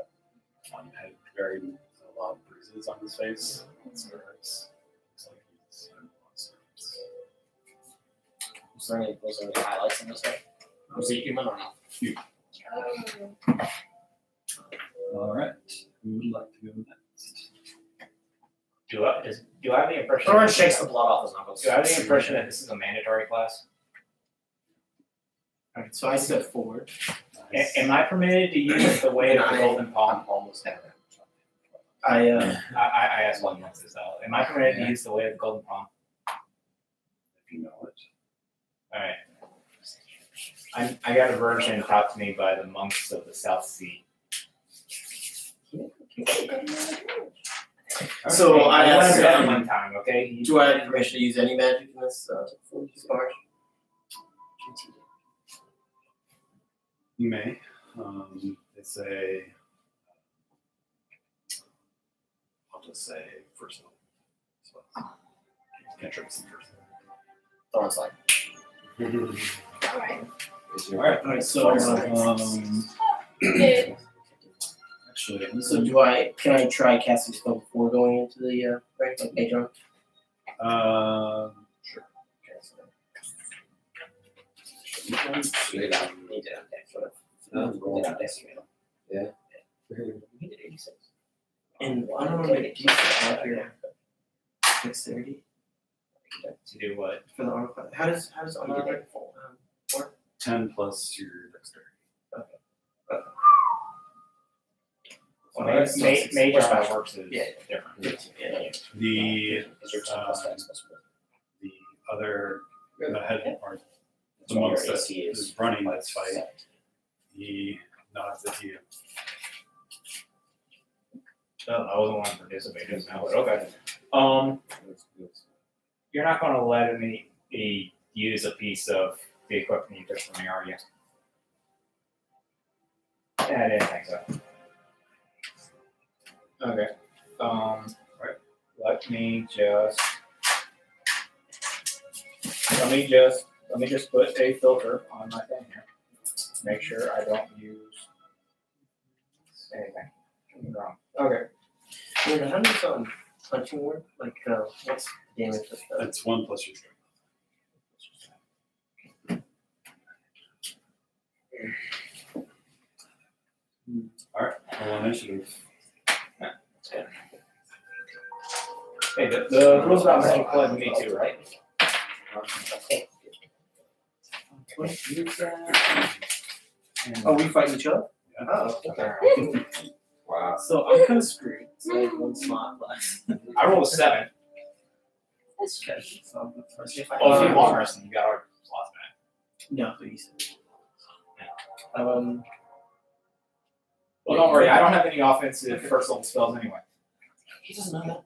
Had a lot of bruises on his face. Scars. Looks like he's had a lot of scars. Was there any highlights in this guy? Was he human or not? Oh. All right. Who would like to go next? Do I have the impression? Thorn shakes the blood off his knuckles. Do I have the impression that this is a mandatory class? Alright, so I step forward. Am I permitted to use the way of the golden palm? I'm almost there. I I asked one once this out. Am I permitted to use the way of the golden palm? If you know it. Alright. I got a version taught to me by the monks of the South Sea. So I learned asked, that one time, okay? do I have permission to use any magic in this part? You may. It's a. I'll just say first level. So, cantrips and first Thorn's like, level. Alright. Alright, so Actually, so can I try casting spell before going into the right, like Mage Arm? sure. he did on deck, whatever. He did on deck, you know. He did 86. And I don't remember, do you have your dexterity To do what? for the armor class? How does armor work? 10 plus your dexterity. Well, Alright, so it's- Major spell works is Yeah. different. Yeah. The Is your 10 plus dex plus wisdom? the other the head or the So monk your that AC is running this fight, set. he nods at you. No, I wasn't one to participate just now, but okay. You're not gonna let me use a piece of the equipment you took from me, are you? Yeah, I didn't think so. Okay. Right. Let me just put a filter on my thing here. Make sure I don't use anything wrong. Okay. Yeah, how does punching work? Like what's the damage of that? That's 1 plus your strength. Alright, roll initiative. Hey, the rules about magic apply to me too, right? Oh, we fight each other? Yeah. Oh, okay. Wow. So I'm kind of screwed. So I have one slot left. I rolled a 7. That's true. So first if Oh, if you long rest, then you got our slots back. No, please. Well, don't worry. I don't have any offensive first level spells anyway. He doesn't know that.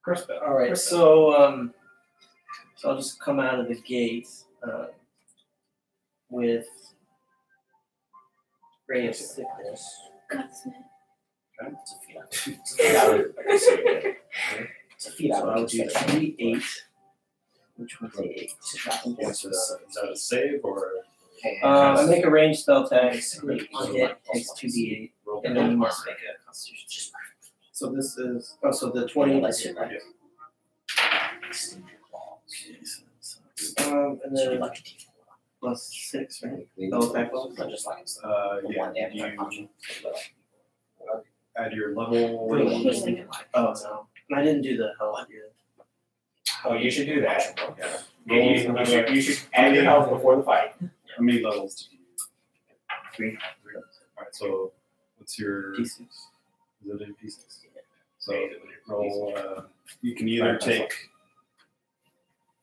Curse spell. All right, Curse so so I'll just come out of the gate with Ray of Sickness. Godsmith. It's a feat. It's a feat out. I can see it. It's a feat So out. I would do 3d8. Which one's the 8? Is that a save or? I make a ranged spell attack. Hit takes 2d8, and then you must make a Constitution check. So this is so the 20 is hit, right? And then plus 6, right? Spell attack bonus. Just like Yeah. You add your level. Oh no, I didn't do the hell idea. Oh, you should do that. Yeah. You should add your health before the fight. How many levels do you use? 3. Alright, so what's your. D6. Is it in pieces? So roll. You can either take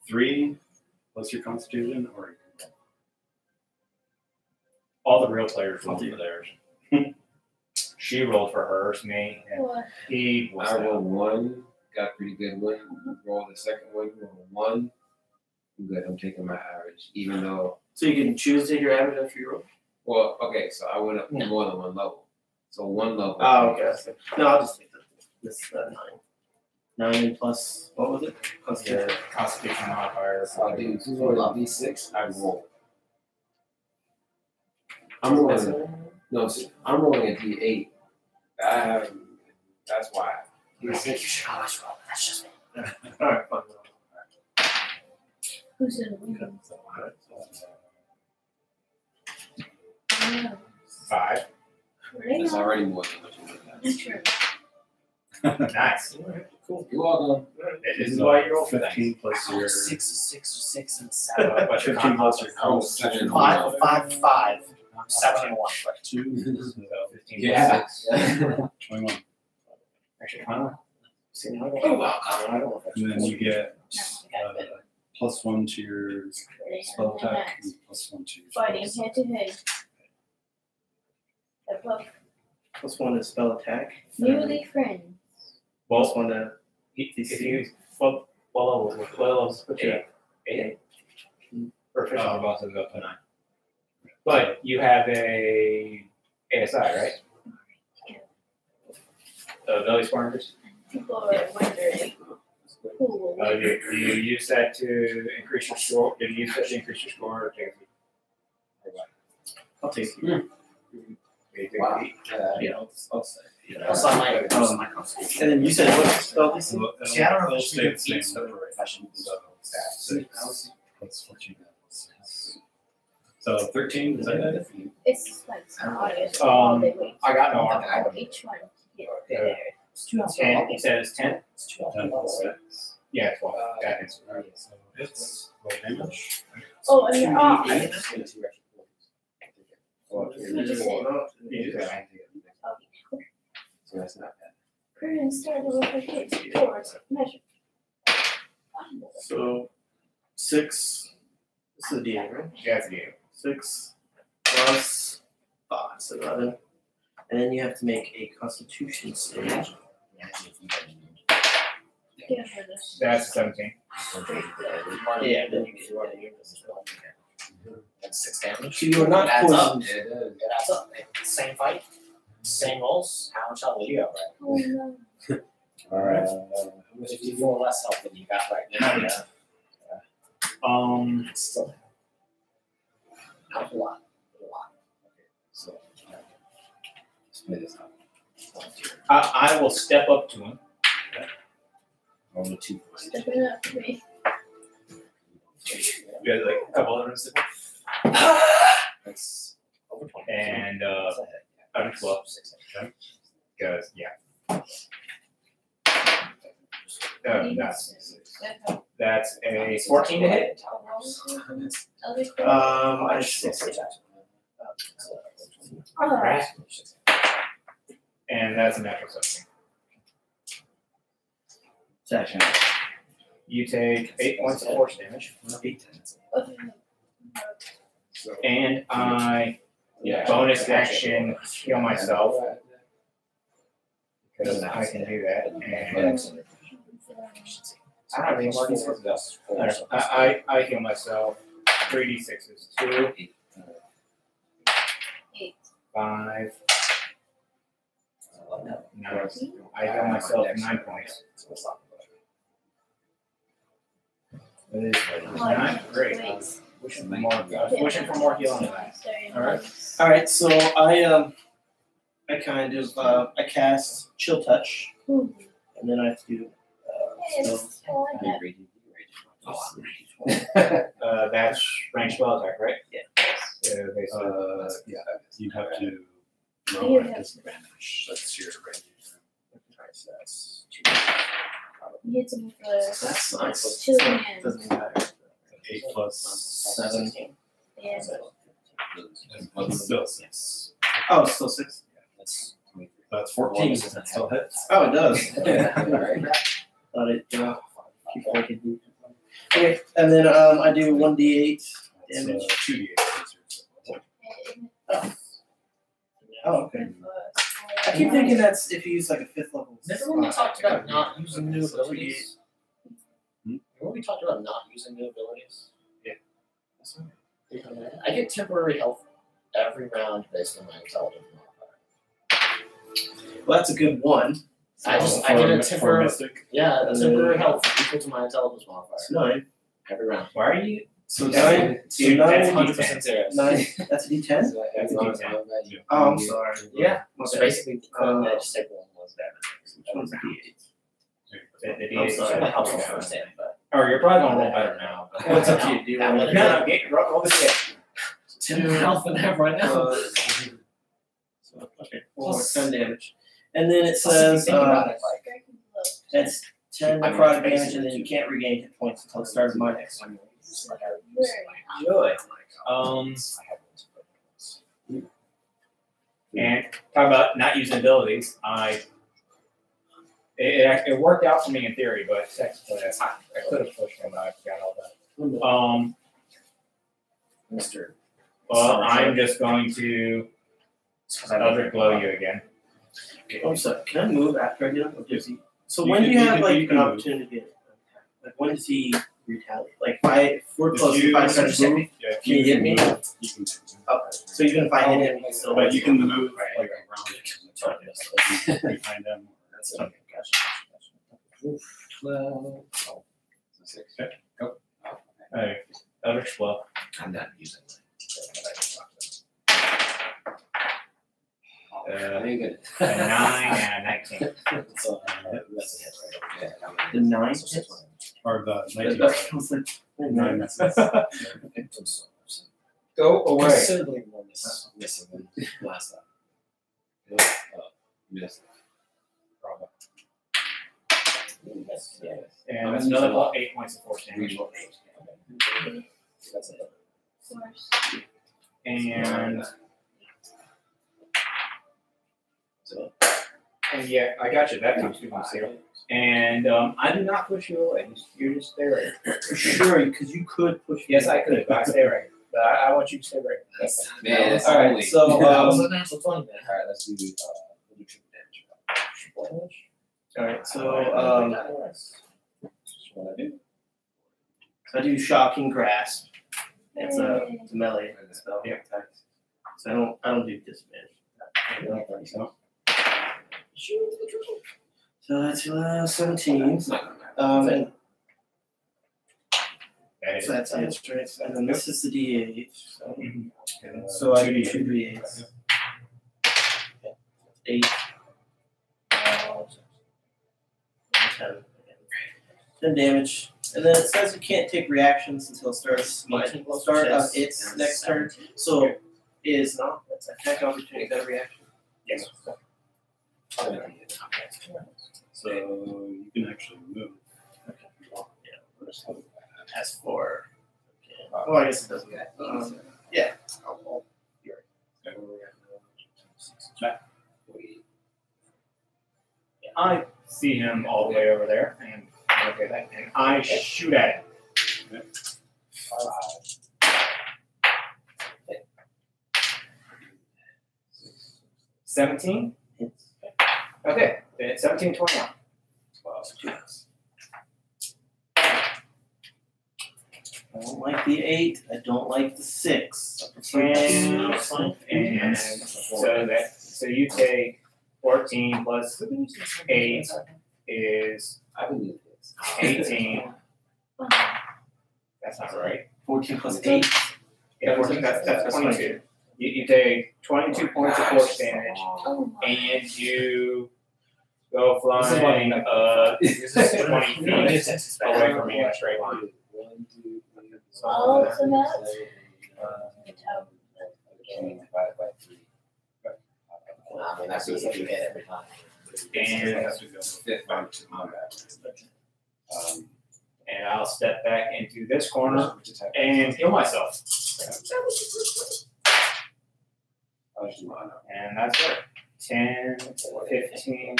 3 plus your constitution, or All the real players rolled for theirs. She rolled for hers, me, and What? he was I out. rolled 1, got a pretty good one. Roll the second one, roll 1. I'm good. I'm taking my average, even though. So you can choose to take your average after you roll. Well, okay, so I went up more than 1 level. So 1 level. Oh, okay. No, I'll just take this 9. 9 plus what was it? Plus Your Constitution modifier. So I'll do 2 roll D6. I roll. I'm rolling. No, I'm rolling a D8. I have. That's why. D6. You should always roll. That's just me. All right, fine. Who's in the window? Oh, 5. really? That's already more than what you Not sure. Nice. Cool. You're welcome. This is why you roll for that. 15 plus Oh, your. 6 and 7. What's your 15 plus your. Oh, 7. 5, 7 and 1. 2. So 15 Yeah. plus 6. 21. Actually, huh? You're welcome. And then you get +1 to your spell attack and +1 to your Fighting spells. head to head. Above. Plus 1 is spell attack. Newly friends. Plus 1 to If you what levels put you at? 8. Or official boss is up to 9. But you have a ASI, right? Ability Sparkers. People are wondering who will win. Do you use that to increase your score? Did you use that to increase your score? Or take it? I'll take it. You take Wow. it? Yeah, I'll say. That's on my constitution. And then you said what spell this is? See, I don't know It'll if stay the it's same. if I should use So 6 plus 14. So 13, is that it? It's like obvious. I got no I armor. Each one. Yeah. Yeah. It's 2 hours. 10. You said it's 10? It's 2 hours. 10 plus 6. Yeah, 12. That is. Alright, so it's roll damage. Oh, and you're off. I think that's gonna do extra points. You just got So that's not bad. Current start of a hit towards measure. So 6. This is a D8, right? Yeah, it's you. 6 plus 5, so 11. And then you have to make a Constitution save. Yeah, for this. That's 17. Yeah, then you get That's 6 damage. So you are not Adds up. poisoned. It adds up. Same fight, same rolls. How much health do you have right? Oh no. Alright. If you roll less health than you got right now, it's still not a lot. A lot. Okay, so split this up. I will step up to him. Only 2. Step it up for me. You have like a couple of others. That's over 20. And That's a hit. Yeah. I'm 12. 6. Because, yeah. That's a 14 to hit. I Alright. And that's a natural 17. Section. You take 8 points of force damage. And I Yeah. bonus action, heal myself. Because I can do that. And I don't know what these I heal myself. 3d6s. 2, 5, 9. I heal myself 9 points. That is not great. Wishing for more healing. All right. So I kind of I cast Chill Touch, and then I have to do That's range spell attack, right? Yeah. Okay, so Yeah, you have to roll at disadvantage. That's your range. that's He hits him with that sucks. Chill hand. Doesn't matter. 8 plus 7. Yeah. Still 6. Oh, still 6. That's 14. That still hits. Oh, it does. Thought it. Keep thinking. Okay, and then I do 1d8 damage. 2d8. Oh, okay. I keep thinking that's if you use like a 5th level. Remember when we talked about not using new abilities? Remember we talked about not using new abilities? Yeah. I get temporary health every round based on my intelligence modifier. Well, that's a good one. I get a temporary temporary health equal to my intelligence modifier It's 9. every round. why are you? So Dude, 9. So 9. that's 100% serious. 9. That's a d10. That's a D10. Oh, I'm sorry. Yeah. My So bad. basically, I just take one less damage. Which one's a d8? The I'm D8 sorry. It helps me understand, but Or you're probably gonna roll better now. But Well, it's up to you. Do you want to No, get roll the shit. 10 health and have right now. Okay, 10 damage. And then it Plus, if you says think about it, like, that's 10 necrotic damage, and then you can't regain hit points until the start of my next turn. Really? And talk about not using abilities. It worked out for me in theory, but technically I could have pushed him. I forgot all that. Mr. Well, I'm just going to Eldritch Blow you again. Oh, sorry. Can I move after I get him? Or does he? So You when do can- you you have can- like you an can move. opportunity to get? Like when does he retaliate? Like if we're If close, you- if I try to move, Yeah, if can you hit me? You can Okay. So even if I hit him, he's still. But you can move like around it, behind them. That's okay. Gotcha. Okay, go. Alright, Eldritch Blow. I'm not using it. A 9 and a 19. The 9. Or the 19. I was like, 9 misses. Go away. Considerably more missing than last time. Missed. And that's another 8 points of force damage. And yeah, I got you. That comes to my 0. And I do not push you away. You're just there. Sure, because you could push. Yes, I could, but I stay right. But I want you to stay right. Man, that's All right, only. so That was a natural 20 man. Alright, let's do triple damage. all right, so What I do? I do shocking grasp. It's a melee spell. Yeah. So I don't do disadvantage. So that's 17. And That is so that's it, right? And then this is the D8. So I do 2 D8s. 8. 10. 10 damage. And then it says you can't take reactions until it starts of its next turn. So is not that's attack opportunity that a reaction? Yes. So you can actually move. As for oh, I guess it doesn't. Yeah. I see him all the way over there, and I shoot at him. 17? Hits. Okay, then it's 17, 21. Wow, so 2 hits. I don't like the 8. I don't like the 6. I prefer 2. And so you take 14 plus 8 is I believe this. 18. That's not right. 14 plus 8. Yeah, 14, that's 22. You take 22 points of force damage, Oh my. and you go flying 20 feet away from me in a straight line. Oh, so much. Divided by 3. I mean, that's easy to hit every time. And, Fifth round to combat. and I'll step back into this corner and heal myself. And that's it. 10, 15,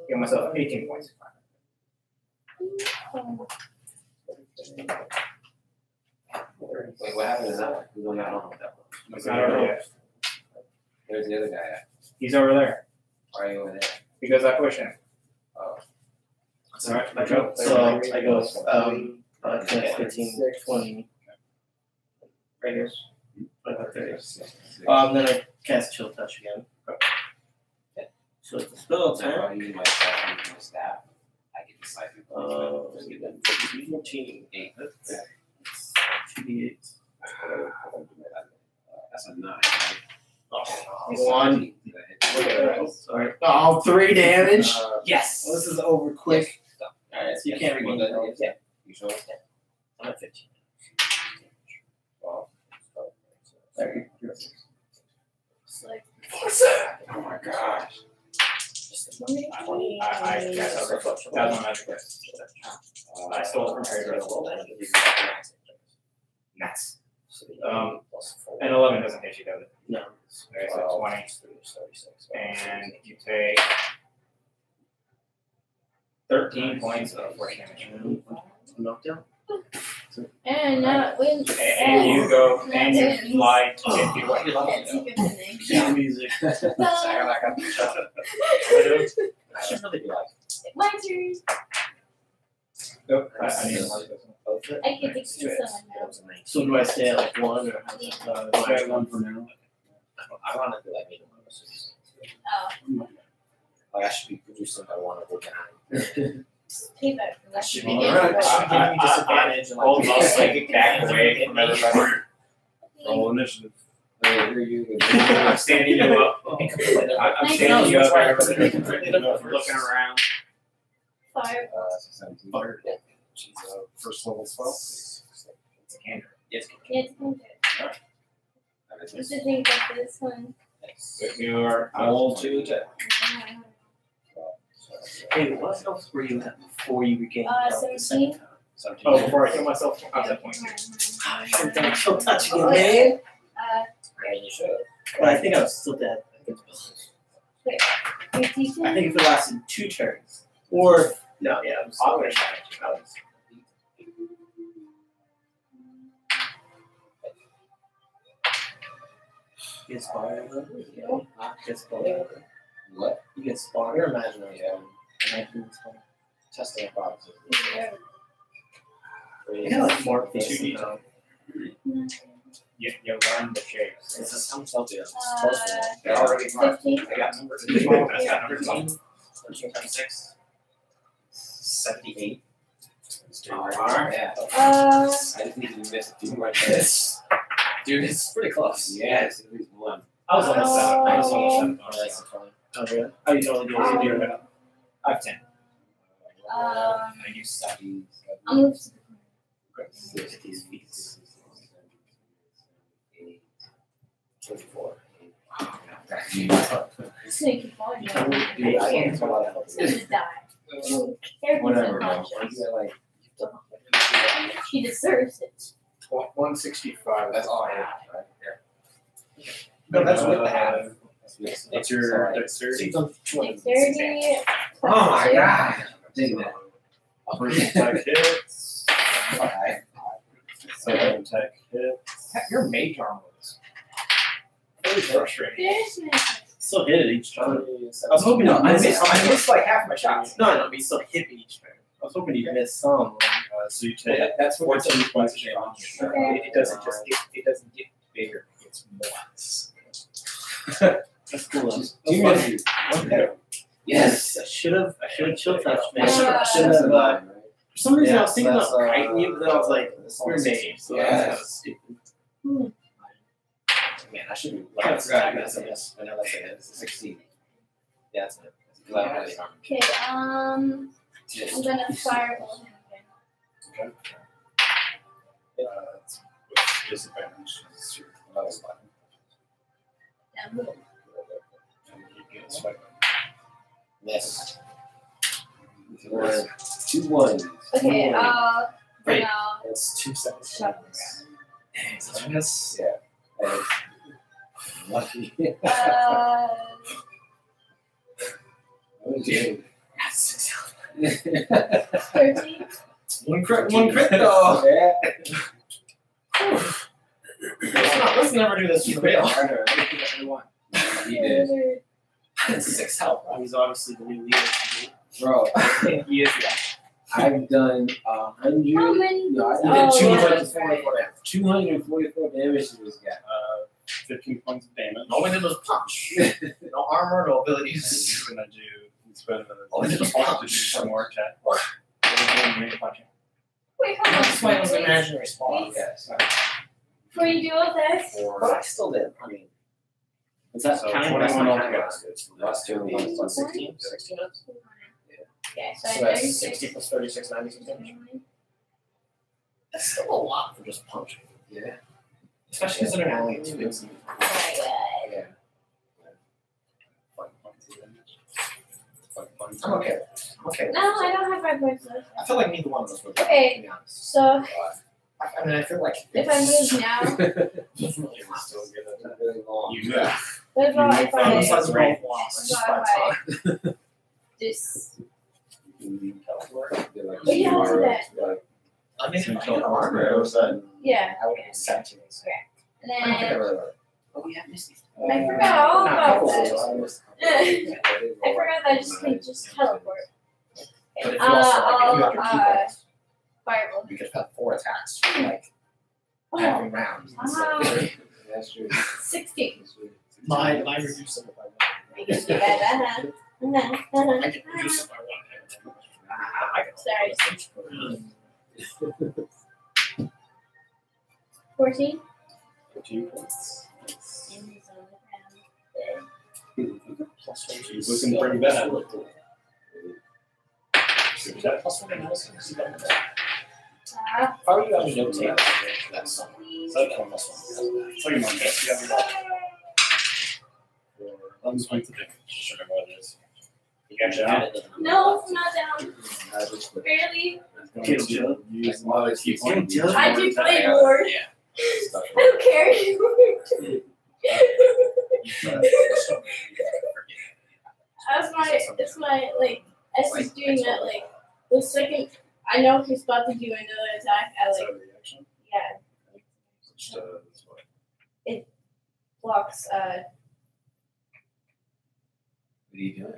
heal myself 18 points. Wait, what happened to that one? We don't know that one. It's not over yet. There's the other guy at. He's over there Why are you over there? because I pushed him. Oh. Alright, let go. So I go 10, 15, 20. Right here. Then I cast Chill Touch again. Okay. So it's a spell Now attack. I use my staff. I get the psychic. 14, 8. 2d8. That's a 9. One. Sorry. Oh, 3 damage. Yes. Well, this is over quick. Alright, so you can't regain that. health. Yeah. You sure? I'm at 15. 12. There you go. It's like, Oh my gosh. I cast a reflection. That was my magic list. I stole it from Harry Potter. Nice. And 11 doesn't hit you, does it? No. Okay, so 20. And you take 13 points of force damage. Knockdown. and when And you go and you fly 10 feet away. That's a good thing. Cue music. No, I should really be like. my turn. Nope. I need to I get to keep someone now. So do I stay at like 1 or how's it? Stay 1 for now. I want to be like medium bonuses. Oh, Like I should be producing by 1 over 9. payback for that. should be Yeah. giving me disadvantage. And hold on, like back away from everybody. Roll initiative. I'm standing you up. I'm standing you up. Everybody looking around. 5. 17. She's a first level spell. It's a cantrip. Yes. Yeah, it's kind of good. What's the thing about this one? But you are Roll to attack. Hey, what else were you at before you regained health the second 17. time? 17. Oh, before I kill myself, I was at point 2. I should have done Chill Touch again, Oh, man. Yeah, you should. But I think I was still dead. Wait, I think if it lasted 2 turns. Or, no, yeah, I'm I still would have You get Spire. You get Spire. What? You get Spire. You're imaginary. Imagine it's fun. Testing boxes. I got like more face 2D. now. You learn the shapes. This is how much I'll do. They're already marked. 15. I got numbers. I got numbers on. 13 times 6. 78. Yeah. Uh, I just need to miss a few more hits. Dude, it's pretty close. Yes, at least 1. I was almost 7. I was almost 7. Oh, that's fine. Oh, really? Oh, you only do a zero. I have 10. I use 7. I'll move to the Look at these feet. 24. snake and fall down. Dude, I can't tell a lot of help. Just die. Everything's Whatever, bro. unconscious. You're like, She deserves it. 165. that's all I have, right? No, that's with the half. What's your dexterity? Dexterity. Oh my god! Dig that. First attack hits. Alright. Second attack hits. Your mage armor was. really frustrating. There's no. Still hit it each time. I was hoping No, to I miss. missed- I missed like half my shots. No, I know, but you still hit me each time. I was hoping you'd miss some. So you take That's what 14 it's points of damage. Okay. It doesn't just get. It doesn't get bigger. It's more. That's cool. Two minutes. Yes, I should have chill touched, man. I should have. For some reason, I was thinking that's, about kiting you, but then I was like, we're name, so Yes. that's kind of stupid. Man, I should be Kinda like forgot that's about a miss. I know that's a 16. Yeah, that's it. Because I don't really harm. Okay, I'm gonna fireball him again. it's disadvantage. It's your That was fine. Yeah, and you get swipe. Miss. We're 2 1s. Okay, Wait. now It's 2 seconds. shove this. Yes. Lucky. What is it? 13. One crit though. Yeah. Let's never do this for real. Harder. He did. It's 6 health. He's obviously the new leader. Bro, He is. I've done 100. How many? No, I Oh, did yeah, 244 damage. 244 damage to this guy. 15 points of damage. All we did was punch. No armor, no abilities. He's gonna do. He's gonna All we did was to do punch. some more attack. Wait, hold on. That's why it was an imaginary spawn. Yes. Before you do all this, But I still did. I mean, Is that So counting? 21 altogether. Last two of these. 16? 16 ups? okay, so So I that's 36. 60 plus 36, 96 damage. That's still a lot for just punching. Yeah. Especially considering I only had 2 hits. Oh my god. Yeah. 5 points of damage. 5 points. I'm okay. I'm okay. No, I don't have 5 points left. I feel like neither one of us would. Okay. To be honest. So I mean, I feel like if I move now, it's really You're still hot. good at that. Really long. You move. what about if Almost I has a roll loss. Just by time. just You teleport. Like, What do you have to tomorrow, that? like, I mean, if I Until had armor, all of a sudden. yeah, I would have been 17. and I don't think I then really would. Oh, yeah, Misty. I forgot all Not about couple that. rolls. I forgot that I just can just teleport. But if you also, like, if you have your key I'll points, fireball. you could have 4 attacks for like Oh, having rounds. That's true. 16. My reduce it by 1. I can do that. I can reduce it by 1. I can Sorry. 14. 15 points. And he's on the ground. Plus 1. She's looking pretty bad. Is that plus 1 analysis? Is that bad? Ah, How are you having no tape? That's something. So that's plus 1. It's like a monkey. You have about 11 points of damage. Just remember what it is. You got your added. no, I'm not down. I just put Barely. Going to use Well, it's keep getting going. I do play more. stuff. I don't care anymore. That's my like S is doing that like the second I know he's about to do another attack, I Is like that a reaction? yeah, Just, that's what. blocks What are you doing?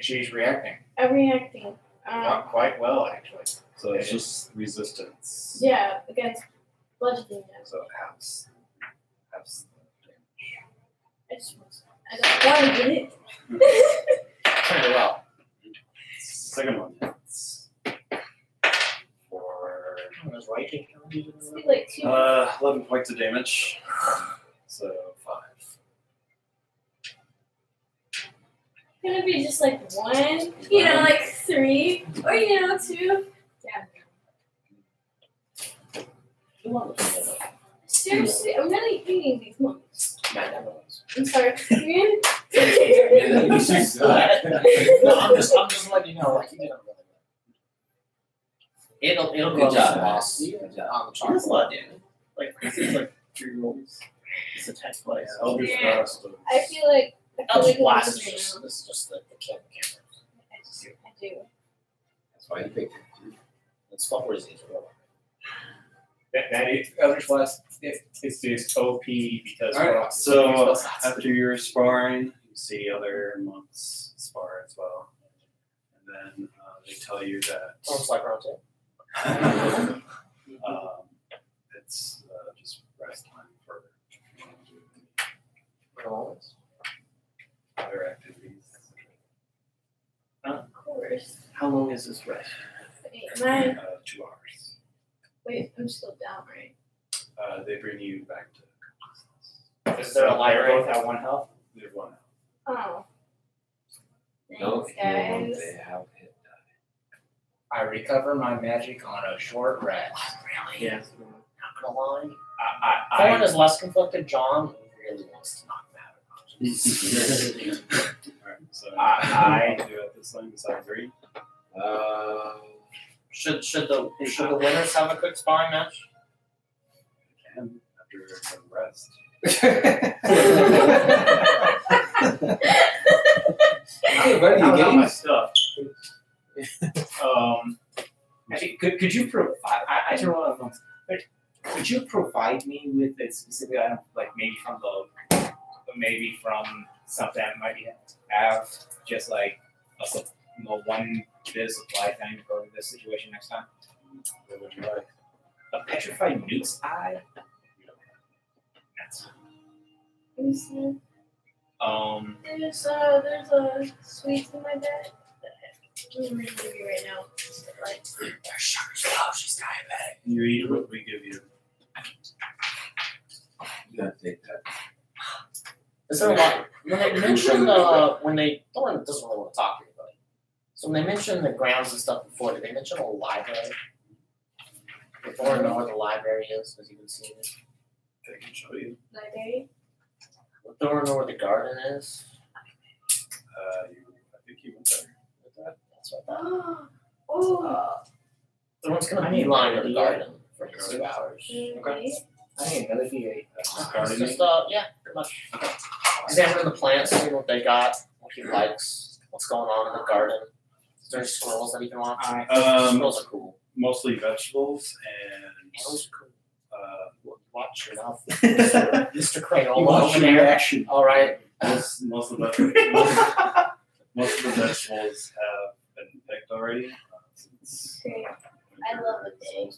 She's reacting. I'm reacting. Not quite well, actually. So it's just resistance. Yeah, against bludgeoning now. So it halves the damage. I just I don't want to get it. Turned it well. Second one hits for I was right. It's like 2. 11 points of damage. So 5. Gonna be just like 1, you know, like 3, or 2. Seriously, I'm really hating these moments. I'm sorry. No, I'm just letting you know, like you did it really well. It'll go Good job, to boss. the Good job. on the chart. That's a lot, damage. Like, it's like 3 rolls. It's a 10th place. Eldritch Yeah. Blast. I feel like Eldritch I'm Blast is losing just now. this is just the camera. I do. That's why you picked it. It's what was it? That is Eldritch Blast It's just OP because All we're right. all- So after you're sparring, you see other monks spar as well, and then they tell you that Almost like round two. it's just rest time for other activities. Of course. How long is this rest? Wait, am I? 2 hours. Wait, I'm still down, right? They bring you back to consciousness. Is there a They're library? both at 1 health? They're 1 hour. Oh. No, Thanks, if you want, guys. they have hit I recover my magic on a short rest. Really? Yeah. Not gonna lie. I Thorn is less conflicted. John really wants to knock me out. Alright, so I- do at this time besides read. Should the winners have a quick sparring match? Can after some rest. Hey, buddy, I you got my game? stuff. Actually, could you provide? I turn one of them. Could you provide me with a specific item, like maybe from something I might have, just like one bit of supply thing for this situation next time? What would you like? A petrified nuke's eye. That's, There's a sweets in my bag that I'm gonna give you right now. Like, There's sugar low. She's diabetic. You eat what we give you. You gotta take that. Is there a lot? When they mentioned Thorn doesn't really want to talk to anybody. So when they mentioned the grounds and stuff before, did they mention a library? Did Thorn know where the library is? Has he been seeing it? They can show you. library. Would Thorn know where the garden is? I think you went there. That's what I thought. Oh. Thorn's gonna I be need lying to the to garden for 2 hours. Okay. I need another V8. Gardening? Just yeah, pretty much. Examining the plants, seeing what they got, what he likes, what's going on in the garden. Is there any squirrels that he can watch? Squirrels are cool. Mostly vegetables and Animals are cool. Watch your mouth. You Mr. Crayola watch over your there. reaction. Alright. most of the most of the vegetables have been picked already. Since Great. I love the day.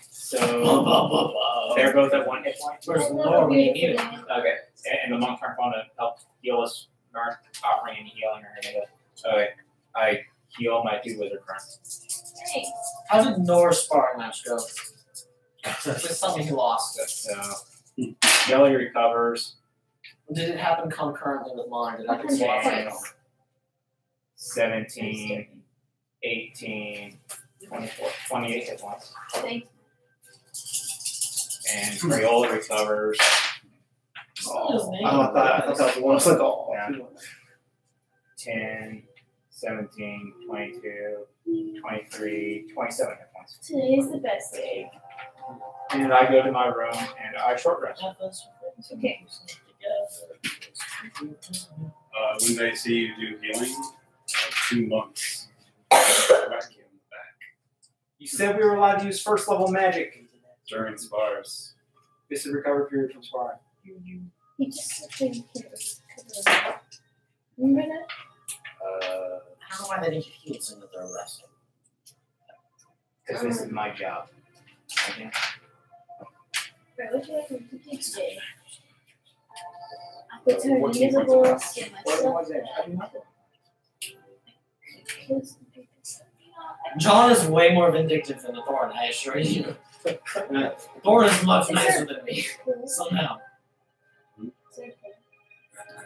So they're both at 1 hit point. Where's I the love Lord when you beautiful need it? day. Okay, and the monks aren't going to help heal us, aren't offering any healing or anything. Okay, I heal my 2 wizard friends. Thanks. How did Nor's sparring match go? Just tell me he lost it. So Jelly recovers. Did it happen concurrently with mine? Did I get swapped? Thanks. 17, 18, 24, 28 hit points. Thanks. And Crayola recovers. His name. I thought that was the one. I was like, oh. Yeah. 10, 17, 22, 23, 27 hit points. Today's the best day. And I go to my room and I short rest. Okay. when they see you do healing, 2 months whack you in the back You said we were allowed to use first level magic. during spars. This is recovery period from sparring. You just said that you can't. Remember that? Uh, I don't know why they didn't heal it so that they're arrested. Because this is my job. Right, what do you like to do today? I could turn What keep invisible, points get my What stuff was that? back. Kill some people. John is way more vindictive than the Thorn, I assure you. Thorn is much nicer than me, somehow.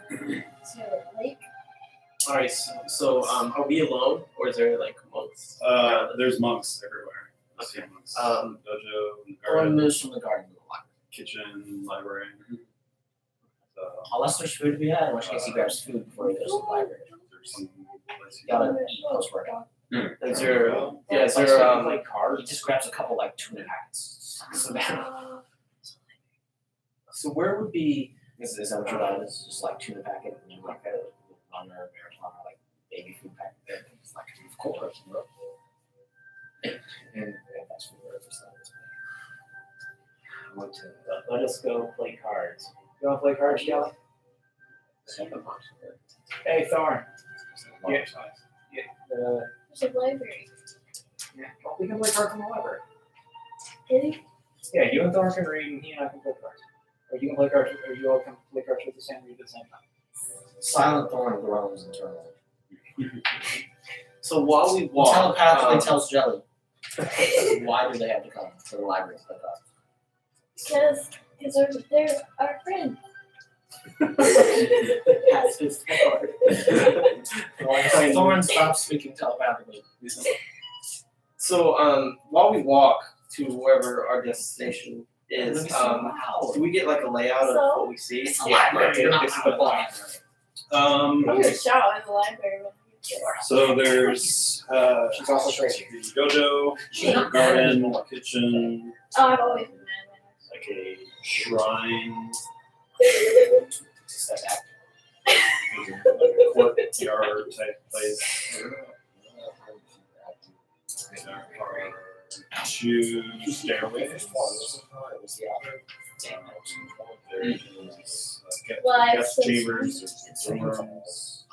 Is there a lake? Alright, so are we alone or is there like monks? there's monks everywhere. You see monks. Um, Dojo, Thorn garden, moves from the garden to the library. kitchen, library. So, Unless there's food to be had, in which case he grabs food before he goes to the library. there's some place You gotta eat post-workout. Is there Yeah, is there like cards? He just grabs a couple like tuna packets. Sucks them down. so where would be Is that what your diet is? Just like tuna packet and like a runner, marathon, or like baby food packet. It's like, of course, bro. And that's food for went to Let us go play cards. You want to play cards, Jelly? Hey, Thorn. Yeah. There's a library. Well, we can play cards in the library. Really? Yeah, you and Thorn can read, and he and I can play cards. Or you can play cards, or you all can play cards with the same read at the same time. Silent Thorn groans internally. So while we walk, Telepathically tells Jelly. Why do they have to come to the library to pick up? Because they're our friend. That's his card. Thorn stops speaking telepathically. So while we walk to wherever our destination is, do we get like a layout of what we see? It's a library. You're not This is out of the line. I'm gonna shout in the library when we get So there's She's also crazy. the dojo, garden, kitchen, Oh, I've always been mad like a shrine, Step back. like a courtyard type place. There are two stairways. There's guest chambers, rooms.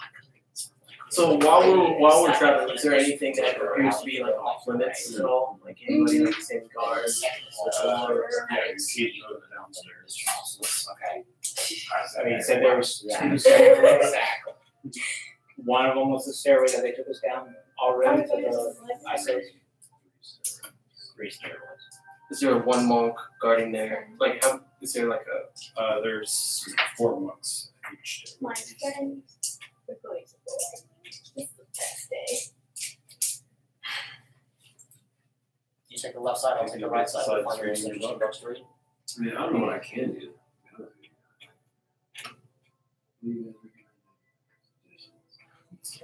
So while we're traveling, is there anything that appears to be like off limits at all? Like anybody like the same guards? Yeah, you see go downstairs. Okay. I mean, you said there was two stairways. Exactly. One of them was the stairway that they took us down already to the ISOs. 3 stairways. Is there one monk guarding there? Like, how is there like a? There's 4 monks each stairway. my friend. We're going to go. This is the best day. You take the left side, I'll take the right side. We'll find your interesting books to read. I mean, I don't know what I can do.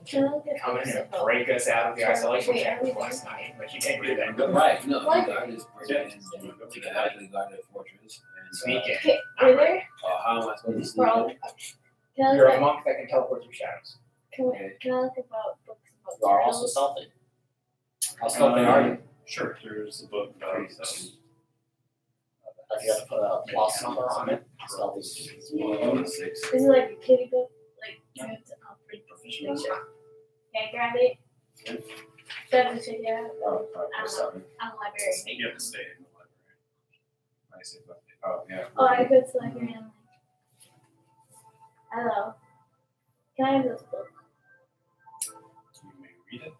Can I look at Come in books and about- break us out of the isolation Wait, chamber everything. last night, but you can't do that. Right, no, What? the guard is breaking in, like a actually guarded fortress. And, Sneak in. Okay, we're there. how am I supposed to sneak We're all. in? Can I You're look a at? monk that can teleport through shadows. Can I look about books about You are also turtles? stealthy. How stealthy are you? Sure, there's a book about If you have to put a plus number on it, stealthy. 6. Is it like a kitty book? Like, I'm pretty proficient. Can I grab it? Seven, check it out. Oh, probably 7. I'm a librarian. You have to stay in the library. I see, but oh yeah. Oh, I go to the library and I'm like, hello. Can I have this book? You may read it.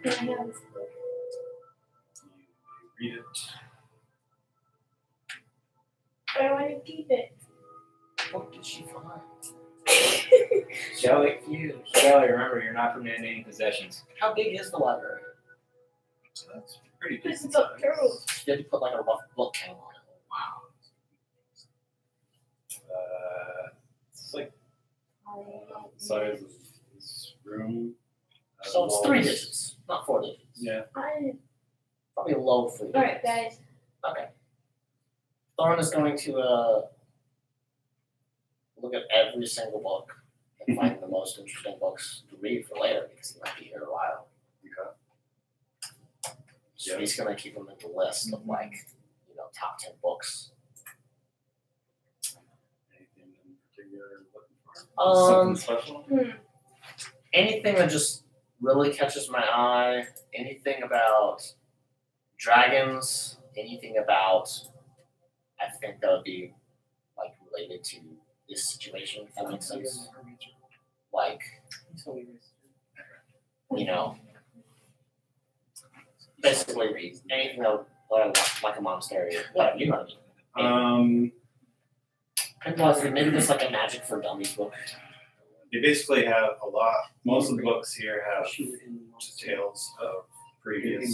Can I have this book? You may read it. But I want to keep it. What did she find? Shelly, remember, you're not permitted any possessions. How big is the library? So that's pretty This decent is about size. turtles. You had to put like a rough book count on it. Wow. It's like size of this room. So it's 3 digits, not 4 digits. Yeah. Probably low 3 digits. Alright, guys. Okay. Thorn is going to look at every single book and find the most interesting books to read for later because he might be here a while. Okay. So he's going to keep them in the list of like, top 10 books. Anything in particular you're looking for? Um, Something special? Anything that just really catches my eye, anything about dragons, anything about, I think that would be like related to this situation, if that makes sense. Like, basically anything that like a monastery, whatever, you know what I mean. And plus, maybe just like a Magic for Dummies book. They basically have a lot. Most of the books here have tales of previous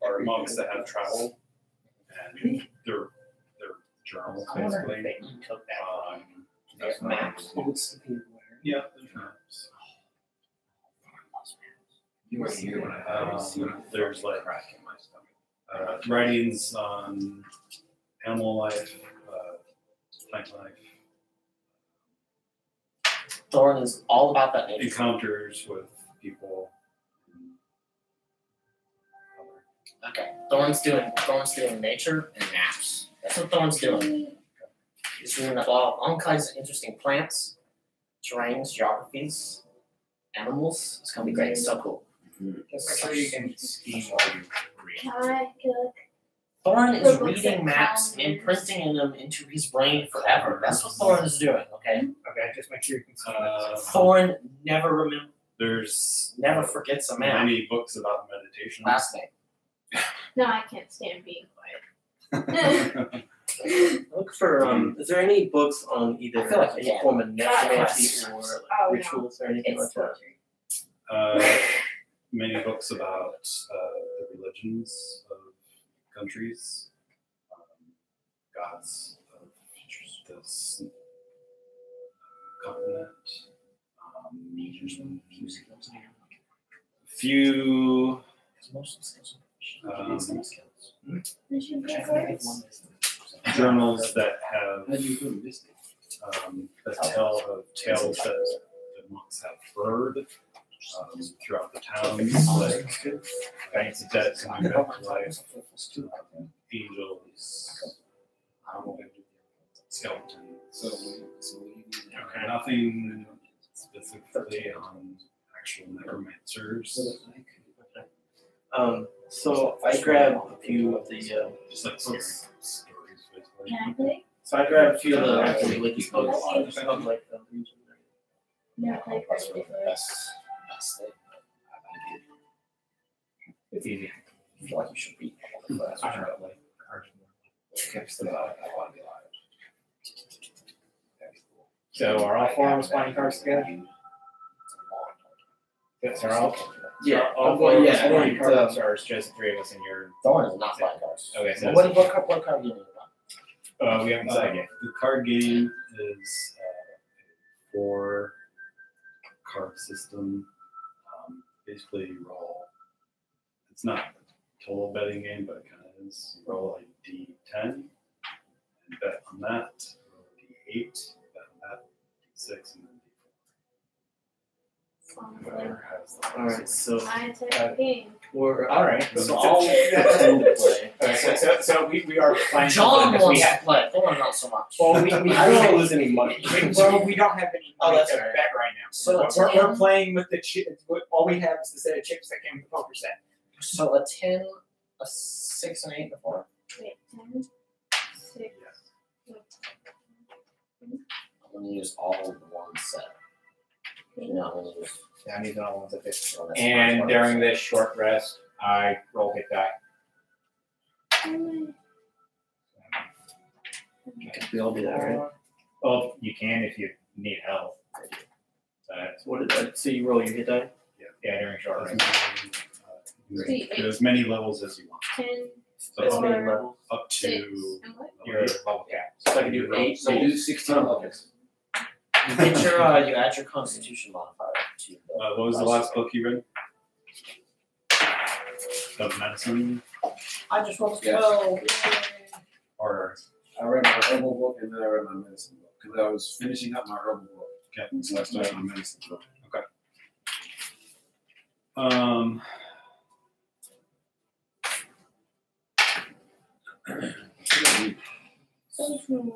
or monks that have traveled, and they're journals I wonder basically. if they took that. There's maps. Yeah, there's maps. You were here when I There's like crack in my stomach. writings on animal life, plant life, Thorn is all about that nature. encounters with people. Okay. Thorn's doing nature and maps. That's what Thorn's doing. He's doing all kinds of interesting plants, terrains, geographies, animals. It's gonna be great. It's so cool. Just make sure you can scheme while you read. Can I go? Thorn is The books reading and maps, calendars. imprinting them into his brain forever. That's what Thorn is doing. Okay. Okay, just make sure you can scheme it. Thorn There's never forgets a map. many books about meditation. Last name. No, I can't stand being quiet. Look for is there any books on either I feel like you any can. form of necromancy Yes. or like, Oh, no. rituals or anything like It's that? torture. Many books about the religions of countries, gods of this continent. Few Mission cards? journals that have How do you feel mystic? that tell of tales that the monks have heard throughout the towns, like thanks to dead coming back to life, angels, skeletons. So what do you do? Okay, nothing specifically on actual necromancers. So I grabbed a few of the Just like scary books. stories, basically. Can I play? So I grabbed a few of the religious books of like the region. No, play cards before. Best thing. It's easy. I feel like you should read all the class. I don't know, like cards. I want to be live. So are all four of us playing cards together? Yes, are all? Yeah, all well, four of yeah, us I playing think, cards, or is just the three of us in your? Thorn is not playing cards. Okay, so What card do you need? we haven't decided yet. The card game is a 4-card system. Basically, you roll. It's not a total betting game, but it kind of is. You roll a D10 and bet on that. Roll a D8, bet on that. D6 and then Sounds D4. like Whoever has the Alright, so my type of game. we're All right. so all play. Okay, so we are playing. John because wants we have. to play. Thorn not so much. Well, we I don't want to lose any money. Well, we don't have any Oh, money that's to right. bet right now. So we're playing with the chip. All we have is the set of chips that came with the poker set. So a 10, a 6, and 8, and a 4. Wait, 10, 6. I'm gonna use all of the one set. No, I'm gonna use. Yeah, I need the ones that fit. So that's And my during part. this short rest, I roll hit die. You can build it, right? Well, you can if you need help. So what is that? So you roll your hit die? Yeah, during short As rest. many, Sweet. get as many levels as you want. 10, So As Or- many levels. up 6, to and what? Your level cap. So I can do 8. So you do 16 levels. You get your you add your Constitution modifier to the. what was the last book you read? Of medicine I just rolled a Yes. 12. or I read my herbal book and then I read my medicine book because I was finishing up my herbal book. okay. So I started my medicine book.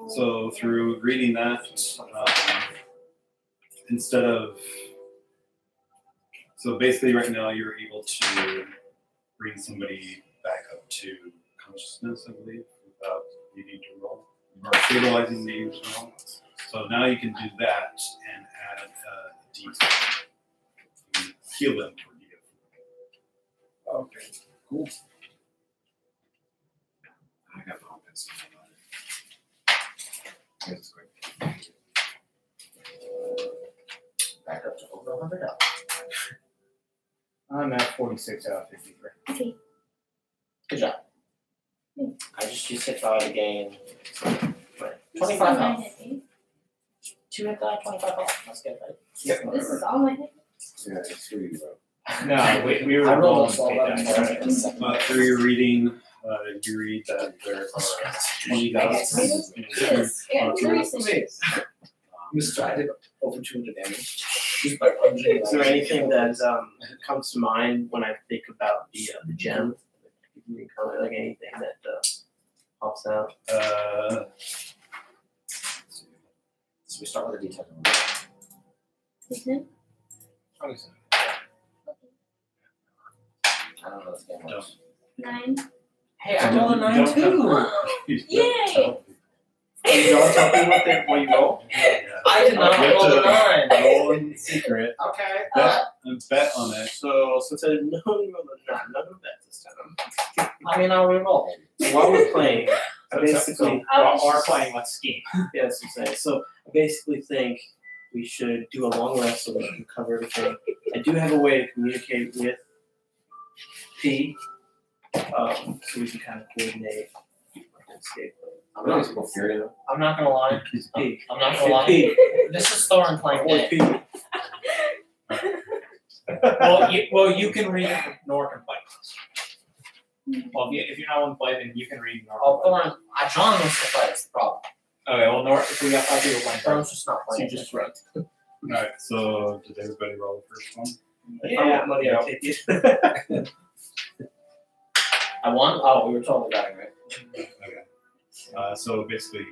So through reading that, instead of basically right now you're able to bring somebody back up to consciousness, I believe, without needing to roll or stabilizing needing to roll. So now you can do that and add a D4. You heal them for D4. Okay, cool. I got my own pencil. This is quick. Back up to over 100 up. I'm at 46 out of 53. Okay. Good job. Yeah. I just used hit die to gain This is 25 all my health. hit, 2 hit die, 25 health. That's good, right? This is all my hit. Yeah, it's really low. No, we were I rolled rolling a 12 hit up die. in the second. But through your reading, you read that there are 20 gods. Yes. Yeah, seriously. Mr. I did over 200 damage. Just by plunging. Is there anything that comes to mind when I think about the gem? green color, like anything that pops out. So we start with the detail. Isn't I don't know this game works. 9. Hey, I rolled a 9 too. Yay! You don't tell me what you roll. I did not You have roll to a 9. roll in secret. Okay. Bet on it. So since I know you rolled a 9, none of that this time. I mean, I'll reroll. So while we're playing, I So basically while we're playing, let's scheme. yeah, that's what I'm saying. So I basically think we should do a long rest so we can cover everything. I do have a way to communicate with P, so we can kind of coordinate escape. I'm not gonna lie. He's P. I'm not gonna lie. P. This is Thorin playing Or dead. P. Well, you can read Nor can play. Well, if you're not one to play, then you can read Nor. Oh, Thorin, John wants to play. It's the problem. Okay, well, Nor, if we got 5 people playing. Thorin's just not So playing. you just run. Alright, so did everybody roll the first one? If I want money, I'll take it. I won. Oh, we were totally betting, right? Okay. So basically,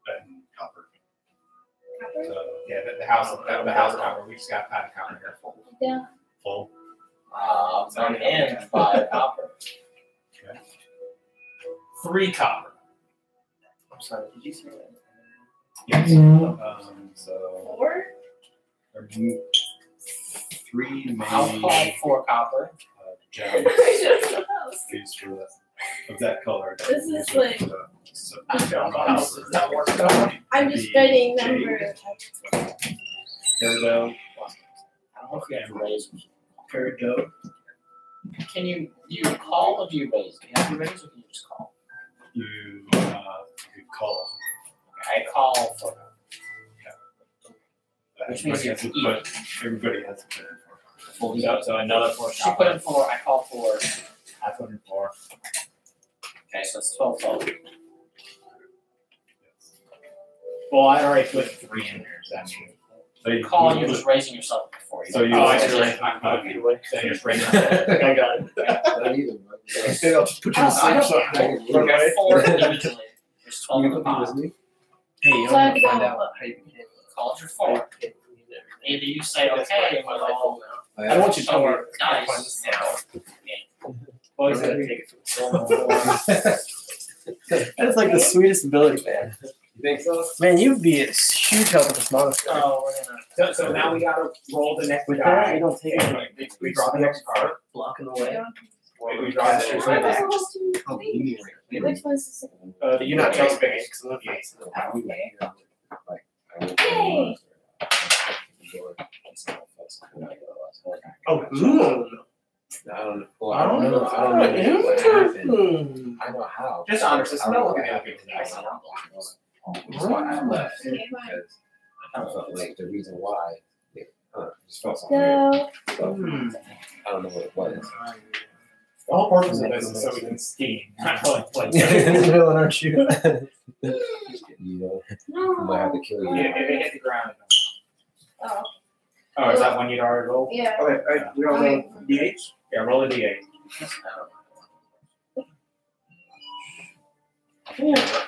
bet in copper. So Yeah, the house copper. We just got 5 copper here. Yeah. full. I'm in 5 copper. Okay. 3 copper. I'm sorry, did you say that? Yes. So 4? or 3 maybe. I'll call 4 copper. Gems used for that of that color. This is like- So, Does that work? I'm just studying numbers. Peridot. I don't know if you have razors. Peridot. Can you call or do you raise? Do you have your raise or can you just call? you call. I call for Which means Everybody you has to put- everybody has to put in for it. So another 4 She put in 4, I call 4. I put in 4. Okay, so it's 12 total. Well, I already put 3 in there. Does that mean? So you Call, you're just raising yourself before you. So you- Oh, I should raise my phone anyway. So you're just raising. I got it. Not either. Instead, I'll just put you in the I same don't- side. We're gonna 4 individually. There's 12 in the pot. me? Hey, you So I have want to to find go- out how you can handle it. Call your 4. Either you say okay, and we'll all I don't want you to tell me. nice. Well, he said take it from the That's like the sweetest ability, man. You think so? Man, you'd be a huge help with this monastery. Oh, we're gonna. So now we gotta roll the next With die. that, you don't take it. We draw the next card. Blocking the way. We draw the next What card. was supposed to be? Which one's the second? You're not telling me. Yay! Oh, ooh. I don't know. Oh, I don't know what happened. interesting. I know how. Just honest, it's I not don't looking know at what me happened. tonight. That's why I left. Okay, fine. Because I felt like the reason why it just felt something weird. So, So, I don't know what it was. The whole purpose of this is so we can scheme. Not really play. villain, aren't you? You know, I might have to kill you. If it hit the ground. oh, Oh, is that one you'd already rolled? yeah. Okay, we all know D8. Yeah, roll a d8.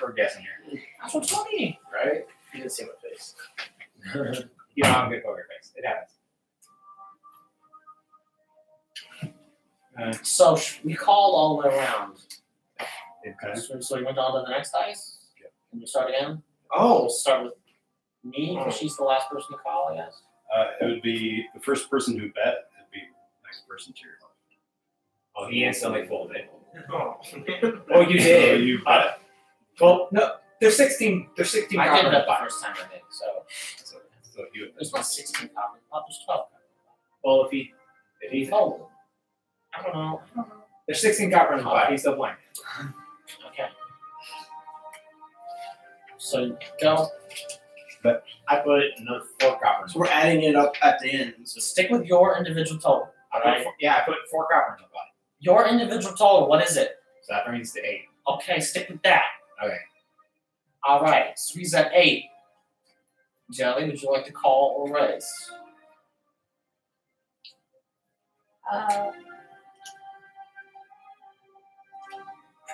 We're guessing here. That's what's funny. Right? You didn't see my face. You don't have a good poker face. It happens. So we call all the way around. Okay. So you went on to the next dice? Yeah. Can we start again? Oh, We'll start with me, because she's the last person to call, I guess. It would be the first person who bet. It'd be next person to your left. Oh, he instantly folded. oh. Oh, you So did. you bet. Well, no, there's 16. There's 16 I did copper that in the the first time, I think, so. So you There's not 16 copper, there's 12 copper. Well, if he Fold. I don't know. there's 16 copper in the pot, he's still playing. Okay. So go. I put another 4 copper in So we're adding it up at the end. So stick with your individual total. I put 4 copper in the pot. Your individual total, what is it? So that brings to 8. Okay, stick with that. Okay. Alright, so he's at 8. Jelly, would you like to call or raise?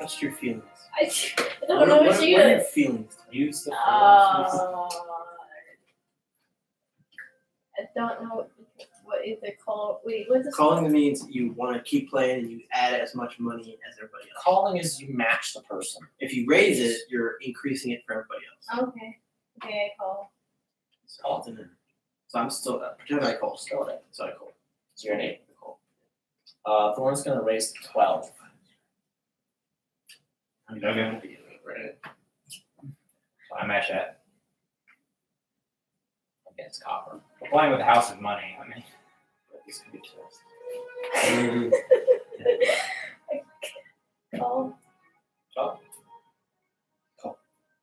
Trust your feelings. I don't know what she What are your is. feelings? Use the I don't know what is it called. Wait, what's it Calling means you want to keep playing and you add as much money as everybody else. Calling is you match the person. If you raise it, you're increasing it for everybody else. Okay. Okay, I call. So I'm still pretend I call still. So I call. So you're an 8. Thorn's gonna raise to 12. Okay. So I match that. Against copper. We're playing with the house of money. I mean, This could be close. Call.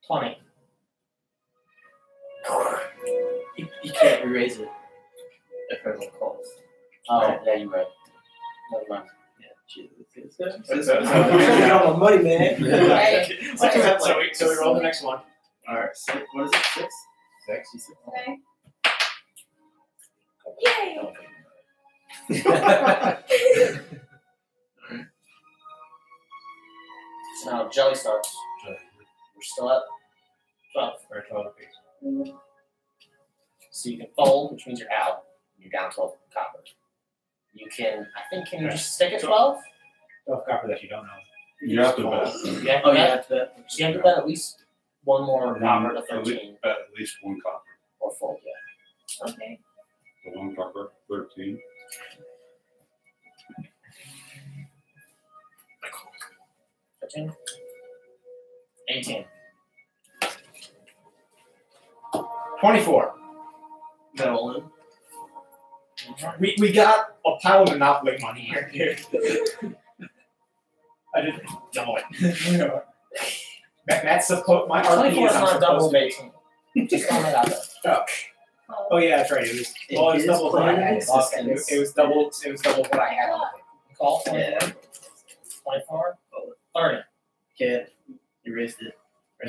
20. You can't re-raise it if everyone calls. Oh, Right. yeah, you're right. Never mind. Yeah, Jesus. so money, man. we roll the next one. Alright, so what is it? 6? 6. You said. Okay. Yay! So now Jelly starts. We're still at 12. Or 12 apiece. So you can fold, which means you're out. You're down 12 copper. You can, can you just stick at 12? 12 copper that you don't know. You have to bet. You have to Oh, bet. yeah, that. So you have to bet at least one more copper to 13 Bet at least 1 copper. or fold, yeah. Okay. So 1 copper, 13. 13? 18. 24. That all in? We got a pile of Monopoly money here, dude. I just double it. That's my RP 24 is I'm not a double supposed of to 18. Just throwing it out there. Oh yeah, that's right. It was well, it was It double is what I playing had. existence. It was double. It was double what I had. on Call 24. Yeah. 24. 30. Can't. You raised it. the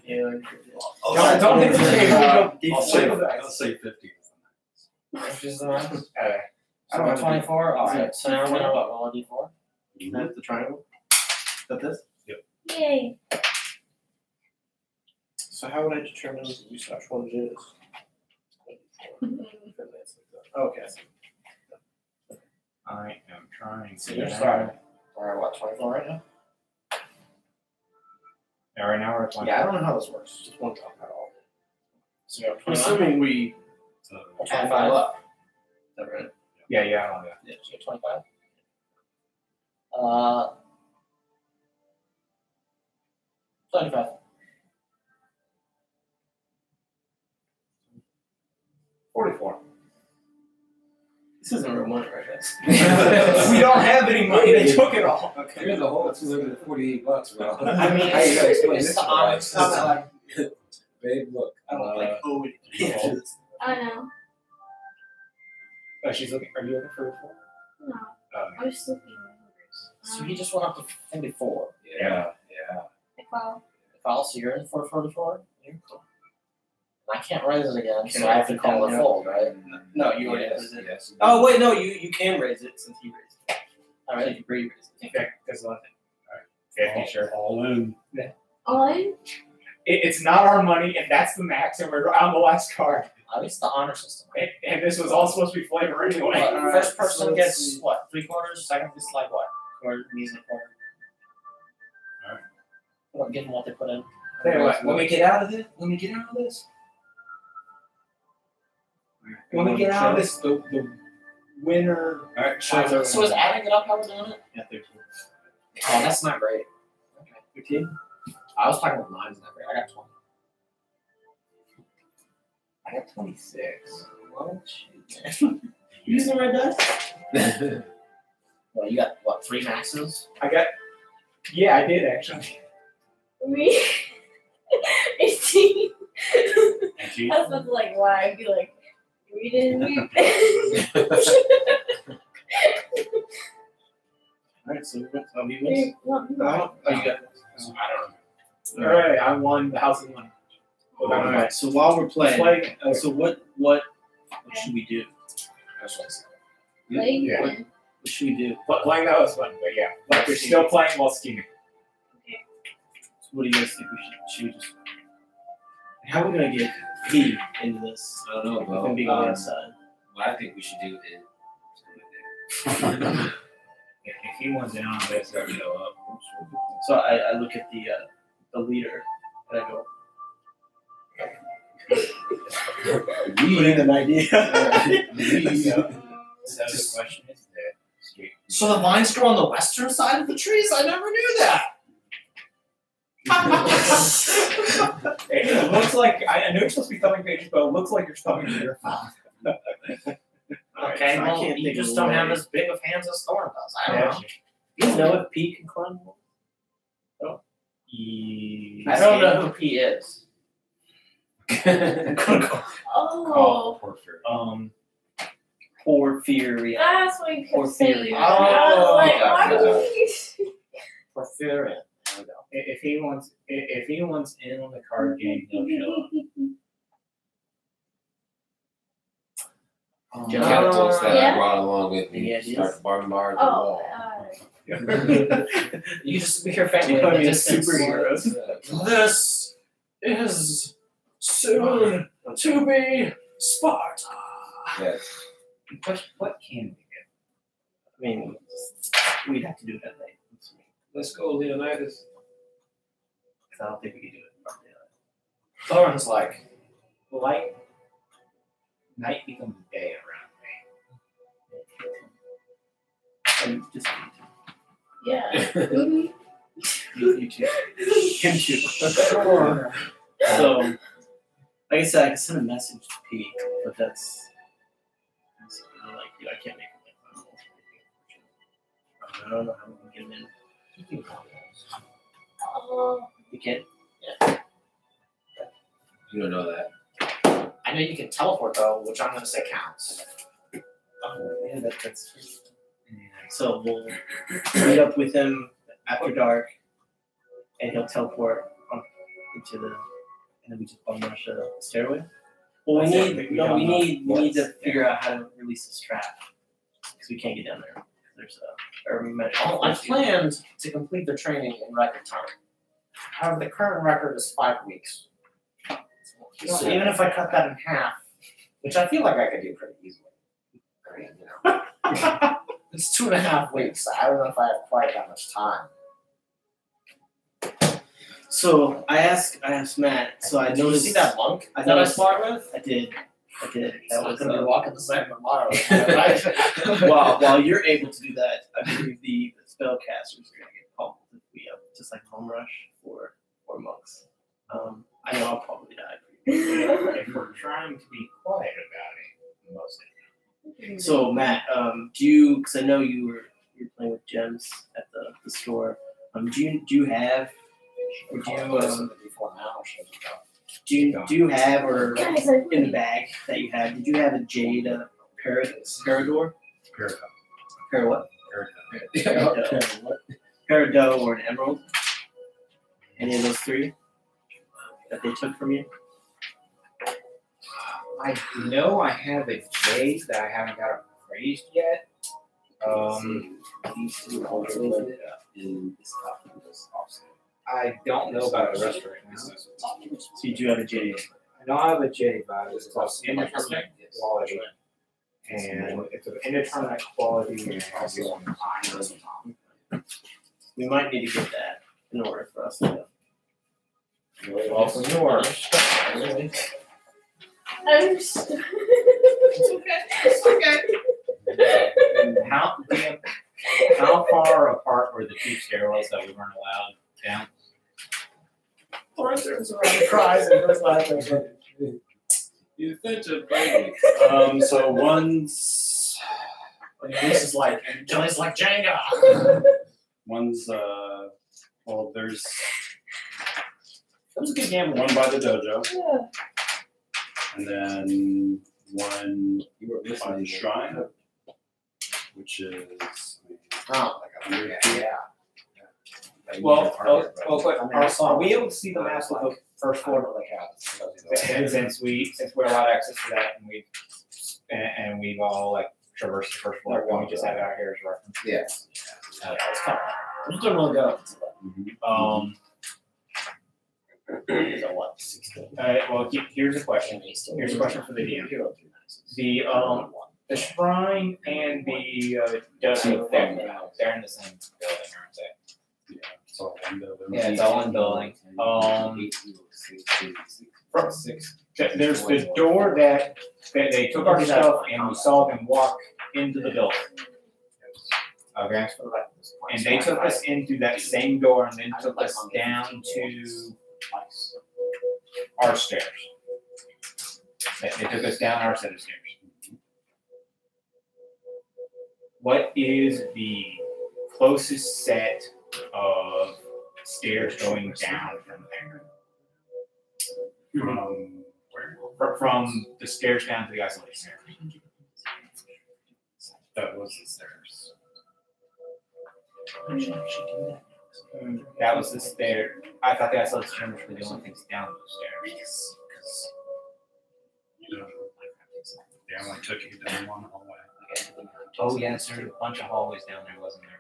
table. Oh. Yeah. Don't hit the table. I'll say 50. Which is the max? Okay. So we're 24. Alright, so now we're gonna what, roll a d4? That's the triangle. Is that this? Yay! So how would I determine which one it is? Okay. I am trying So to. you're starting. We're at what, 24 right now? Yeah, right now we're at 24. Yeah, I don't know how this works. Just one top at all. So you're I'm 21. assuming we. Or 25 up. Is that right? Yeah, I don't know. Yeah, so you're 25. 25. 44. This isn't real money, right, guys? We don't have any money. They took it all. You're in the hole at $248, bro. I mean, How you gotta explain it's this the to honest. us? Babe, look. I don't like oh it. I know. Oh, she's looking. Are you looking for a 4? No. I was looking at numbers. So he just went up to 44. Yeah. I call. Call, so you're in for 44? You're cool. I can't raise it again, Can so I I have to call it yeah. fold, right? No, you already Yes, raised it. yes. Oh wait, no, you can raise it since he raised it. Alright. So you raised it. Okay, that's one thing. Alright. 50, sure. All in. On. It's not our money, and that's the max, and we're on the last card. At least the honor system. And this was all supposed to be flavor anyway. What, first person so let's gets see. what? 3/4? Second gets like what? Quarter, knees and a quarter. Alright. What, give them what they put in. Tell you what, When we get out of this, when we get out of this, the winner. Alright, So is adding it up how we're doing it? Yeah, 13. Oh, that's not great. Okay. 13? I was talking about mine's not great. I got 20. I got 26. Well, shit. You using the red dice? Well, you got what, 3 maxes? Yeah, I did actually. Me. 18. 18. I was about to like lie. I'd be like, we didn't read. Alright, so we're oh, you missed? No. Oh, you got I don't know. Alright, I won the house of money. Alright, so while we're playing, so what should we do? This one's- Play Yeah. again. What should we do? Playing that was fun, but yeah, like you're still playing while scheming. So what do you guys think we should we just? How are we gonna get P into this? I don't know, We're bro. gonna be on the outside. What I think we should do is. If he wants in on this, they'll go up. So I look at the leader and I go. Put in an idea. So the question is that street. So the vines grow on the western side of the trees? I never knew that. It looks like I know you're supposed to be thumbing pages, but it looks like you're thumbing to your phone. Okay, so I well, can't you think of just a don't way. have as big of hands as Thorn does. I don't know. Do you know if P can climb walls? I don't know who P is. Oh, Porphyria. that's what you kept saying. Porphyria. I was like, Oh, why yeah. do you? Porphyrian. There we go. If he wants in on the card game, he'll show up. Catapults that Yeah. I brought along with me. Any ideas? Start to bombard the Oh, wall. You just be your family You in know, the I mean, distance. superheroes. This is soon to be Sparta. Yes. What can we I mean, we'd have to do it at night. Let's go, Leonidas. Because I don't think we can do it. Thorn's like, get? Light night becomes day around me. And just Yeah. Mhm. you too. Him too. sure. So, like I said, I can send a message to Pete, but that's like, I can't make it like finals. I don't know how we can get him in. Oh, You can't. You don't know that. I know you can teleport though, which I'm gonna say counts. Yeah, that's. So we'll meet up with him after dark, and he'll teleport on into the, and then we just bum rush the stairway. Well, we need to figure out how to release this trap because we can't get down there. There's a magic. Well, I planned to complete the training in record time. However, the current record is 5 weeks. So even if I cut that in half, which I feel like I could do pretty easily. I mean, you know. It's 2.5 weeks. I don't know if I have quite that much time. So I asked Matt. So I Did you noticed. see that monk I that I noticed. sparred with? I did. That That was was gonna be walking the same tomorrow, right? while you're able to do that, I believe the spellcasters are gonna get pummeled if we just like home rush for monks. I know I'll probably die. If we're trying to be quiet about it, mostly. So Matt, do you? Because I know you're playing with gems at the store. Do you have? Or do you before now? do you have or guys, I in the bag that you had? Did you have a jade Parador? Par what? Peridot or an emerald? Any of those three that they took from you? I know I have a jade that I haven't got appraised yet. These two are listed in this offset. I don't know about the rest of it now. So you do have a jade. I know I have a jade, but it's called indeterminate quality. And it's an indeterminate quality and also on iron. We might need to get that in order for us to. Also yours. I'm just. It's okay. It's okay. And how far apart were the two stairwells that we weren't allowed down? Thorn turns around and cries and goes laughing. You're such a baby. So one's This is like, Johnny's like Jenga. well, there's That was a good game. one by the dojo, Yeah. and then one You were by listening. the shrine, which is Oh, like 100 yeah. feet. Well, are we able to see the maps of the first floor? And since we're allowed access to that, and we've all like traverse the first floor. Can we just have it out here as a reference? Yeah. It's kind of. I'm just gonna go. So what? 16. Well, here's a question. Here's a question for the DM. The shrine and the dome, they're in the same building, aren't they? Yeah, it's all one building. Yeah, it's all one building. There's the door that they took our stuff and we saw them walk into the building. Okay. And they took us into that same door and then took us down to our stairs. They took us down our set of stairs. What is the closest set of stairs going down from there? From where? From the stairs down to the isolation stairs. That was the stairs. That was the stair. I thought the isolation chambers were the only things down those stairs. You know, they only took you down one hallway. Oh yes, there's a bunch of hallways down there, wasn't there?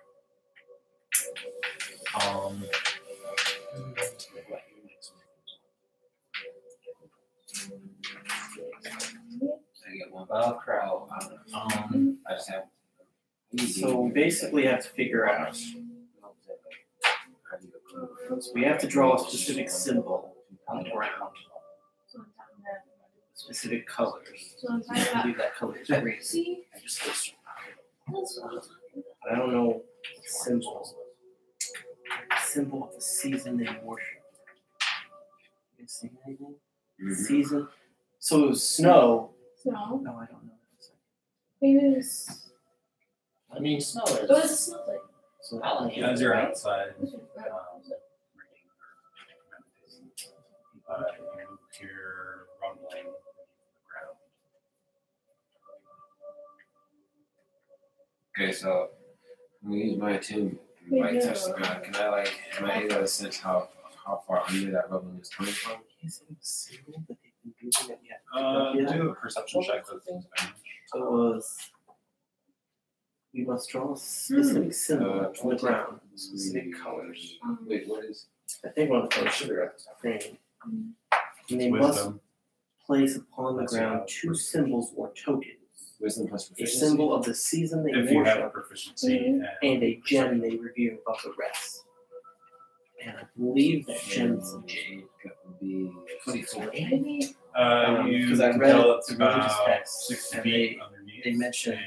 I get one. Oh crap. I just have. So we basically have to figure out. So we have to draw a specific symbol on the ground, So I'm talking about. specific colors. So I'm I talking about. believe that color is green. See? I just list That's what I'm talking I don't know the symbol. Symbol of the season they worship. You see anything? Season. So it was snow. So, No, I don't know. maybe it was. I mean, snow It is. was a snowflake. So I like it. As you're Right? outside, It was a- you hear rumbling on the ground. Okay, so I'm gonna use my attune and like touch the ground. Can I like am I able to sense how far under that rumbling is coming from? is it a symbol that they've been using that we have? Yeah. Do a perception check with advantage. So it was. We must draw a specific symbol on the ground, specific colors. Wait, what is? I think one of the colors should be green. And they must Wisdom. place upon the That's ground right. two symbols or tokens. Wisdom plus A proficiency? symbol of the season they If you have a worship proficiency and a gem they revere above the rest. And I believe that gem is a jade. That would be 24. Maybe. you Because I can read tell it's the religious about text, 6 and feet underneath. they mention and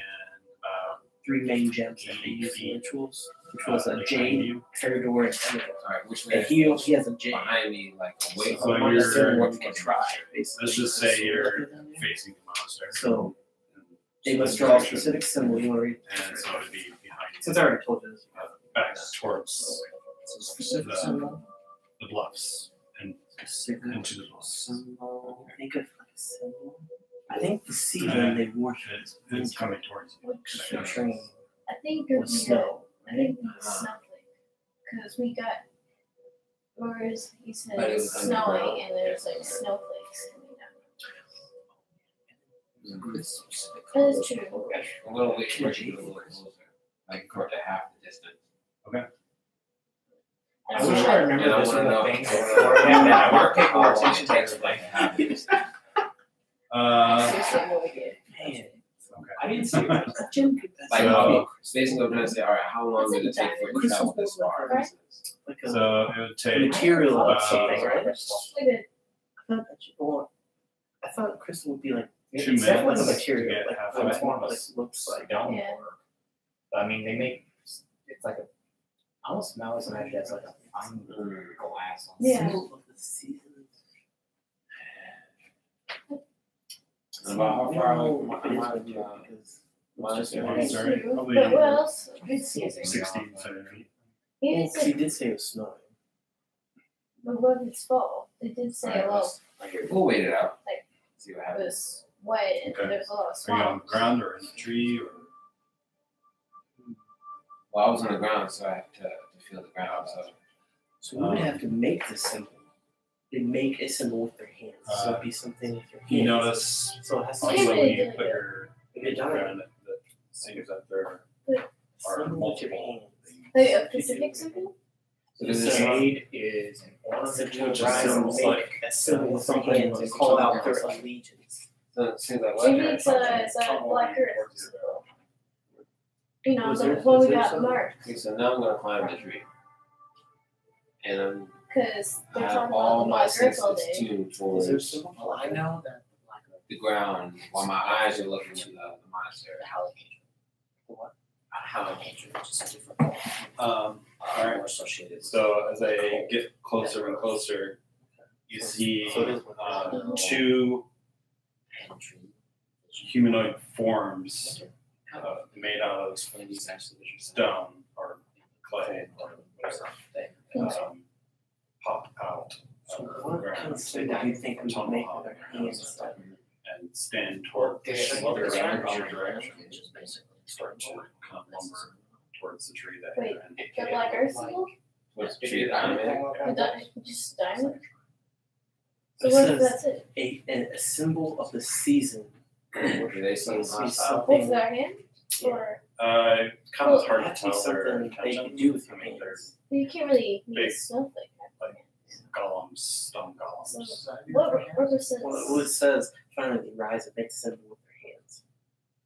about 3 main gems that they use in rituals, which was a jade, peridor, and emerald. Alright, which And way? he has a jade. Behind me, like away So So I'm you're- understanding what we can try, basically. Let's just say you're facing the monastery. So they must draw a specific symbol. You want to read? And so it'd be behind Since I already told you this. back towards Specific symbol. the bluffs and Specific into the bluffs. symbol. Think of like a symbol. I think the season they worship It's coming towards you. Which featuring I think it with was snow. I think it was snowflake. Because we got, whereas he said But it it's was snowing underground. and there's like snowflakes coming down. That is true. A little bit closer. Like go to half the distance. I wish I remember Yeah, I this wanna in the know. thing. I I want to pay more how attention to long it. like half the distance. Seriously, no idea. Man, I didn't see it. Jim could Like So- spacing over and say, alright, how long did it take for it to travel this far? Right? like a So it would take material of about something, right? Look at it. I thought that you want. I thought crystal would be like 2 it's definitely minutes a to material, get like half what of it it. like looks like. Don't Yeah. work. I mean, they make it's like a. I almost smell it, imagine it's like a fine glass on Yeah. Symbol of the season. About how We far don't know am if it is I? with you because it's just Monastery. That's Sorry, true. probably But what else? It's 60, 70 feet. He well, did 'cause he say, did say it was snowing. but what if it's fall? They did say, Alright, well, We'll wait it out. Like, See what it happens. was wet and Okay. there was a lot of Are you on swamp. the ground or in the tree or? Well, I was on the ground, so I had to feel the ground. So So we would have to make this symbol. They make a symbol with their hands. So it'd be something with your hands. You notice So it has to also be Yeah, when yeah, you yeah, put yeah. your Get done. around it, seems that there But are symbol with your multiple. hands. like a Pacific symbol? So does it Jade is an ornamental Which rise sounds of like a symbol with your hands to call out their allegiance. so it seems like what? Maybe it's a Black Earth symbol. You know, Was the there- one was we there got something? marked. Okay, so now I'm gonna climb the tree. And Because I they're have talking all about my Black Earth all senses day. tuned Is there towards symbol? Well, I know that the ground while my eyes are looking to the monastery. Howling Hatred. What? Howling Hatred, which is a different Alright. more associated. So as I get closer and closer, you see So it is two Hatred. humanoid forms made out of stone or clay or whatever pop out So of the what ground kind of symbol do you think we would make with our hands? and stand toward Did your it look around direction. Which is basically Start to come lumber towards the tree that Wait, you're in. The Black Earth symbol? What's the tree that I'm in? Just diamond? So So it what if says that's it? a symbol of the season. Do they seem See hostile? What's their hand? Or Kind of hard to Actually, tell their something they intentions. can do with your I mean, they're hands. you can't really Big. make a snowflake. golems, stone golems. So what represents? Well, it says finally rise and make a symbol with your hands.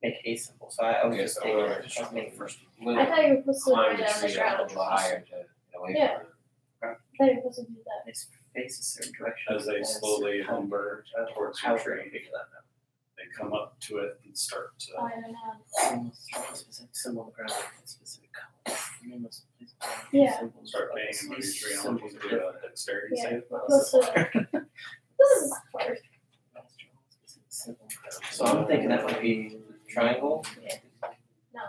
Make a symbol. So I would Okay, just so take we're it. just me first. I'm I gonna thought you were supposed to climb write the it on the tree a ground. little higher to get away Yeah. from it. I thought you were supposed to do that. Makes face a certain direction. As they slowly lumber towards How your should I tree, figure that out? they come up to it and start to I don't know. Specific symbol on the ground, a specific color. You must place Yeah. symbols start of banging this on your tree. I symbol want you to do a dexterity Yeah. save. Plus this is hard. So I'm thinking that might be triangle. No.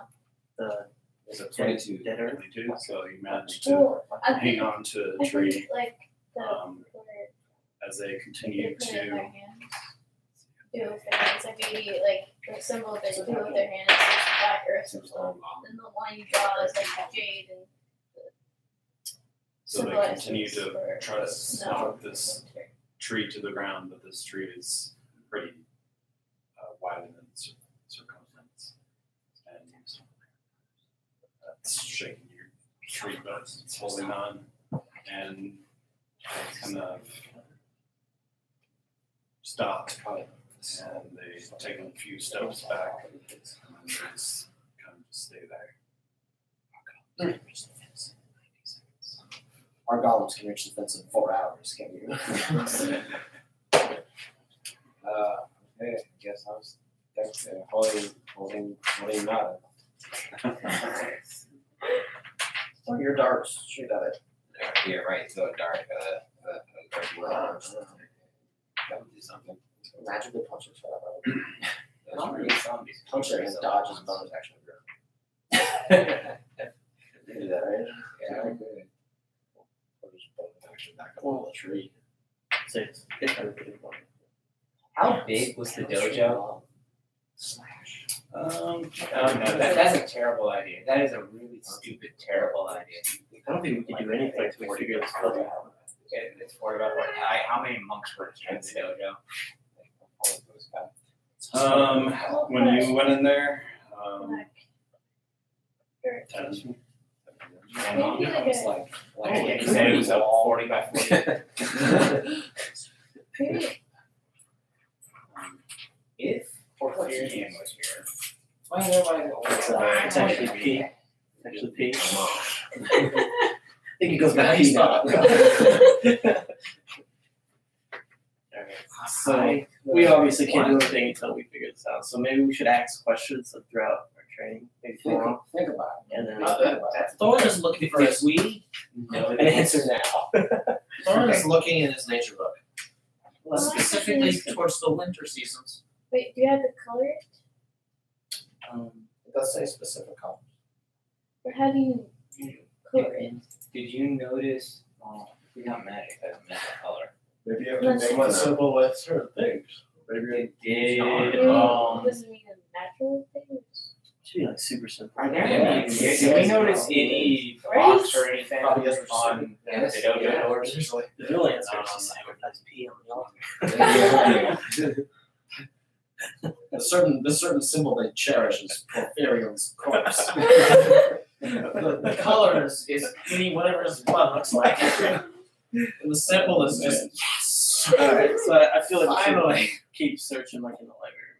The It's a 22. dead earth. 22, so you manage to Well, I hang think on to I the tree think like the um, as they they continue put it in their to. hands. Do it with their hands. Like maybe like the symbol they do with their hands is Black Earth symbol. And the one you draw is like jade and So they symbolizes continue to for try to snow. knock this tree to the ground, but this tree is pretty wide in circumference. And that's shaking your tree, but it's holding on and kind of stop. And they take a few steps back and just kind of stay there. Our golems can reach the fence in 4 hours, can you? Okay, I guess I was holding nada. Your darts, shoot at it. Yeah, right, so a dark, that would do something. Magically punch it for that. That's Not true. really zombies. Punch it and dodge his bonus action grow. You do that, right? Yeah, I could. Or just bonus action back up on the tree. So it's everybody one. How big was the dojo? Slash. Oh no, that's a terrible idea. That is a really stupid, terrible idea. I don't think we can do anything until we figure this puzzle out. It's for about what? How many monks were in the dojo? When you went in there, Black 10. Maybe like It's a like Yeah, you said it was a 40 by 40. maybe If Porphyrion was here, why is everybody It's actually P. It's actually P. I think it goes Now back he's P now. not. So we obviously can't do anything until we figure this out. So maybe we should ask questions throughout our training, maybe Think, tomorrow, think about and then Thor is looking for if we know an answer now. Thor is looking in his nature book. Well, my Specifically question is- towards the winter seasons. wait, do you have to color it? It does say specific colors. Or how do you color it? did you notice? We got magic as a magic color. Maybe you have to make one symbol with certain things. Maybe It did. Maybe does it mean a natural thing? Should be like super simple. Are there Yeah. any? Did we notice any rocks or anything Probably yes, on the Yes. dojo doors? Usually. The real answer is just sacrifice P on the altar. The certain symbol they cherish is Porphyrium's corpse. The color is whatever his blood looks like. And the symbol is just yes. Alright, so I feel like we should Finally. keep searching like in the library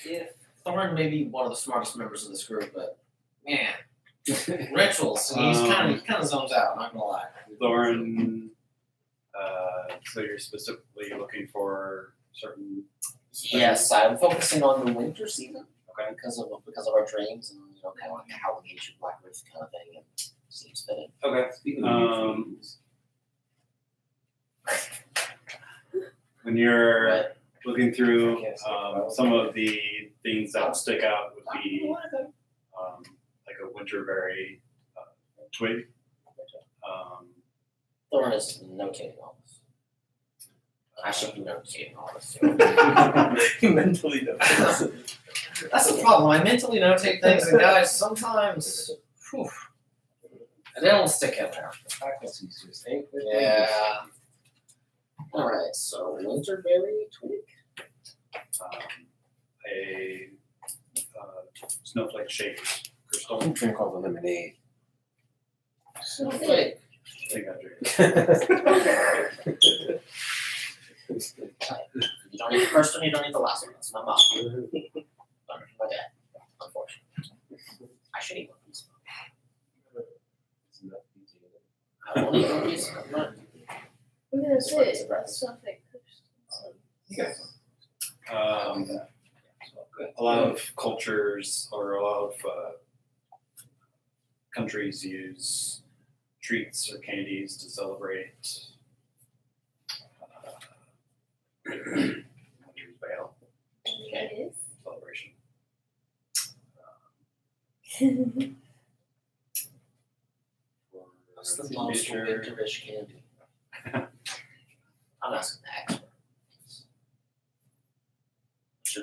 maybe. Thorn may be one of the smartest members of this group, but man, rituals. He's kind of zones out. I'm not gonna lie. Thorn, so you're specifically looking for certain. Yes, I'm focusing on the winter season. Okay. Because of our dreams and kind of like the Howling Ancient Black Rift kind of thing, and seems fitting. Okay. When you're looking through, some of the things that stick out would be like a winterberry twig. Thorn is notating all this. I should be notating all this too. Mentally though. That's the problem. I mentally notate things, and guys, sometimes, they don't stick in there. Faculties just ain't with Yeah. All right. So winterberry twig. A snowflake shaped crystal. Don't drink all the lemonade. Snowflake. I think I drink. You don't need the first one. You don't need the last one. That's my mom. Learned from my dad. Unfortunately, I should eat one piece. I won't eat one piece. I'm not. I'm gonna say that's something. A lot of cultures or a lot of countries use treats or candies to celebrate Winter's Veil It is. celebration. What's the most winterish candy? I'm asking the expert.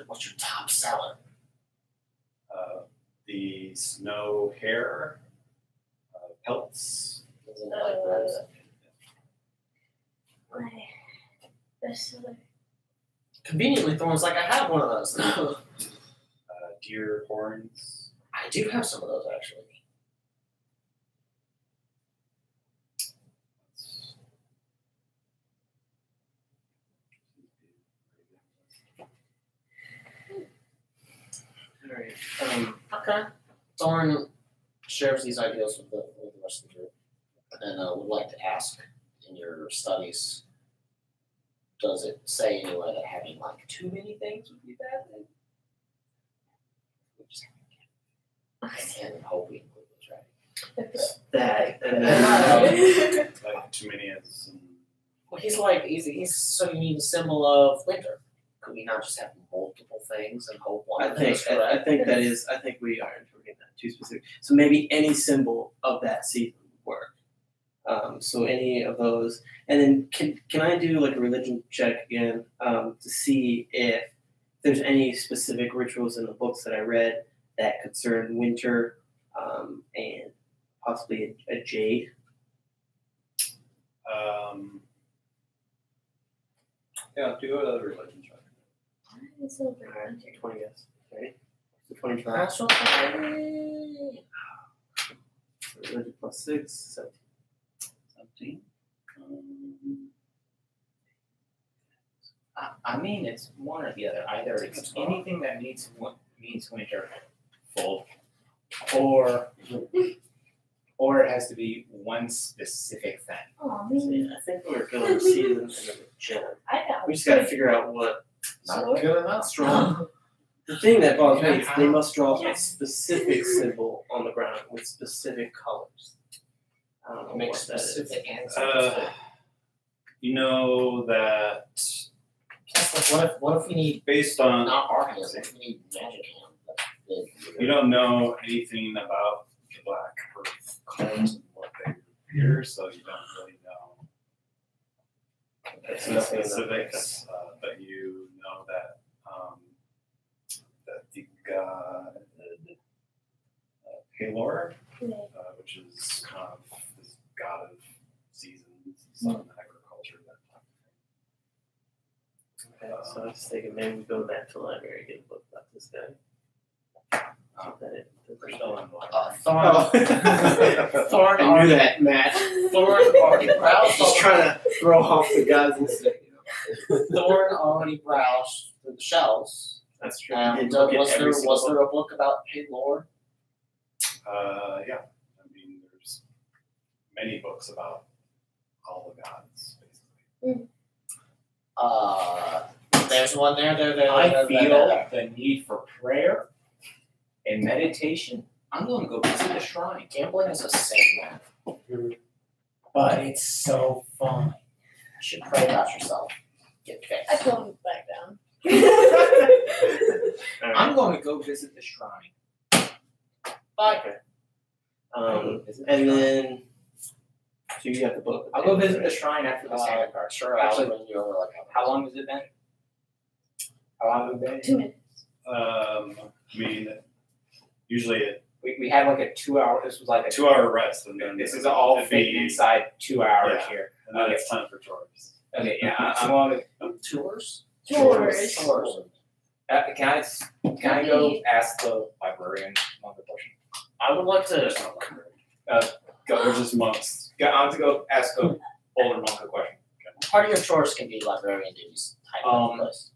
What's your top seller? The snow hare pelts. Isn't it like those? My bestseller. Conveniently, Thorn's like, I have one of those. Deer horns. I do have some of those actually. Alright. Okay. Thorn shares these ideas with the rest of the group, and would like to ask, in your studies, does it say anywhere that having like too many things would be a bad thing? And hoping it was right. That Like too many as Well, he's like, he's so you need a symbol of winter. Could we not just have multiple things and hope one of them is correct? I think we are interpreting that too specific. So maybe any symbol of that season would work. So any of those, and then can I do like a religion check again to see if there's any specific rituals in the books that I read that concern winter and possibly a jade. Yeah, do another religion check. It's over. 20 yes. Right? So 20 try. Natural twenty. Religion plus 6, 17. I mean, it's one or the other. Either it's anything that means winter, full, or it has to be one specific thing. Oh, So, man. yeah, I think we're going to season and then the gem. I got We just got to figure out what. Not good enough. Strong. The thing that bothers me is they must draw a specific symbol on the ground with specific colors. I don't know Make what that is. specific answers. You know that Plus, like, what if we need based on not our hands? What if we need magic hands? you don't know anything about the Black Earth cults and what they revere, so you don't really know the specifics, but you know that that the god Halor, which is kind of this god of seasons, sun, agriculture, that type Okay, so I was thinking maybe we go back to the library and get a book about this guy. Keep that in. We're still on the Thorn. Oh. Thorn I knew already. that, Matt. Thorn already browsed. Just trying to throw off the gods and say, Thorn already browsed through the shelves. that's true. And Didn't look at was every there single there a book about Paylor? Yeah. I mean, there's many books about all the gods, basically. There's one there. I feel the need for prayer and meditation. I'm going to go visit the shrine. Gambling is a sin, man. But it's so fun. You should pray about yourself. Get fixed. I told him back down. I'm going to go visit the shrine. Bye. And then, so you got the book. I'll go visit the shrine after the Santa card. Sure, Actually, I'll bring you over like how long has it been? How long has it been? 2 minutes. I mean, usually We had like a 2 hour. This was like a 2 hour rest, and then This is all it'd fit be- inside 2 hours Yeah. here. and then it's time for tours. Okay, yeah, I'm going to. tours. Tours. Can I go ask the librarian one question? I would like to. They're just monks. I want to go ask the older monk a question. Part of your chores can be librarian duties. Type of place.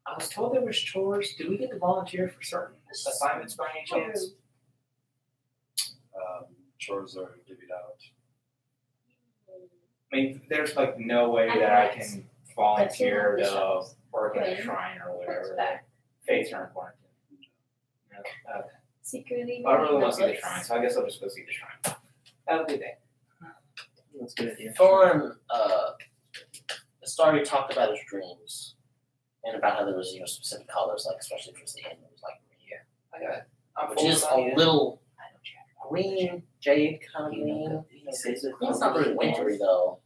I was told there was chores. Do we get to volunteer for certain assignments by any chance? Chores are divvied out. I mean, there's like no way that I can volunteer to work in a shrine or whatever. Fates are important. Okay. Secretly. I really want to see the notes. shrine, so I guess I'll just go see the shrine. Have a good day. That's a good idea. Thorn, the story talked about his dreams and about how there was, specific colors, like especially towards the end, it was like I'm which full is of a ideas. little green, jade kind of green. Green's not really wintry though,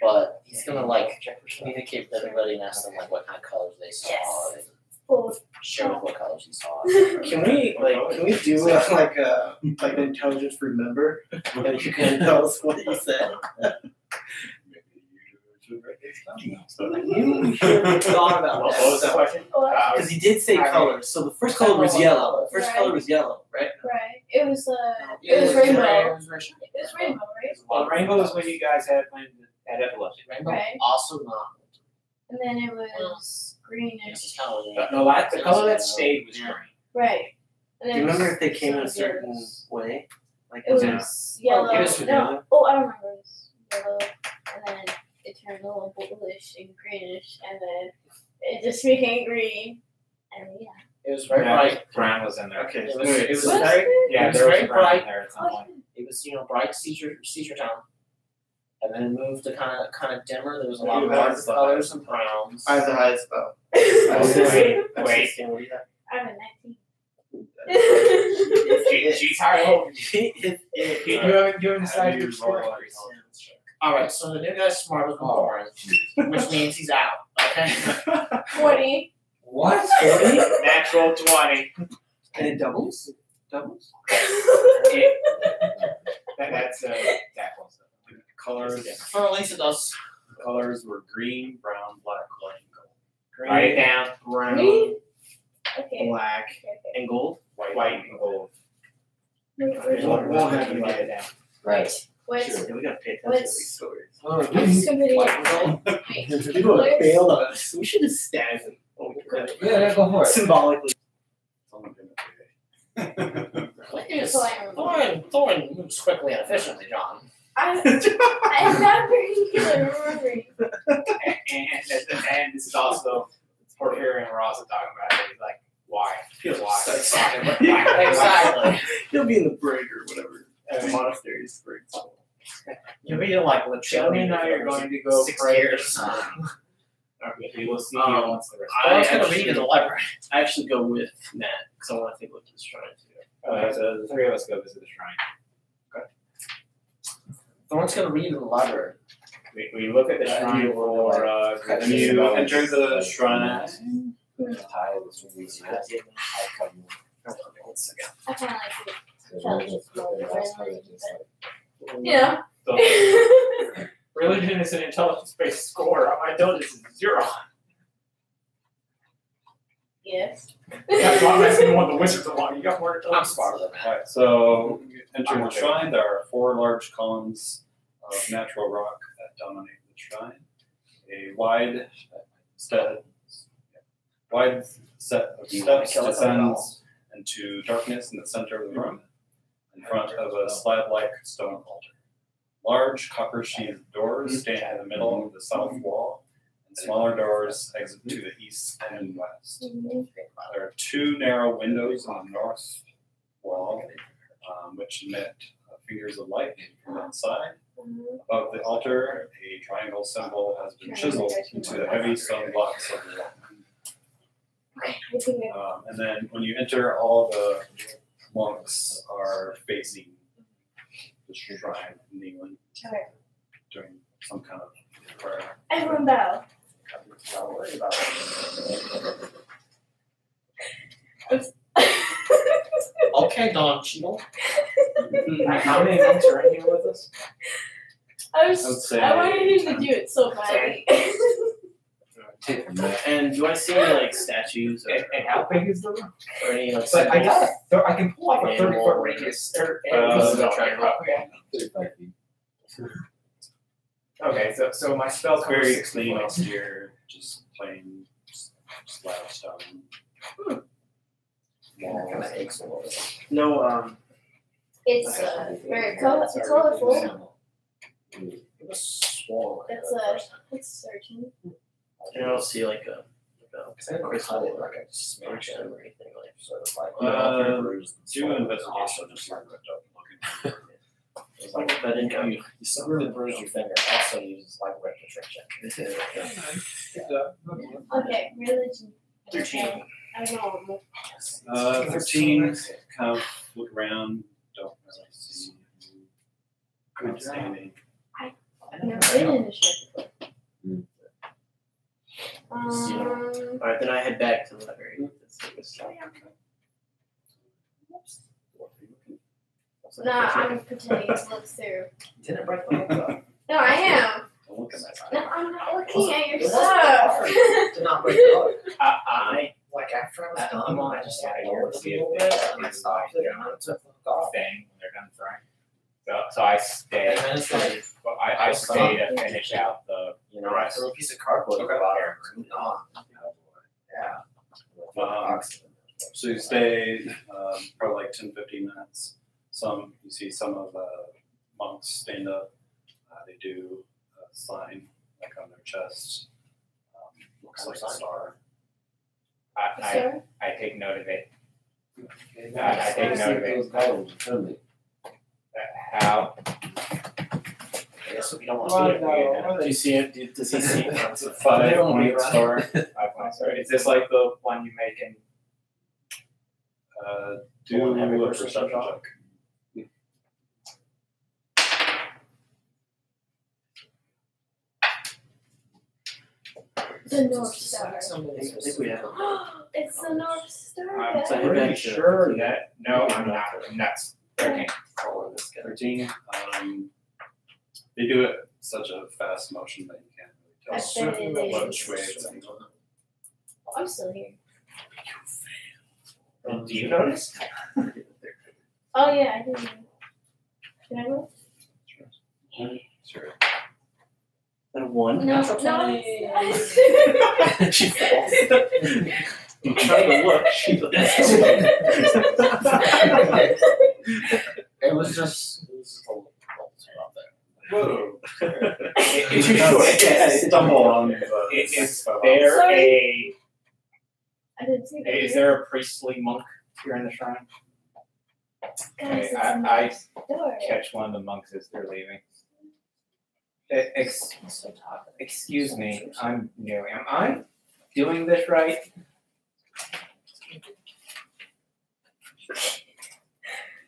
but he's gonna like communicate with everybody and ask them like what kind of colors they saw and Oh, share with what colors he saw. Can we do like an intelligence remember? And you can tell us what he said. Maybe you should write this down. You should have thought about What was the that. question? Because he did say colors. So the first color was yellow. The first color was yellow, right? right. It was rainbow. It was rainbow, right? Well, rainbow is when you guys had epilepsy. Rainbow Right. also not. And then it was greenish. This is kind of The color that stayed was green. Right. And Do then you remember if they came in a some certain yellows. way? Like It was was yellow. give us a No. yellow. Oh, I don't remember. It was yellow, and then it turned a little bluish and greenish, and then it just became green. And yeah. It was very Yeah, bright. Brown was in there. Okay. It so was- it it was was very. Yeah, It was there was very brown bright. in there at some point. It was bright seizure town, and then it moved to kind of dimmer. There was a lot of dark colors and browns. I have the highest spell. Wait. What do you have? I'm at 19. She's high over. You haven't decided your score. All right, so the new guy's smarter than Lauren, which means he's out. Okay. 20. What? Natural 20. And it doubles? Doubles? That's that close. Colors. For at least it does. The colors were green, brown, black, white, and gold. Green, Write it down. brown, Green? Okay. black, Okay. and gold. White and gold. Where's We'll your- have to write it down. Right. What's Yeah, we gotta pay attention to What's- these stories. Oh, what's somebody White and gold. Wait, People have colors? failed us. We should have stabbed him. Oh, we could. yeah, go for it. Symbolically. Someone did Yes. So I remember. Thorn moves quickly and efficiently, John. I'm not very good at remembering. And this is also Porphyria and Ross are talking about it. He's like, why? Why? Exactly. He'll be in the brig or whatever. Monasteries, brig. You'll be like Shelby and I are going to go 6 pray. years. Okay, we will see you Um, once the rest. I was gonna read in the library. I actually go with Matt because I want to take a look at this shrine too. Okay, so the three of us go visit the shrine. Thorn's gonna read in the library. We look at the shrine for When you enter the shrine, I kind of like it. Intelligence more than Yeah. The religion is an intelligence-based score. My intelligence is 0. Yes. That's why I'm asking one of the wizards along. You got more I'm intelligence. smarter than that. Alright, so entering the shrine, there are 4 large columns of natural rock that dominate the shrine. A wide set of steps descends into darkness in the center of the room, in front of a slab-like stone altar. Large copper-sheathed doors stand in the middle of the south wall, and smaller doors exit to the east and west. There are 2 narrow windows on the north wall, which emit fingers of light from inside. Above the altar, a triangle symbol has been chiseled into the heavy stone blocks of the wall. And then when you enter, all the monks are facing the shrine, kneeling, doing some kind of prayer. Everyone bow. Okay, Don Cheadle. How many monks are in here with us? I would say I wanted him to do it so badly. And do I see any like statues or, And how big is the room? or any like But I symbols? got I can pull off a 30-foot radius. Okay, so my spell covers Very 60 clean, feet. austere, just plain slab stone. Kind of aches a little bit. No, It's very colorful. It was swollen. It's 13. and I don't see like a Because I didn't cut it like I smashed it or anything like sort of like Do an investigation. just like ripped up looking. It was like I didn't you severely bruised your finger. Also uses like ripped a trick check. Okay, religion. 13. I don't know. 13, kind of look around, don't really see good standing. I've never been in a ship before. Alright, then I head back to the library. Nah, I'm pretending to look through. Didn't break my leg up. No, I am. Don't look at that side. No, I'm not looking at your It wasn't stuff. hard to not break the leg. I Like after I was I done, don't I just know. like rolled a little bit and I stopped it and I took the off. thing when they're done throwing. So I stay. And then it's like, But I stay to finish out the. you know, I threw a piece of cardboard at the bottom and moved on. Yeah. So you stay probably like 10, 15 minutes. You see some of the monks stand up. They do a sign like on their chest. Looks like a star. Sir? I take note of it. I take note of it. How? I guess if you don't want to do it, Do you see it? Does he see it? It's a 5-point star. 5-point star. Is this like the one you make in? Do a perception check. The North Star. I think we have. It's the North Star. I'm guys. pretty sure that. No, I'm not. I'm nuts. 13. 13. They do it such a fast motion that you can't I really bet it tell is. which way it's going. I'm still here. Do you notice? Oh yeah, I didn't. Did I go? Sure. And 1. No, That's no. She falls. I'm trying to look. She It was just a little about that. Whoa. It's too short. Stumble on the. Is there a? I didn't see that. Is there a priestly monk here in the shrine? Guys, it's I a North Star. catch one of the monks as they're leaving. Excuse me, I'm new. Am I doing this right?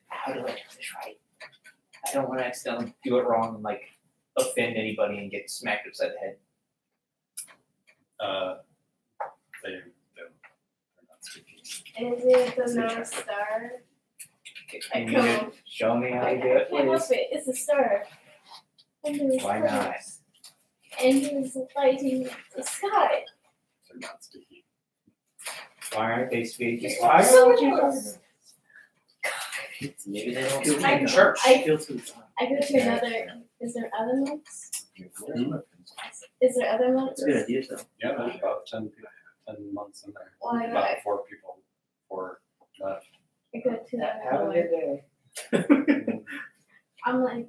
How do I do this right? I don't want to accidentally do it wrong and like offend anybody and get smacked upside the head. They're not speaking. Is it the North Star? Can you just show me how you do it, can't help please? it. It's a star. And there's Why not? colors. And he's lighting the sky. They're not sticky. Why aren't they speaking? Just Why so aren't you? close. Maybe they don't I- do it in church. I- Feel too I go to another. Is there other monks? Is there other monks? That's a good idea though. Yeah, there's about 10 people, 10 months in there. Why not? About 4 people, 4 left. I go to the Have other a good one. day. I'm like,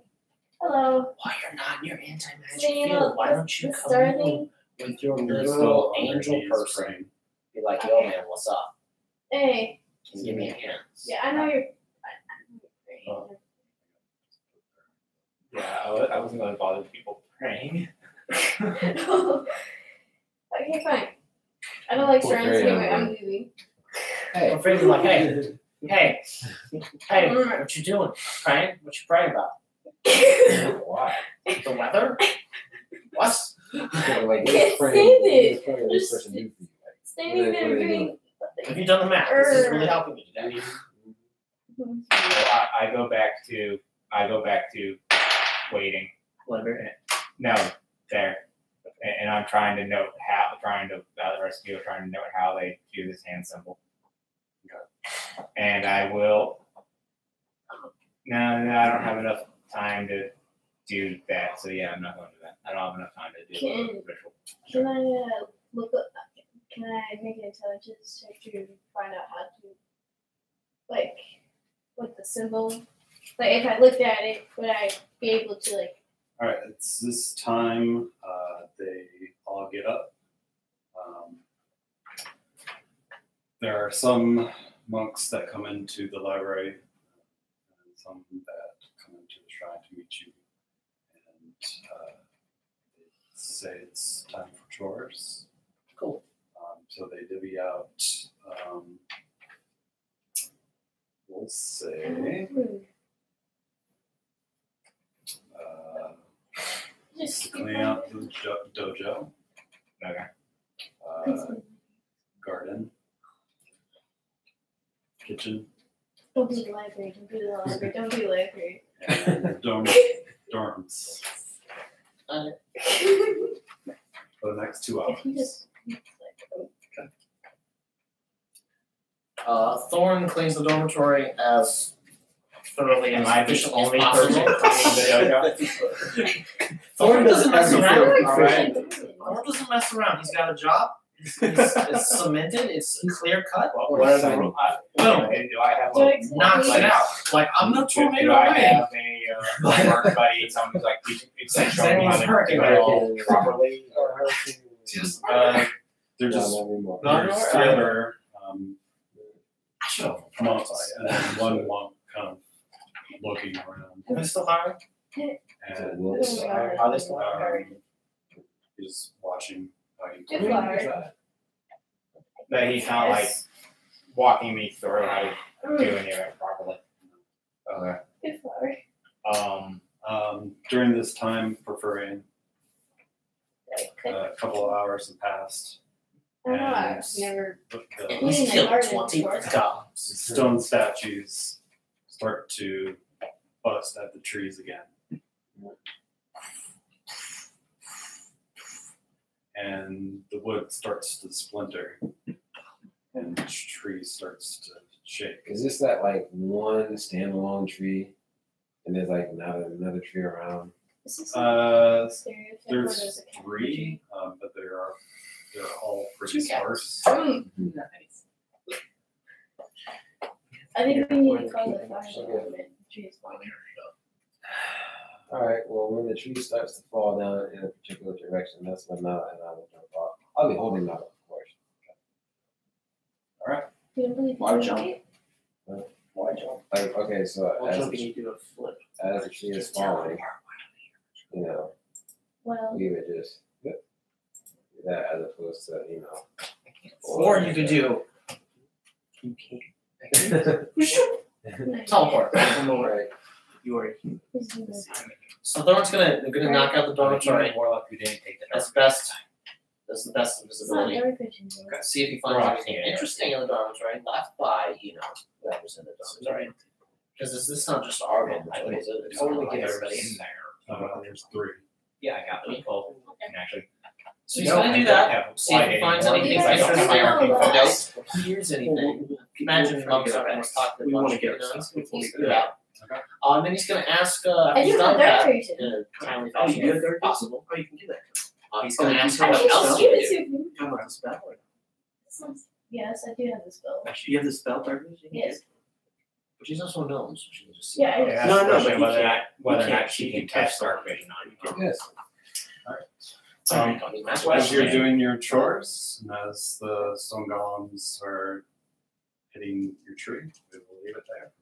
hello. Why you're not in your anti-magic See, field? Why don't you the come star in thing? with your You're literal still on your angel knees person? praying. Be like, yo man, what's up? Hey. Can you give me a hand? Yeah, I know you're. Oh. Yeah, I wasn't going to bother people praying. Okay, fine. I don't like Poor sirens Freya. anyway. I'm leaving. Hey. I'm afraid like, hey, what you doing? Praying? What you praying about? Why? The weather? What? Like, Can't what stand is this Just- person do for you? Standing What are there they doing. Have you done the math? This is really helping me today. So I go back to waiting. Whatever. No, there. And I'm trying to note the rest of you are trying to note how they do this hand symbol. And I will. No, I don't have enough time to do that. So yeah, I'm not going to do that. I don't have enough time to do the ritual. Can I look up? Can I make an intelligence check to find out how to, like, what the symbol? Like, if I looked at it, would I be able to, like? All right, it's this time. They all get up. There are some monks that come into the library, and some that come into the shrine to meet you, and they say it's time for chores. Cool. So they divvy out. We'll say. Just Clean out the dojo, Okay. garden, kitchen, Don't do the library. Don't do the library. Don't do the library. and dorms for the next 2 hours. If you just Thorn cleans the dormitory as thoroughly Am as I the efficiently only as person possible. cleaning the dojo? Thorn doesn't mess around. All right. Thorn doesn't mess around. He's got a job. It's cemented. It's clear cut. What are the rules? Boom. Do I have Do I a explain? Knocks it out. Like I'm the Do tornado I man. have a work buddy, someone who's like, it's like showing me how to Hurricane do it all properly? Just They're just Not anymore. there's 3 other I should have. monks and then 1 monk kind of looking around, Are they still hiring? and Are they still hiring? he's watching how you Good clean. flower. But he's not like walking me through how to do any of it properly. Okay. Good flower. During this time, preferring Like, a couple of hours have passed. I don't know. And I've never. the At least kill 20 goblins. stone statues start to bust at the trees again. And the wood starts to splinter and the tree starts to shake. Is this that like one standalone tree, and there's like not another tree around? Is this stereotype or There's does it count? 3, but they're all pretty Two cats. sparse. Nice. I think we need to call the fire department. Trees falling. All right. Well, when the tree starts to fall down in a particular direction, that's when I will jump off. I'll be holding that, of course. You don't believe Why in jump? it? Why jump? Like, okay, so Why as jump? the, You do a flip. as the tree is falling, you know, Well, we would just do that as opposed to, you know. Or you could do. You can't. Teleport. Right. You are. who's doing this? So Thorn's gonna knock out the dormitory. More luck, you didn't take the That's best. That's the best It's not visibility. dark vision. though. See if he finds Right, anything yeah. interesting in the dormitory left by, whoever's in the dormitory. Because is this not just our one? I What is it? It's totally like get everybody. everybody in there. There's 3. Yeah, I got people, and actually. So he's gonna do that. Have See if he quite finds anymore anything because I extra don't hire fire people. people. Nope. Here's anything. Imagine Mum's not gonna talk to We wanna lunch, get you know, ourselves before we he's do good that. out. And then he's gonna ask if I he's do done have that dark vision. in a timely Oh, you fashion, do have if dark possible. Oh, you can do that. He's gonna ask I her what can else Give you it do. to me. Talking about the spell. Yes, I do have the spell. Actually, you have the spell, dark vision? Yes. But she's also a gnome, so she can just see. Yeah, I- Yeah, No, no, especially but he whether or can't- not, whether or he can't- not she he can can cast cast dark vision on you. Yes. As you're doing your chores, and as the stone golems are hitting your tree, we will leave it there.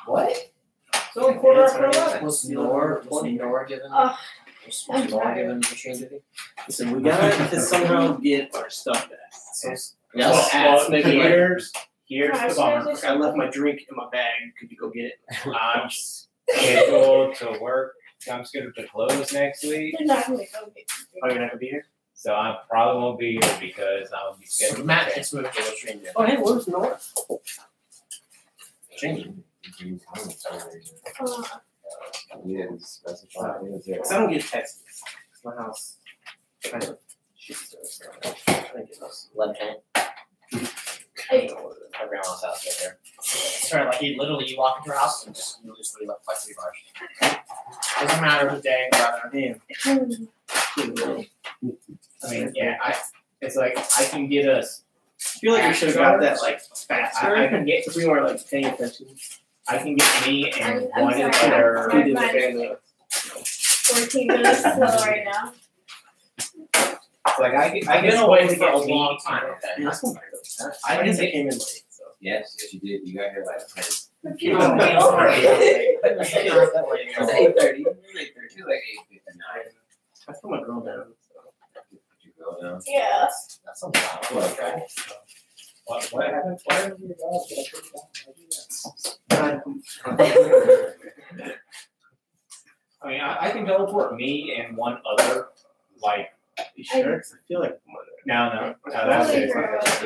What? It's only quarter after 11. Was Nora given? Ugh, Was I'm Nora tired. given the machine duty? Listen, we gotta somehow get our stuff back. So, Yes. Well, maybe like- Here's Gosh, the bummer. there's I left my drink in my bag. Could you go get it? I'm scheduled to work. I'm scheduled to close next week, They're not gonna go get Oh, you're not gonna be here? so I probably won't be here because I'll be So scheduled. Matt to gets moved to Latrine. Oh, hey, where's North? We didn't specify. It was there. Because I don't get texts. My house kind of shoots us. I don't get those. Left hand. Hey. My grandma's house right there. Sorry, like you walk into her house and just you lose left like 3 bars. Doesn't matter who day, brother. Damn. I mean, yeah, it's like I can get us. I feel like we should have got that like I faster can get if we weren't like paying attention. I can get me and I'm one sorry. other. We did the family. 14 minutes slow right now. Like I I've been can away supposed to for a get me long time. and- Okay. That's not I I can guess I get came in late. So. Yes, you did. You got here like 10. Oh, wait, sorry. It was 8:30. It was 8:30. It was like 8:59. I put my girl down. Did you go down? Yeah. That's a lot. Okay. What happened? What happened? I mean, I can teleport me and one other. Like, You sure? 'Cause I feel like no, that's Only it. for ass.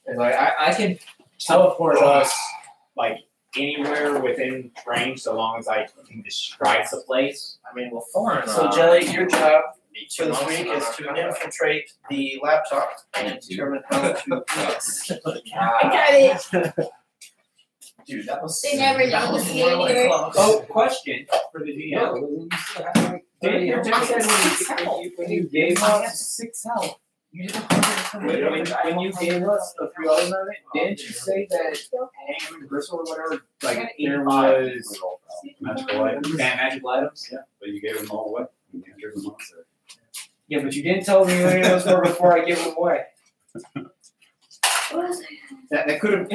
It's like I can teleport us like anywhere within range so long as I can describe the place. I mean, well, Thorn. So Jelly, your job for this months week ago, is to infiltrate the laptop and determine how to I got it. Dude, that was. They never that know was the really theater. close. Oh, question for the DM. No, you still have like Did you 30 just hours. say when you gave us 6 health. You did when you gave us the free automatic, didn't you say that Ham and Bristle or whatever, like there was Magical items. magical items? Yeah, but you gave them all away. You entered the monster. Yeah, but you didn't tell me who those were before I gave them away. What was I? That could have